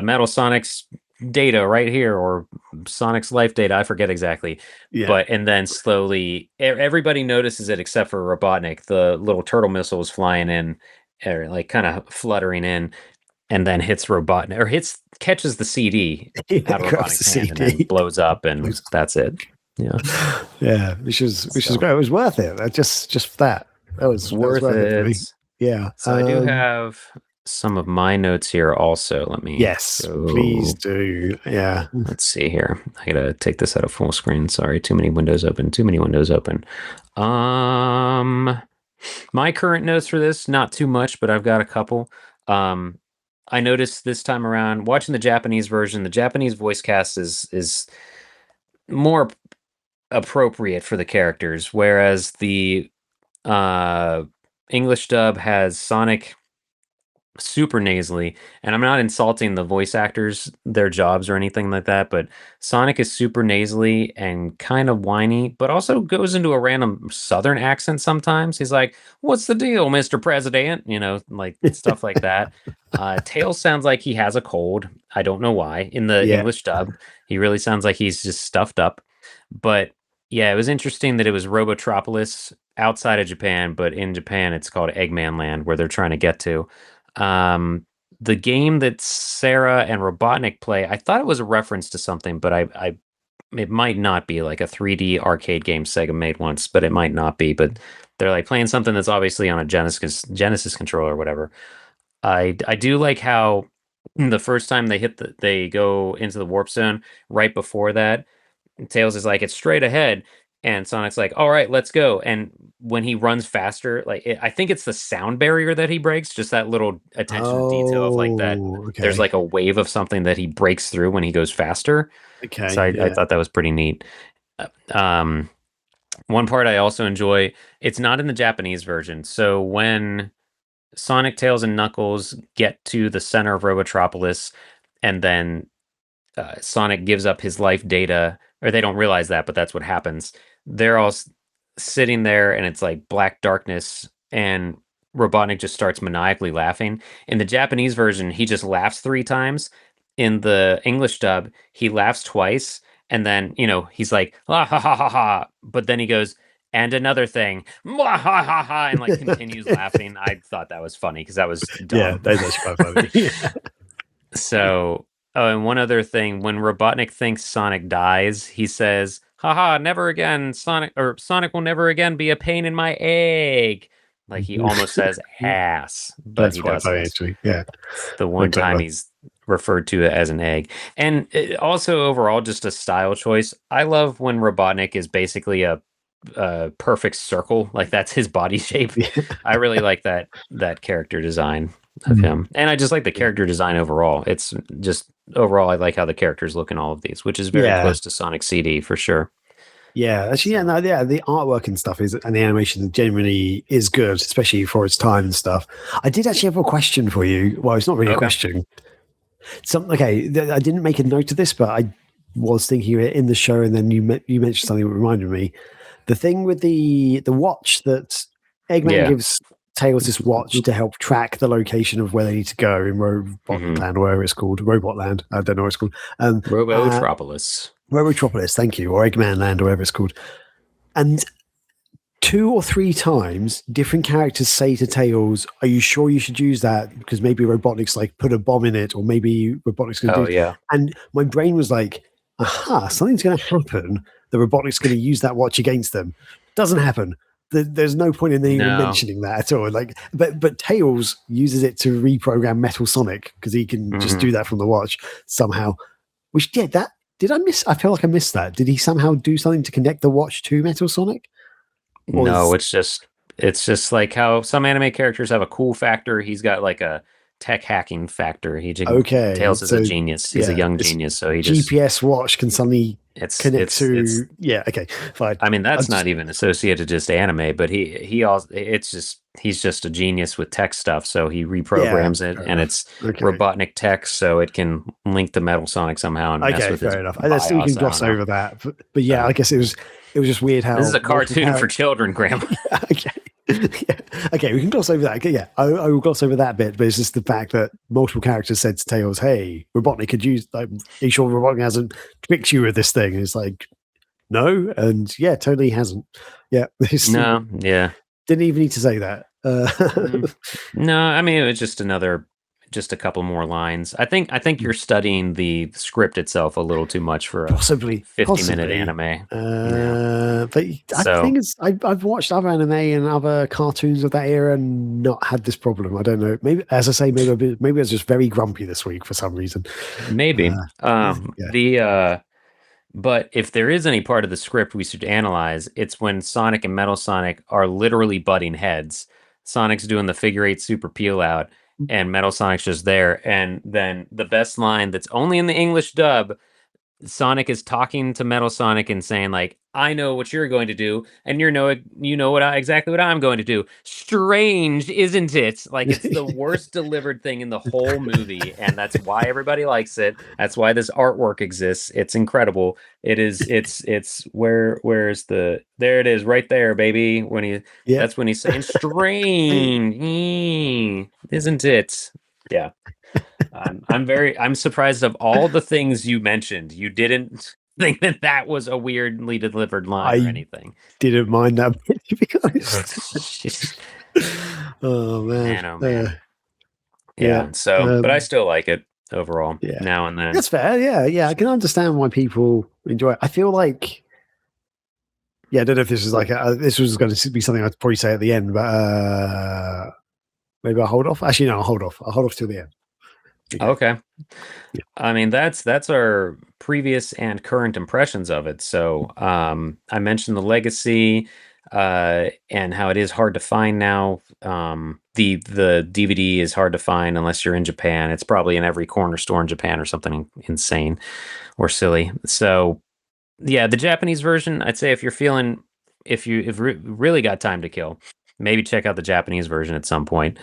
Metal Sonic's data right here, or Sonic's life data. I forget exactly." yeah. But and then slowly, everybody notices it except for Robotnik. The little turtle missile is flying in, or like kind of fluttering in, and then hits Robotnik or catches the CD Yeah, out of grabs Robotnik's the hand and then CD. blows up, and that's it. Yeah. Yeah, which was So great. It was worth it. Just for that. That was worth worth it for me. it. Yeah. So I do have some of my notes here also. Let me Yes, please go. do. Yeah. Let's see here. I gotta take this out of full screen. Sorry, too many windows open. Too many windows open. Um, my current notes for this, not too much, but I've got a couple. Um, I noticed this time around watching the Japanese version, the Japanese voice cast is more appropriate for the characters, whereas the uh English dub has Sonic super nasally, and I'm not insulting the voice actors, their jobs or anything like that, but Sonic is super nasally and kind of whiny, but also goes into a random southern accent sometimes. He's like, "What's the deal, Mr. President?" Like stuff like that. Tails sounds like he has a cold. I don't know why. In the Yeah. English dub, he really sounds like he's just stuffed up. But yeah, it was interesting that it was Robotropolis outside of Japan, but in Japan it's called Eggman Land, where they're trying to get to. Um, the game that Sarah and Robotnik play, I thought it was a reference to something, but it might not be like a 3D arcade game Sega made once, but it might not be. But they're like playing something that's obviously on a Genesis controller or whatever. I do like how the first time they go into the warp zone, right before that, Tails is like, it's straight ahead. And Sonic's like, all right, let's go. And when he runs faster, like I think it's the sound barrier that he breaks, just that little attention to detail of like that. Oh, There's okay. like a wave of something that he breaks through when he goes faster. So Okay. I Yeah. thought that was pretty neat. Um, one part I also enjoy, it's not in the Japanese version. So when Sonic, Tails, and Knuckles get to the center of Robotropolis, and then Sonic gives up his life data, or they don't realize that, but that's what happens. They're all sitting there, and it's like black darkness, and Robotnik just starts maniacally laughing. In the Japanese version, he just laughs three times. In the English dub, he laughs twice, and then he's like ha ha ha ha ha, but then he goes and another thing, ha ha ha ha, and like continues laughing. I thought that was funny because that was Yeah, dumb. that's actually quite funny. Yeah. So, oh, and one other thing, when Robotnik thinks Sonic dies, he says, haha, never again, Sonic will never again be a pain in my egg. Like he almost says ass, but That's he quite funny, doesn't. actually. Yeah, It's the one quite time clever. he's referred to it as an egg. And also overall, just a style choice. I love when Robotnik is basically a perfect circle. Like that's his body shape. Yeah. I really like that character design of Mm. him, and I just like the Yeah. character design overall. It's just overall, I like how the characters look in all of these, which is very Yeah. close to Sonic CD for sure. Yeah, actually, yeah, So no, yeah, the artwork and stuff is, and the animation generally is good, especially for its time and stuff. I did actually have a question for you. Well, it's not really a okay, question. Okay, I didn't make a note of this, but I was thinking of it in the show, and then you mentioned something that reminded me. The thing with the watch that Eggman yeah, gives Tails this watch to help track the location of where they need to go in Robotnik hmm Land, or wherever it's called, Robot Land. I don't know what it's called. Uh, Robotropolis. Robotropolis, thank you, or Eggman Land, or whatever it's called. And two or three times, different characters say to Tails, "Are you sure you should use that? Because maybe Robotnik's like put a bomb in it, or maybe Robotnik's going to Oh do." yeah, And my brain was like, "Aha! Something's going to happen. The Robotnik's going to use that watch against them." Doesn't happen. There's no point in them even no, mentioning that at all. Like, but Tails uses it to reprogram Metal Sonic because he can just hmm do that from the watch somehow. Which yeah, that did I miss? I feel like I missed that. Did he somehow do something to connect the watch to Metal Sonic? Or no. is It's just like how some anime characters have a cool factor. He's got like a tech hacking factor. Okay, Tails is a so genius. He's a young this genius, so he just GPS watch can suddenly connect to. it's. Yeah, okay, fine. I mean, that's I'm just not even associated to just anime, but he also he's just a genius with tech stuff. So he yeah, reprograms it, fair and enough. it's Okay, Robotnik tech, so it can link to Metal Sonic somehow and mess okay, with his fair enough. I guess we can BIOS. I don't gloss know. over that, but yeah, So, I guess it was just weird this is how a multiple cartoon for characters. children, Graham. Okay. Yeah. Okay, we can gloss over that. Okay, yeah, I will gloss over that bit, but it's just the fact that multiple characters said to Tails, "Hey, Robotnik could use. Like, are you sure Robotnik hasn't tricked you with this thing?" And it's like, no, and yeah, totally hasn't. Yeah, No, yeah. didn't even need to say that. No, I mean it was just a couple more lines. I think you're studying the script itself a little too much for a possibly 50-minute anime. But I So think I've watched other anime and other cartoons of that era and not had this problem. I don't know. Maybe, as I say, maybe I was just very grumpy this week for some reason. maybe Yeah. but if there is any part of the script we should analyze, it's when Sonic and Metal Sonic are literally butting heads. Sonic's doing the figure eight super peel out, and Metal Sonic's just there. And then the best line that's only in the English dub, Sonic is talking to Metal Sonic and saying like, "I know what you're going to do, and you know exactly what I'm going to do. Strange, isn't it?" Like it's the worst delivered thing in the whole movie, and that's why everybody likes it. That's why this artwork exists. It's incredible. It is. It's where's the there it is right there, baby. When he that's when he's saying strange, isn't it? Yeah. I'm surprised of all the things you mentioned. You didn't think that was a weirdly delivered line or anything. Didn't mind that bit, to be honest. Oh man. Oh man. Yeah. So, but I still like it overall. Yeah. Now and then. That's fair. Yeah. I can understand why people enjoy it. I feel like, yeah, I don't know if this is like this was going to be something I'd probably say at the end, but maybe I'll hold off. Actually, no, I'll hold off. I'll hold off till the end. Okay. Yeah. I mean, that's our previous and current impressions of it. So I mentioned the legacy and how it is hard to find now. The DVD is hard to find unless you're in Japan. It's probably in every corner store in Japan or something insane or silly. So yeah, the Japanese version, I'd say if you've really got time to kill, maybe check out the Japanese version at some point.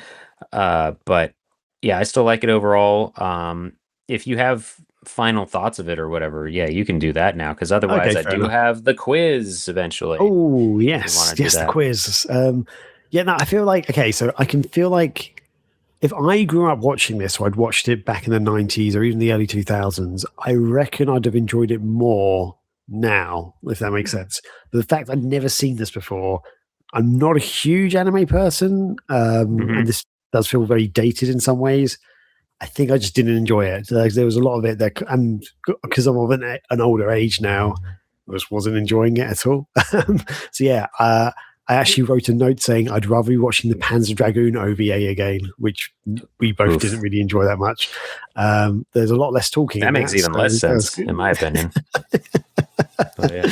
But yeah, I still like it overall. If you have final thoughts of it or whatever, yeah, you can do that now because otherwise I do have the quiz eventually. Oh, yes. Yes, the quiz. Yeah, no, I feel like, okay, so I can feel like if I grew up watching this, or I'd watched it back in the 90s or even the early 2000s, I reckon I'd have enjoyed it more now, if that makes sense. But the fact I'd never seen this before, I'm not a huge anime person, and this does feel very dated in some ways. I think I just didn't enjoy it. Like, there was a lot of it that, and because I'm of an older age now, I just wasn't enjoying it at all. So yeah, I actually wrote a note saying I'd rather be watching the Panzer Dragoon OVA again, which we both didn't really enjoy that much. There's a lot less talking. That makes even less sense, in my opinion. But, yeah.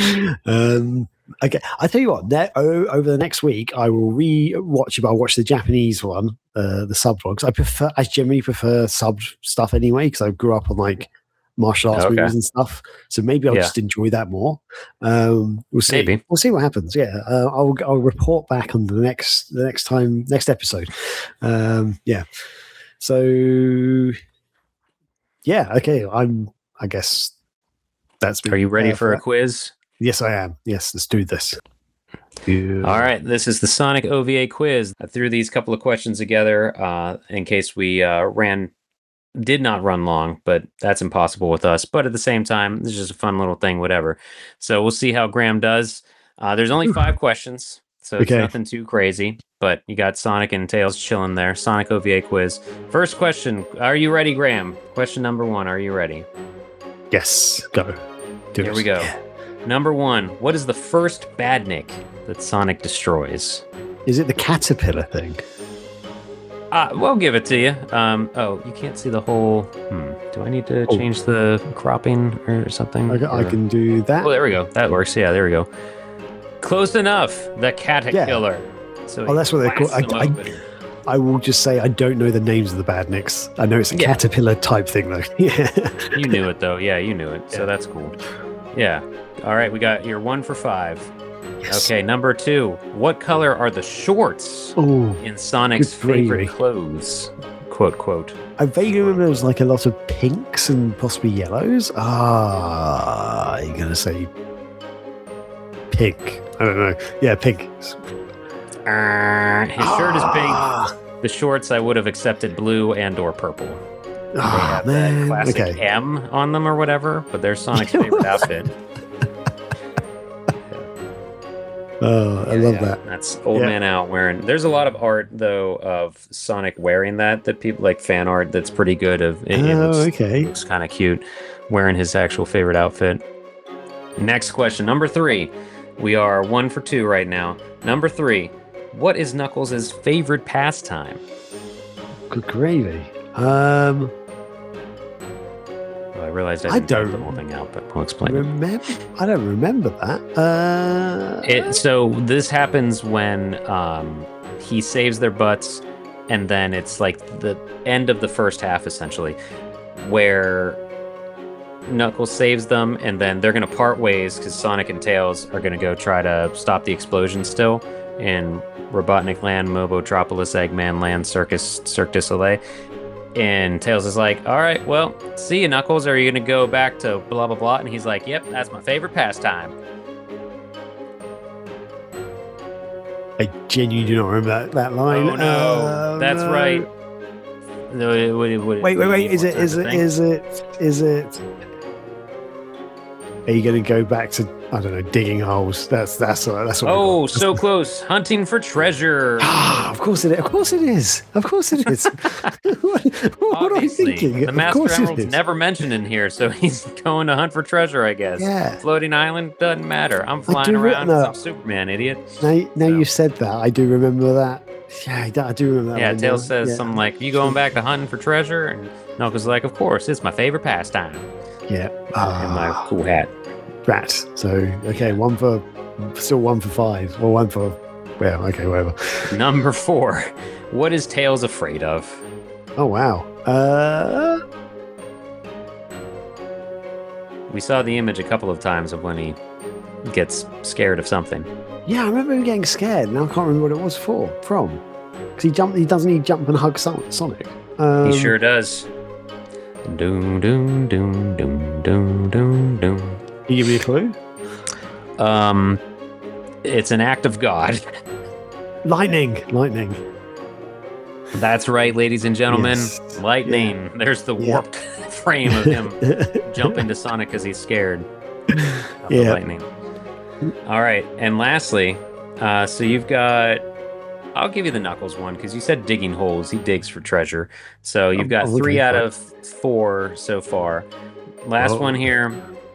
Okay, I tell you what. Over the next week, I will re-watch it. I'll watch the Japanese one, the subbed one, because I generally prefer subbed stuff anyway, because I grew up on like martial arts movies and stuff. So maybe I'll just enjoy that more. We'll see. Maybe. We'll see what happens. Yeah, I'll report back on the next episode. Yeah. So yeah, okay. I guess that's. Are you ready for a quiz? Yes, I am. Yes, let's do this. All right, this is the Sonic OVA quiz. I threw these couple of questions together in case we did not run long, but that's impossible with us. But at the same time, this is just a fun little thing, whatever. So we'll see how Graham does. There's only 5 questions, so it's nothing too crazy. But you got Sonic and Tails chilling there. Sonic OVA quiz. First question. Are you ready, Graham? Question number 1. Are you ready? Yes. Go. Here we go. Yeah. Number 1. What is the first badnik that Sonic destroys? Is it the caterpillar thing? We'll give it to you. Oh, you can't see the whole. Do I need to change the cropping or something? I can do that. Oh, there we go. That works. Yeah, there we go. Close enough. The Catgirl. So that's what they call. I will just say I don't know the names of the badniks. I know it's a caterpillar type thing though. Yeah. You knew it though. Yeah, you knew it. So that's cool. Yeah. All right, we got your 1 for 5. Yes. Okay, number 2. What color are the shorts in Sonic's favorite clothes? Quote, quote. I vaguely remember there was like a lot of pinks and possibly yellows. You're going to say pink. I don't know. Yeah, pink. His shirt is pink. The shorts, I would have accepted blue and or purple. They have that classic M on them or whatever, but they're Sonic's favorite outfit. I love that. That's Old Man Al wearing. There's a lot of art though of Sonic wearing that people like fan art that's pretty good. It looks kind of cute wearing his actual favorite outfit. Next question, number 3. We are 1 for 2 right now. Number 3. What is Knuckles' favorite pastime? Good gravy. I realized I didn't type the whole thing out, but I'll explain it. I don't remember that. So this happens when he saves their butts, and then it's like the end of the first half, essentially, where Knuckles saves them, and then they're going to part ways because Sonic and Tails are going to go try to stop the explosion still in Robotnik Land, Mobotropolis, Eggman Land, Cirque du Soleil. And Tails is like, all right, well, see you, Knuckles. Are you going to go back to blah, blah, blah? And he's like, yep, that's my favorite pastime. I genuinely do not remember that line. Oh, no. That's right. No, wait. Is it? Are you going to go back to, I don't know, digging holes? That's what. Oh, so close. Hunting for treasure. Of course it is. What am I thinking? The Master Emerald's never mentioned in here, so he's going to hunt for treasure, I guess. Yeah. Floating island doesn't matter. I'm flying around because I'm Superman, idiot. Now you said that, I do remember that. Yeah, I do remember that. Yeah, Tails says something like, you going back to hunting for treasure? And Knuckles is like, of course, it's my favorite pastime. Yeah. And my cool hat. Rat. So, okay, 1 for 5. Or 1 for, whatever. Number 4. What is Tails afraid of? Oh, wow. We saw the image a couple of times of when he gets scared of something. Yeah, I remember him getting scared, and I can't remember what it was from. Because he doesn't jump and hug Sonic? He sure does. Doom, doom, doom, doom, doom, doom, doom. Can you give me a clue? It's an act of God. Lightning. That's right, ladies and gentlemen. Yes. Lightning. Yeah. There's the warped frame of him jumping to Sonic because he's scared of the lightning. All right, and lastly, so you've got... I'll give you the Knuckles one because you said digging holes. He digs for treasure. So you've got 3 out of 4 so far. Last one here.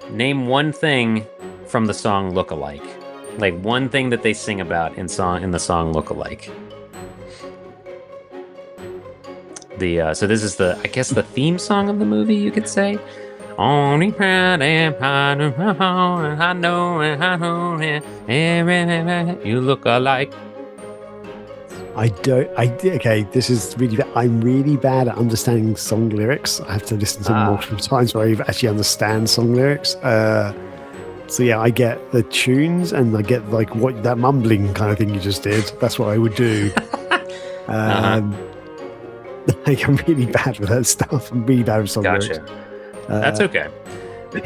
Name one thing from the song Look-alike. Like one thing that they sing about in the song Look-alike. So this is the theme song of the movie, you could say. Only proud and proud and I know you look alike. Okay, this is really bad. I'm really bad at understanding song lyrics. I have to listen to them multiple times where I actually understand song lyrics. So yeah, I get the tunes and I get like what that mumbling kind of thing you just did. That's what I would do. Like, I'm really bad with that stuff. I'm really bad with song lyrics. That's okay.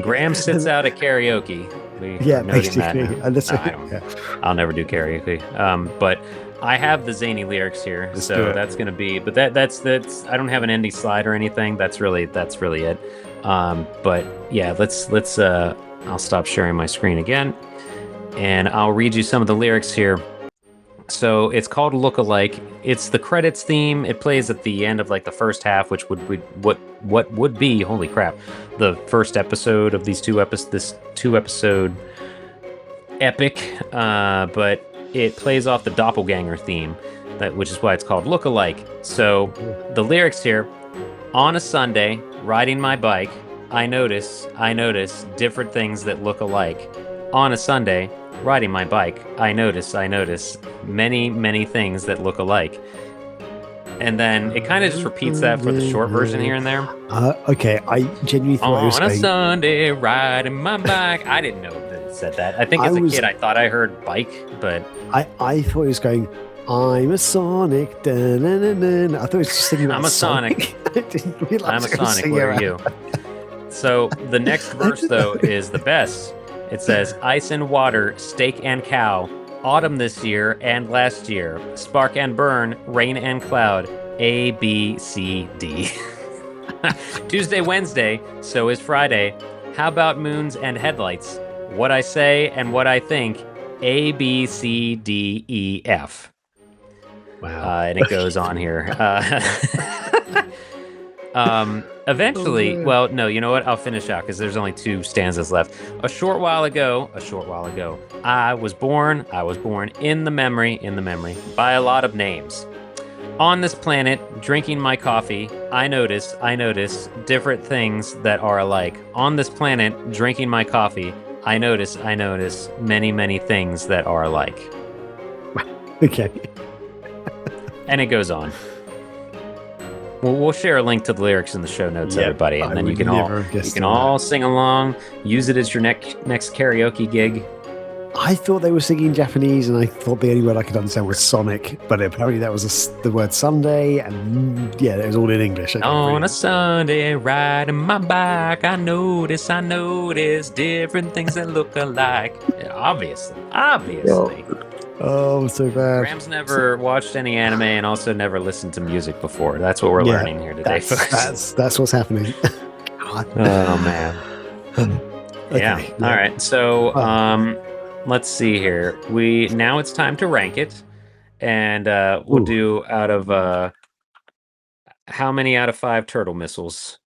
Graham sits out at karaoke. Basically. I'll never do karaoke. But I have the zany lyrics here, so that's going to be. But that's. I don't have an ending slide or anything. That's really it. But yeah, let's. I'll stop sharing my screen again, and I'll read you some of the lyrics here. So it's called Look-alike. It's the credits theme. It plays at the end of like the first half, which would be, holy crap, the first episode of this 2-episode epic. But it plays off the doppelganger theme, which is why it's called Look-alike. So the lyrics here: on a Sunday, riding my bike, I notice different things that look alike. On a Sunday, riding my bike, I notice many, many things that look alike. And then it kind of just repeats that for the short version here and there. Okay, I genuinely thought it was On a saying, Sunday, riding my bike. I didn't know that it said that. I think as a kid, I thought I heard bike, but I thought it was going, I'm a Sonic. Da-na-na-na. I thought it was just thinking about I'm a Sonic. I didn't realize I'm a it was Sonic. singing Where are around. you? So the next verse, though, is the best. It says, ice and water, steak and cow, autumn this year and last year, spark and burn, rain and cloud, A, B, C, D. Tuesday, Wednesday, so is Friday. How about moons and headlights? What I say and what I think, A, B, C, D, E, F. Wow. And it goes on here. Eventually, well, no, you know what? I'll finish out because there's only 2 stanzas left. A short while ago, I was born in the memory, by a lot of names. On this planet, drinking my coffee, I notice different things that are alike. On this planet, drinking my coffee, I notice many, many things that are alike. Okay. And it goes on. We'll share a link to the lyrics in the show notes, everybody, and then you can all sing along. Use it as your next karaoke gig. I thought they were singing Japanese, and I thought the only word I could understand was Sonic, but apparently that was the word Sunday, and yeah, it was all in English. Okay, on a Sunday, riding my bike, I notice different things that look alike. Yeah, obviously. Oh, so bad. Graham's never watched any anime and also never listened to music before. That's what we're learning here today, folks. That's what's happening. God. Oh, man. Okay, yeah. All right. So, let's see here. Now it's time to rank it, and we'll do out of how many out of 5 turtle missiles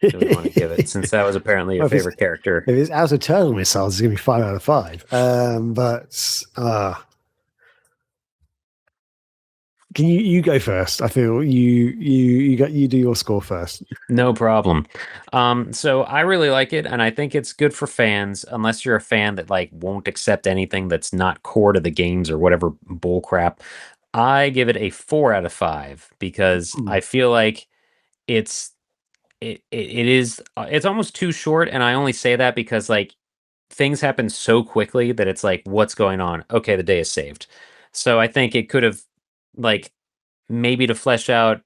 do we want to give it? Since that was apparently your favorite character. If it's out of turtle missiles, it's gonna be 5 out of 5. Can you go first? I feel you do your score first. No problem. So I really like it, and I think it's good for fans, unless you're a fan that like won't accept anything that's not core to the games or whatever bull crap. I give it a 4 out of 5 because I feel like it's almost too short, and I only say that because like things happen so quickly that it's like, what's going on? Okay, the day is saved. So I think it could have like maybe to flesh out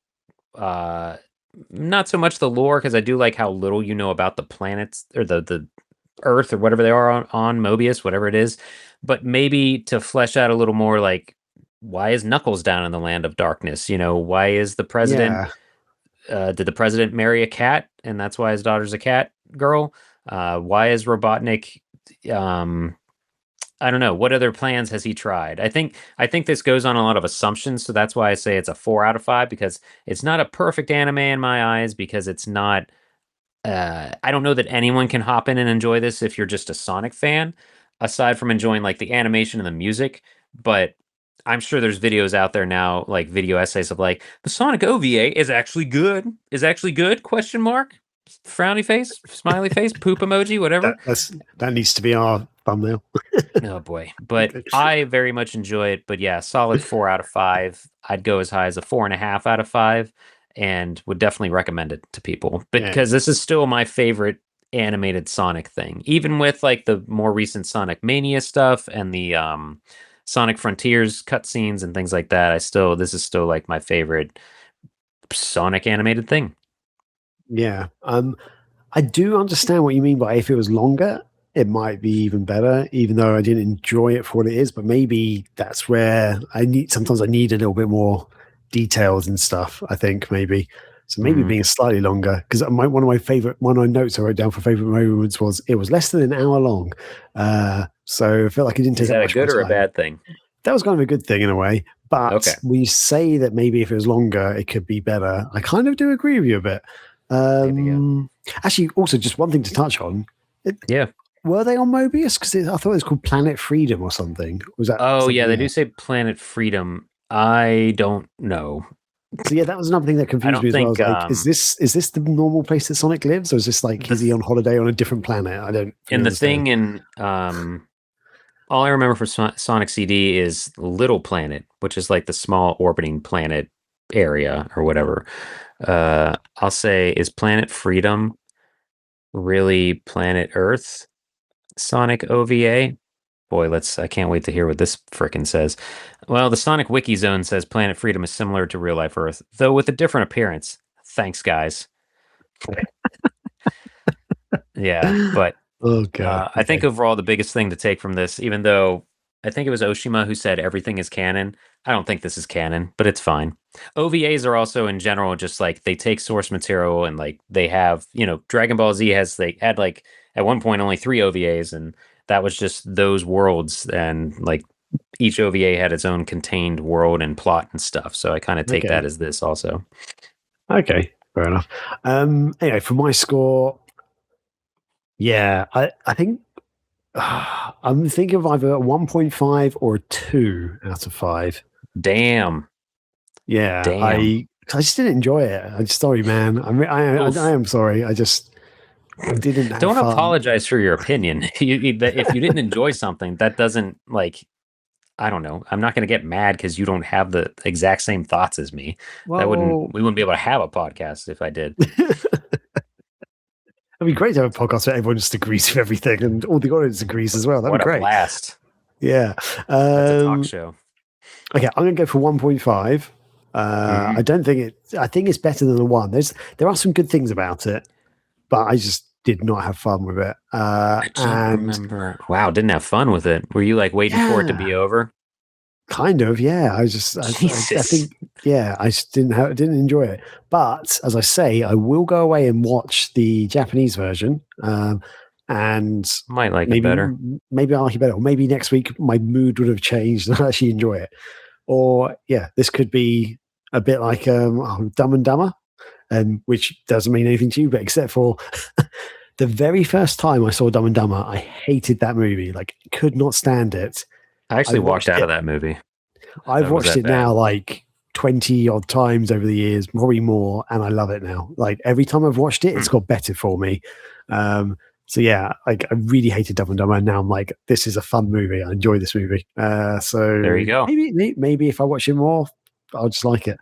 not so much the lore, because I do like how little you know about the planets or the Earth or whatever they are on Mobius, whatever it is, but maybe to flesh out a little more like, why is Knuckles down in the land of darkness? Why is the president did the president marry a cat and that's why his daughter's a cat girl? Why is Robotnik I don't know. What other plans has he tried? I think this goes on a lot of assumptions, so that's why I say it's a 4 out of 5, because it's not a perfect anime in my eyes, because it's not I don't know that anyone can hop in and enjoy this if you're just a Sonic fan, aside from enjoying like the animation and the music, but I'm sure there's videos out there now, like video essays of like, the Sonic OVA is actually good. Question mark? Frowny face, smiley face, poop emoji, whatever. That needs to be our thumbnail. Oh boy. But I very much enjoy it. But yeah, solid 4 out of 5. I'd go as high as a 4.5 out of 5 and would definitely recommend it to people. But because this is still my favorite animated Sonic thing. Even with like the more recent Sonic Mania stuff and the Sonic Frontiers cutscenes and things like that, this is still like my favorite Sonic animated thing. Yeah. I do understand what you mean by if it was longer, it might be even better, even though I didn't enjoy it for what it is. But maybe that's where sometimes I need a little bit more details and stuff, I think maybe. So maybe being slightly longer, because one of my notes I wrote down for favorite moments was it was less than an hour long. So I felt like it didn't take that much. Is that a good or a bad thing? That was kind of a good thing in a way. But when you say that maybe if it was longer, it could be better, I kind of do agree with you a bit. Actually, also just one thing to touch on. Were they on Mobius? Because I thought it was called Planet Freedom or something. Was that? Oh yeah, they do say Planet Freedom. I don't know. So yeah, that was another thing that confused me as well. Like, is this the normal place that Sonic lives, or is this like is he on holiday on a different planet? I don't. And the thing in all I remember for Sonic CD is Little Planet, which is like the small orbiting planet area or whatever. I'll say, is Planet Freedom really Planet Earth Sonic OVA? Boy, I can't wait to hear what this frickin' says. Well, the Sonic Wiki Zone says Planet Freedom is similar to real life Earth, though with a different appearance. Thanks, guys. Yeah, but Oh god. I think Okay. overall the biggest thing to take from this, even though I think it was Oshima who said everything is canon, I don't think this is canon, but it's fine. OVAs are also in general just like they take source material and like they have, Dragon Ball Z they had like at one point only 3 OVAs, and that was just those worlds, and like each OVA had its own contained world and plot and stuff. So I kind of take that Okay. as this also. Okay. Fair enough. Anyway, for my score, yeah, I think I'm thinking of either a 1.5 or a 2 out of 5. Damn. Yeah, Damn. I just didn't enjoy it. I'm sorry, man. I Oof. am sorry. I just didn't have Don't fun. apologize for your opinion. If you didn't enjoy something, that doesn't like, I don't know. I'm not going to get mad because you don't have the exact same thoughts as me. Well, We wouldn't be able to have a podcast if I did. it'd be great to have a podcast where everyone just agrees with everything and all the audience agrees as well. That'd What be a great. blast. Yeah. That's a talk show. Okay, I'm going to go for 1.5. Hmm. I don't think it. I think it's better than the one. There are some good things about it, but I just did not have fun with it. I don't And remember. Wow, didn't have fun with it. Were you like waiting for it to yeah, be over? kind of. Yeah, I Jesus. think yeah, I just didn't enjoy it. But as I say, I will go away and watch the Japanese version. And Might like it maybe better. maybe I'll like it better. Or maybe next week my mood would have changed and I actually enjoy it. Or yeah, this could be a bit like Dumb and Dumber, which doesn't mean anything to you, but except for the very first time I saw Dumb and Dumber, I hated that movie. Like, could not stand it. I I actually walked watched out it. of that movie. I thought I've it was watched that it now bad. like 20 odd times over the years, probably more, and I love it now. Like every time I've watched it, Hmm. it's got better for me. So yeah, like I really hated Dumb and Dumber, and now I'm like, this is a fun movie. I enjoy this movie. There you So go. maybe if I watch it more, I'll just like it.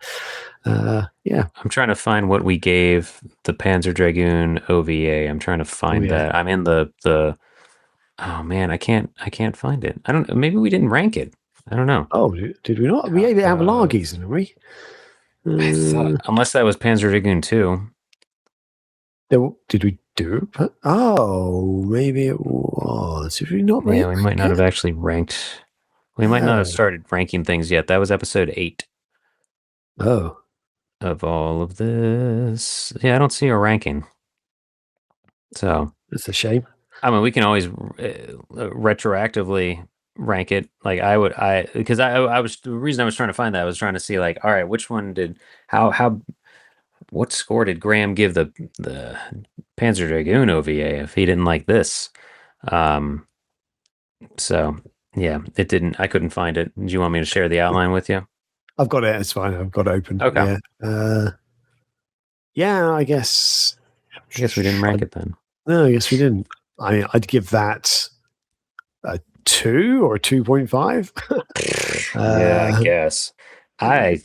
Yeah. I'm trying to find what we gave the Panzer Dragoon OVA. I'm trying to Oh find yeah. that. I'm in the oh man, I can't find it. I don't, maybe we didn't rank it. I don't know. Oh, did we not? We Out gave it of Avalargis, didn't we? I thought, Uh, unless that was Panzer Dragoon 2. did we do it? Oh, maybe it was. Did we not Yeah, rank we might not it? have actually ranked. We might not have Oh. started ranking things yet. That was episode 8 Oh, of all of this. Yeah, I don't see a ranking. So, that's a shame. I mean, we can always retroactively rank it. Like because I was, the reason I was trying to find that, I was trying to see like, all right, which one did, how, what score did Graham give the Panzer Dragoon OVA if he didn't like this? Um, so yeah, it didn't. I couldn't find it. Do you want me to share the outline with you? I've got it. It's fine. I've got it open. Okay, Yeah. Yeah, I guess. I guess we didn't I, rank it then. no, I guess we didn't. I'd give that a 2 or a 2.5. Yeah, I uh, guess.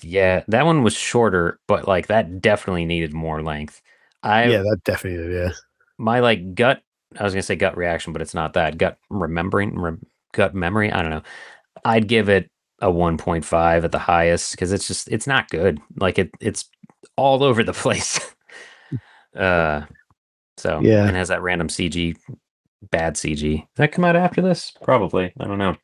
Yeah, that one was shorter, but like that definitely needed more length. I yeah, that definitely, yeah. My like gut, I was gonna say gut reaction, but it's not that. Gut memory. I don't know. I'd give it a 1.5 at the highest because it's not good. Like it's all over the place. uh, Yeah. and has that random bad CG. Does that come out after this? Probably. I don't know.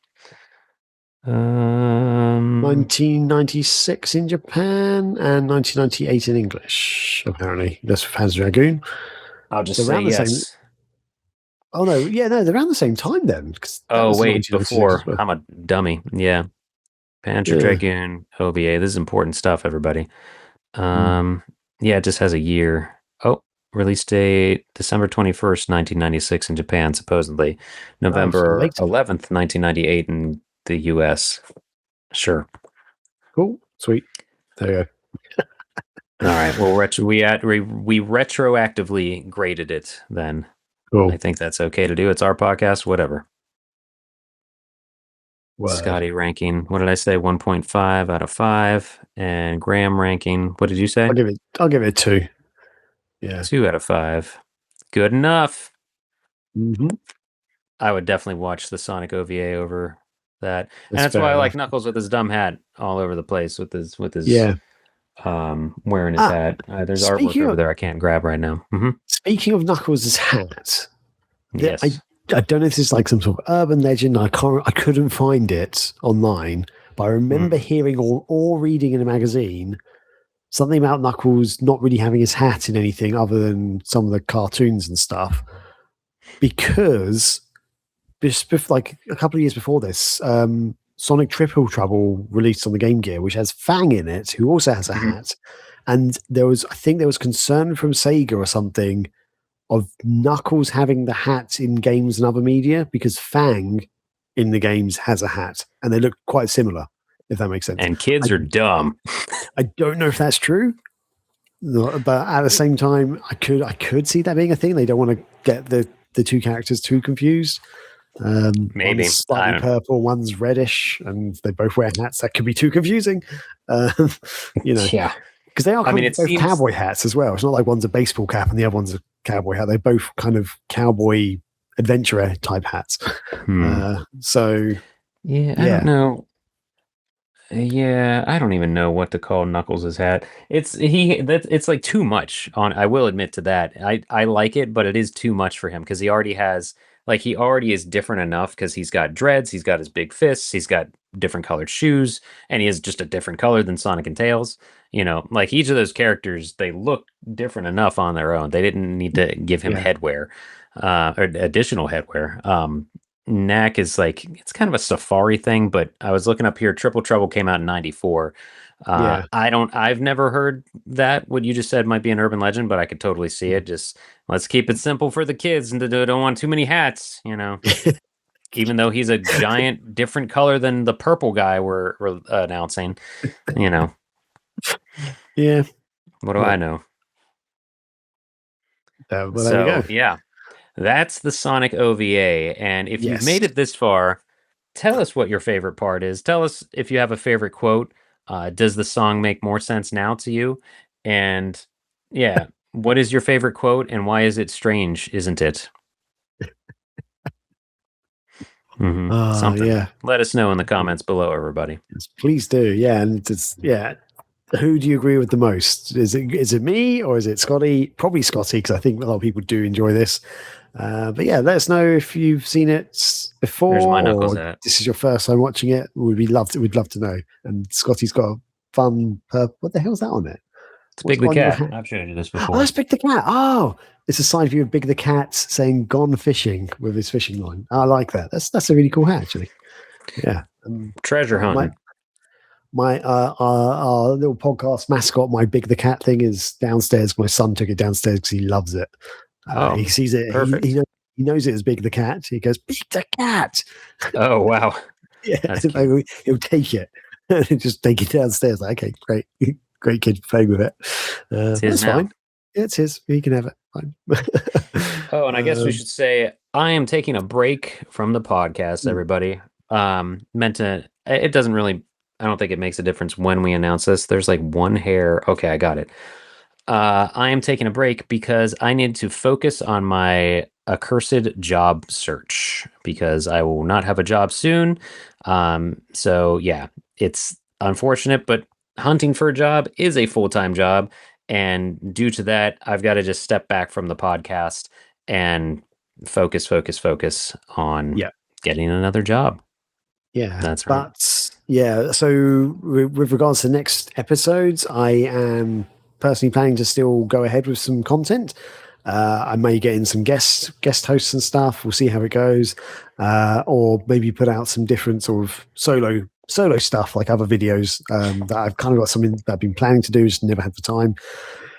1996 in Japan and 1998 in English, apparently. That's for Panzer Dragoon. I'll just They're say around the same. yes. Oh, no. Yeah, no, they're around the same time then, because that Oh was wait, 1996 as before well. I'm a dummy. Yeah, Panzer Yeah. Dragoon OVA. This is important stuff, everybody. Mm. Um, yeah, it just has a year. Oh, release date December 21st, 1996 in Japan, supposedly Oh, so later. November 11th, 1998 in the US. Sure. Cool. Sweet. There you go. All right. Well, we retroactively graded it then. I Cool. think that's okay to do. It's our podcast, whatever. Word. Scotty ranking, what did I say? 1.5 out of 5. And Graham ranking, what did you say? I'll give it a 2. Yeah. 2 out of 5. Good enough. Mm-hmm. I would definitely watch the Sonic OVA over that. And That's that's why fair I like enough. Knuckles with his dumb hat all over the place with his Yeah. wearing his Ah, hat. There's artwork speaking over of there I can't grab right now. speaking of Knuckles' hat, Yes. I don't know if this is like some sort of urban legend. I couldn't find it online, but I remember Mm. hearing or reading in a magazine something about Knuckles not really having his hat in anything other than some of the cartoons and stuff. Because just like a couple of years before this, Sonic Triple Trouble released on the Game Gear, which has Fang in it, who also has a Mhm. hat. And I think there was concern from Sega or something of Knuckles having the hat in games and other media because Fang in the games has a hat and they look quite similar, if that makes sense. And kids I, are dumb. I don't know if that's true, but at the same time, I could see that being a thing. They don't want to get the two characters too confused. One's Maybe. I slightly don't purple, one's reddish, and they both wear hats. That could be too confusing. Um, you know, Yeah. because they are I mean, kind of it both seems cowboy hats as well. It's not like one's a baseball cap and the other one's a cowboy hat. They're both kind of cowboy adventurer type hats. So yeah, I don't yeah, know. Yeah, I don't even know what to call Knuckles' hat. It's like too much on I will admit to that. I like it, but it is too much for him because he already is different enough because he's got dreads, he's got his big fists, he's got different colored shoes, and he is just a different color than Sonic and Tails. Like each of those characters, they look different enough on their own. They didn't need to give him yeah, headwear, or additional headwear. Knack is like it's kind of a safari thing, but I was looking up here. Triple Trouble came out in '94. yeah. I've never heard that. What you just said might be an urban legend, but I could totally see it. Just let's keep it simple for the kids and don't want too many hats. Even though he's a giant different color than the purple guy we're announcing. You know, Yeah. what do I Well, know? well, there we go. So yeah, that's the Sonic OVA. And if you've Yes. made it this far, tell us what your favorite part is. Tell us if you have a favorite quote. Does the song make more sense now to you? And yeah, what is your favorite quote and why is it strange, isn't it? Something. Yeah. Let us know in the comments below, everybody. Yes, please do. Yeah, and it's yeah. Who do you agree with the most? Is it me or is it Scotty? Probably Scotty because I think a lot of people do enjoy this. But yeah, let us know if you've seen it There's my before Knuckles or hat. this is your first time watching it. We'd love to know. And Scotty's got a fun. What the hell's that on it? It's What's Big the on your Cat. hat? I've showed you this Oh, before. that's Big the Cat. Oh, it's a side view of Big the Cat saying "Gone fishing" with his fishing line. I like that. That's a really cool hat, actually. Yeah. Treasure My hunting. our little podcast mascot, my Big the Cat thing, is downstairs. My son took it downstairs because he loves it. Oh, He sees it. perfect. He knows it as Big the Cat. He goes, Big the Cat. Oh, wow. Yeah, That's cute. he'll take it and just take it downstairs. Like, okay, great, great kid playing with it. It's his That's now. fine. Yeah, it's his. He can have it. Fine. Oh, and I guess we should say I am taking a break from the podcast, everybody. Meant to it doesn't really I don't think it makes a difference when we announce this. There's like one hair. Okay, I got it. I am taking a break because I need to focus on my accursed job search because I will not have a job soon. So yeah, it's unfortunate, but hunting for a job is a full-time job. And due to that, I've got to just step back from the podcast and focus on yeah, getting another job. yeah. That's right. But yeah, so with regards to next episodes, I am personally planning to still go ahead with some content. I may get in some guest hosts and stuff. We'll see how it goes, or maybe put out some different sort of solo stuff like other videos that I've kind of got something that I've been planning to do, just never had the time.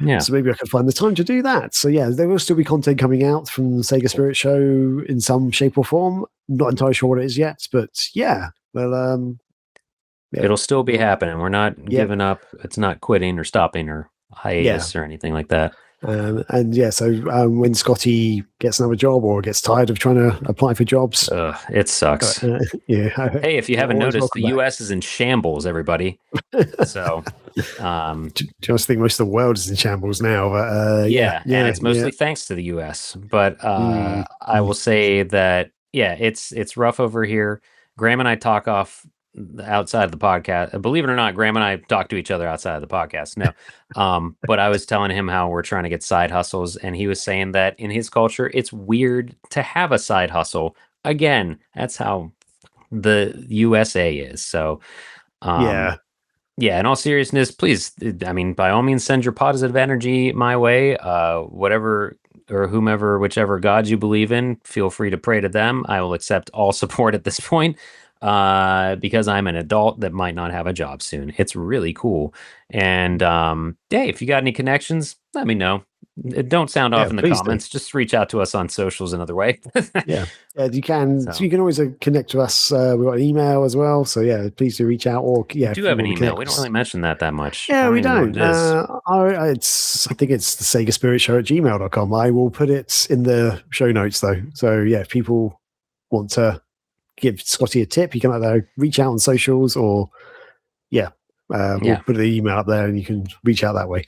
Yeah. So maybe I can find the time to do that. So yeah, there will still be content coming out from the Sega Spirit Show in some shape or form. Not entirely sure what it is yet, but yeah. Well, yeah. It'll still be happening. We're not Yeah. giving up. It's not quitting or stopping or Yeah. hiatus or anything like that. And yeah, so when Scotty gets another job or gets tired of trying to apply for jobs, It sucks. yeah. Hey, if you haven't always noticed, the welcome back. U.S. is in shambles, everybody. So, Just think most of the world is in shambles now. But yeah, and it's mostly thanks to the U.S. But I will say that it's rough over here. Graham and I talk off outside of the podcast. Believe it or not, Graham and I talk to each other outside of the podcast. No, but I was telling him how we're trying to get side hustles, and he was saying that in his culture, it's weird to have a side hustle. Again, that's how the USA is. So, yeah. yeah, in all seriousness, please, I mean, by all means, send your positive energy my way. Whatever or whomever, whichever gods you believe in, feel free to pray to them. I will accept all support at this point because I'm an adult that might not have a job soon. It's really cool. And hey, if you got any connections, let me know. Don't sound off in the Please do. comments. Just reach out to us on socials another way. Yeah, you can. So. So you can always connect to us. We've got an email as well. So yeah, please do reach out. Or yeah, We do have an email. We don't really mention that much. Yeah, we Know don't. what it is. I think it's the Sega Spirit Show at gmail.com. I will put it in the show notes though. So yeah, if people want to give Scotty a tip, you can either reach out on socials or we'll put the email up there and you can reach out that way.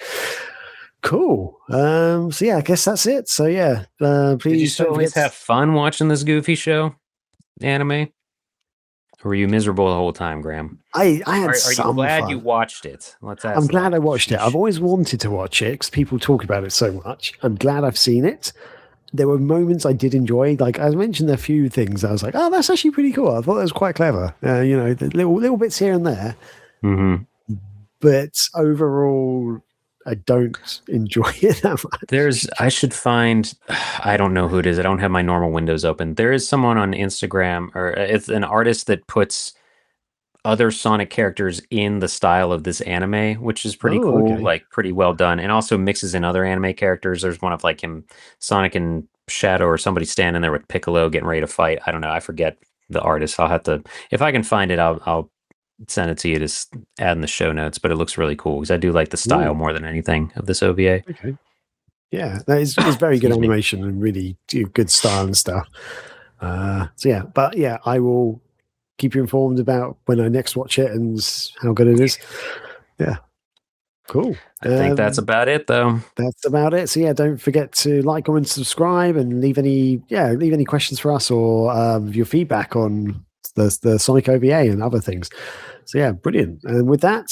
Cool. So yeah, I guess that's it. So yeah, please. Did you still always have fun watching this goofy show, anime? Or were you miserable the whole time, Graham? I had Are some you glad fun. you watched it? Let's ask. I'm glad I watched it. I've always wanted to watch it because people talk about it so much. I'm glad I've seen it. There were moments I did enjoy. Like I mentioned, a few things I was like, "Oh, that's actually pretty cool." I thought that was quite clever. The little bits here and there. Mm-hmm. But overall, I don't enjoy it that much. I should find, I don't know who it is. I don't have my normal windows open. There is someone on Instagram, or it's an artist that puts other Sonic characters in the style of this anime, which is pretty cool, okay. like pretty well done, and also mixes in other anime characters. There's one of like him, Sonic and Shadow, or somebody standing there with Piccolo getting ready to fight. I don't know. I forget the artist. I'll have to, if I can find it, I'll send it to you to add in the show notes. But it looks really cool because I do like the style more than anything of this OVA. Okay. Yeah, that is very good animation and really good style and stuff. So yeah, but yeah, I will keep you informed about when I next watch it and how good it is. Yeah, cool. I think that's about it, though. That's about it. So yeah, don't forget to like, comment, subscribe, and leave any questions for us or your feedback on the Sonic OVA and other things. So yeah, brilliant. And with that,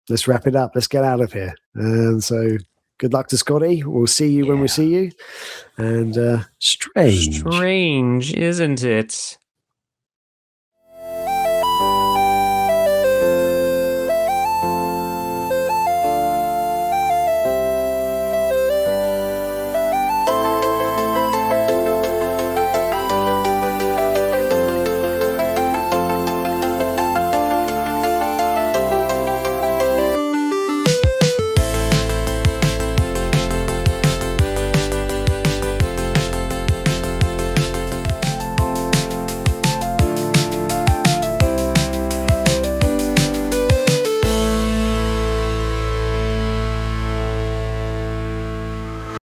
let's wrap it up. Let's get out of here. And so good luck to Scotty. We'll see you when we see you. And strange, isn't it?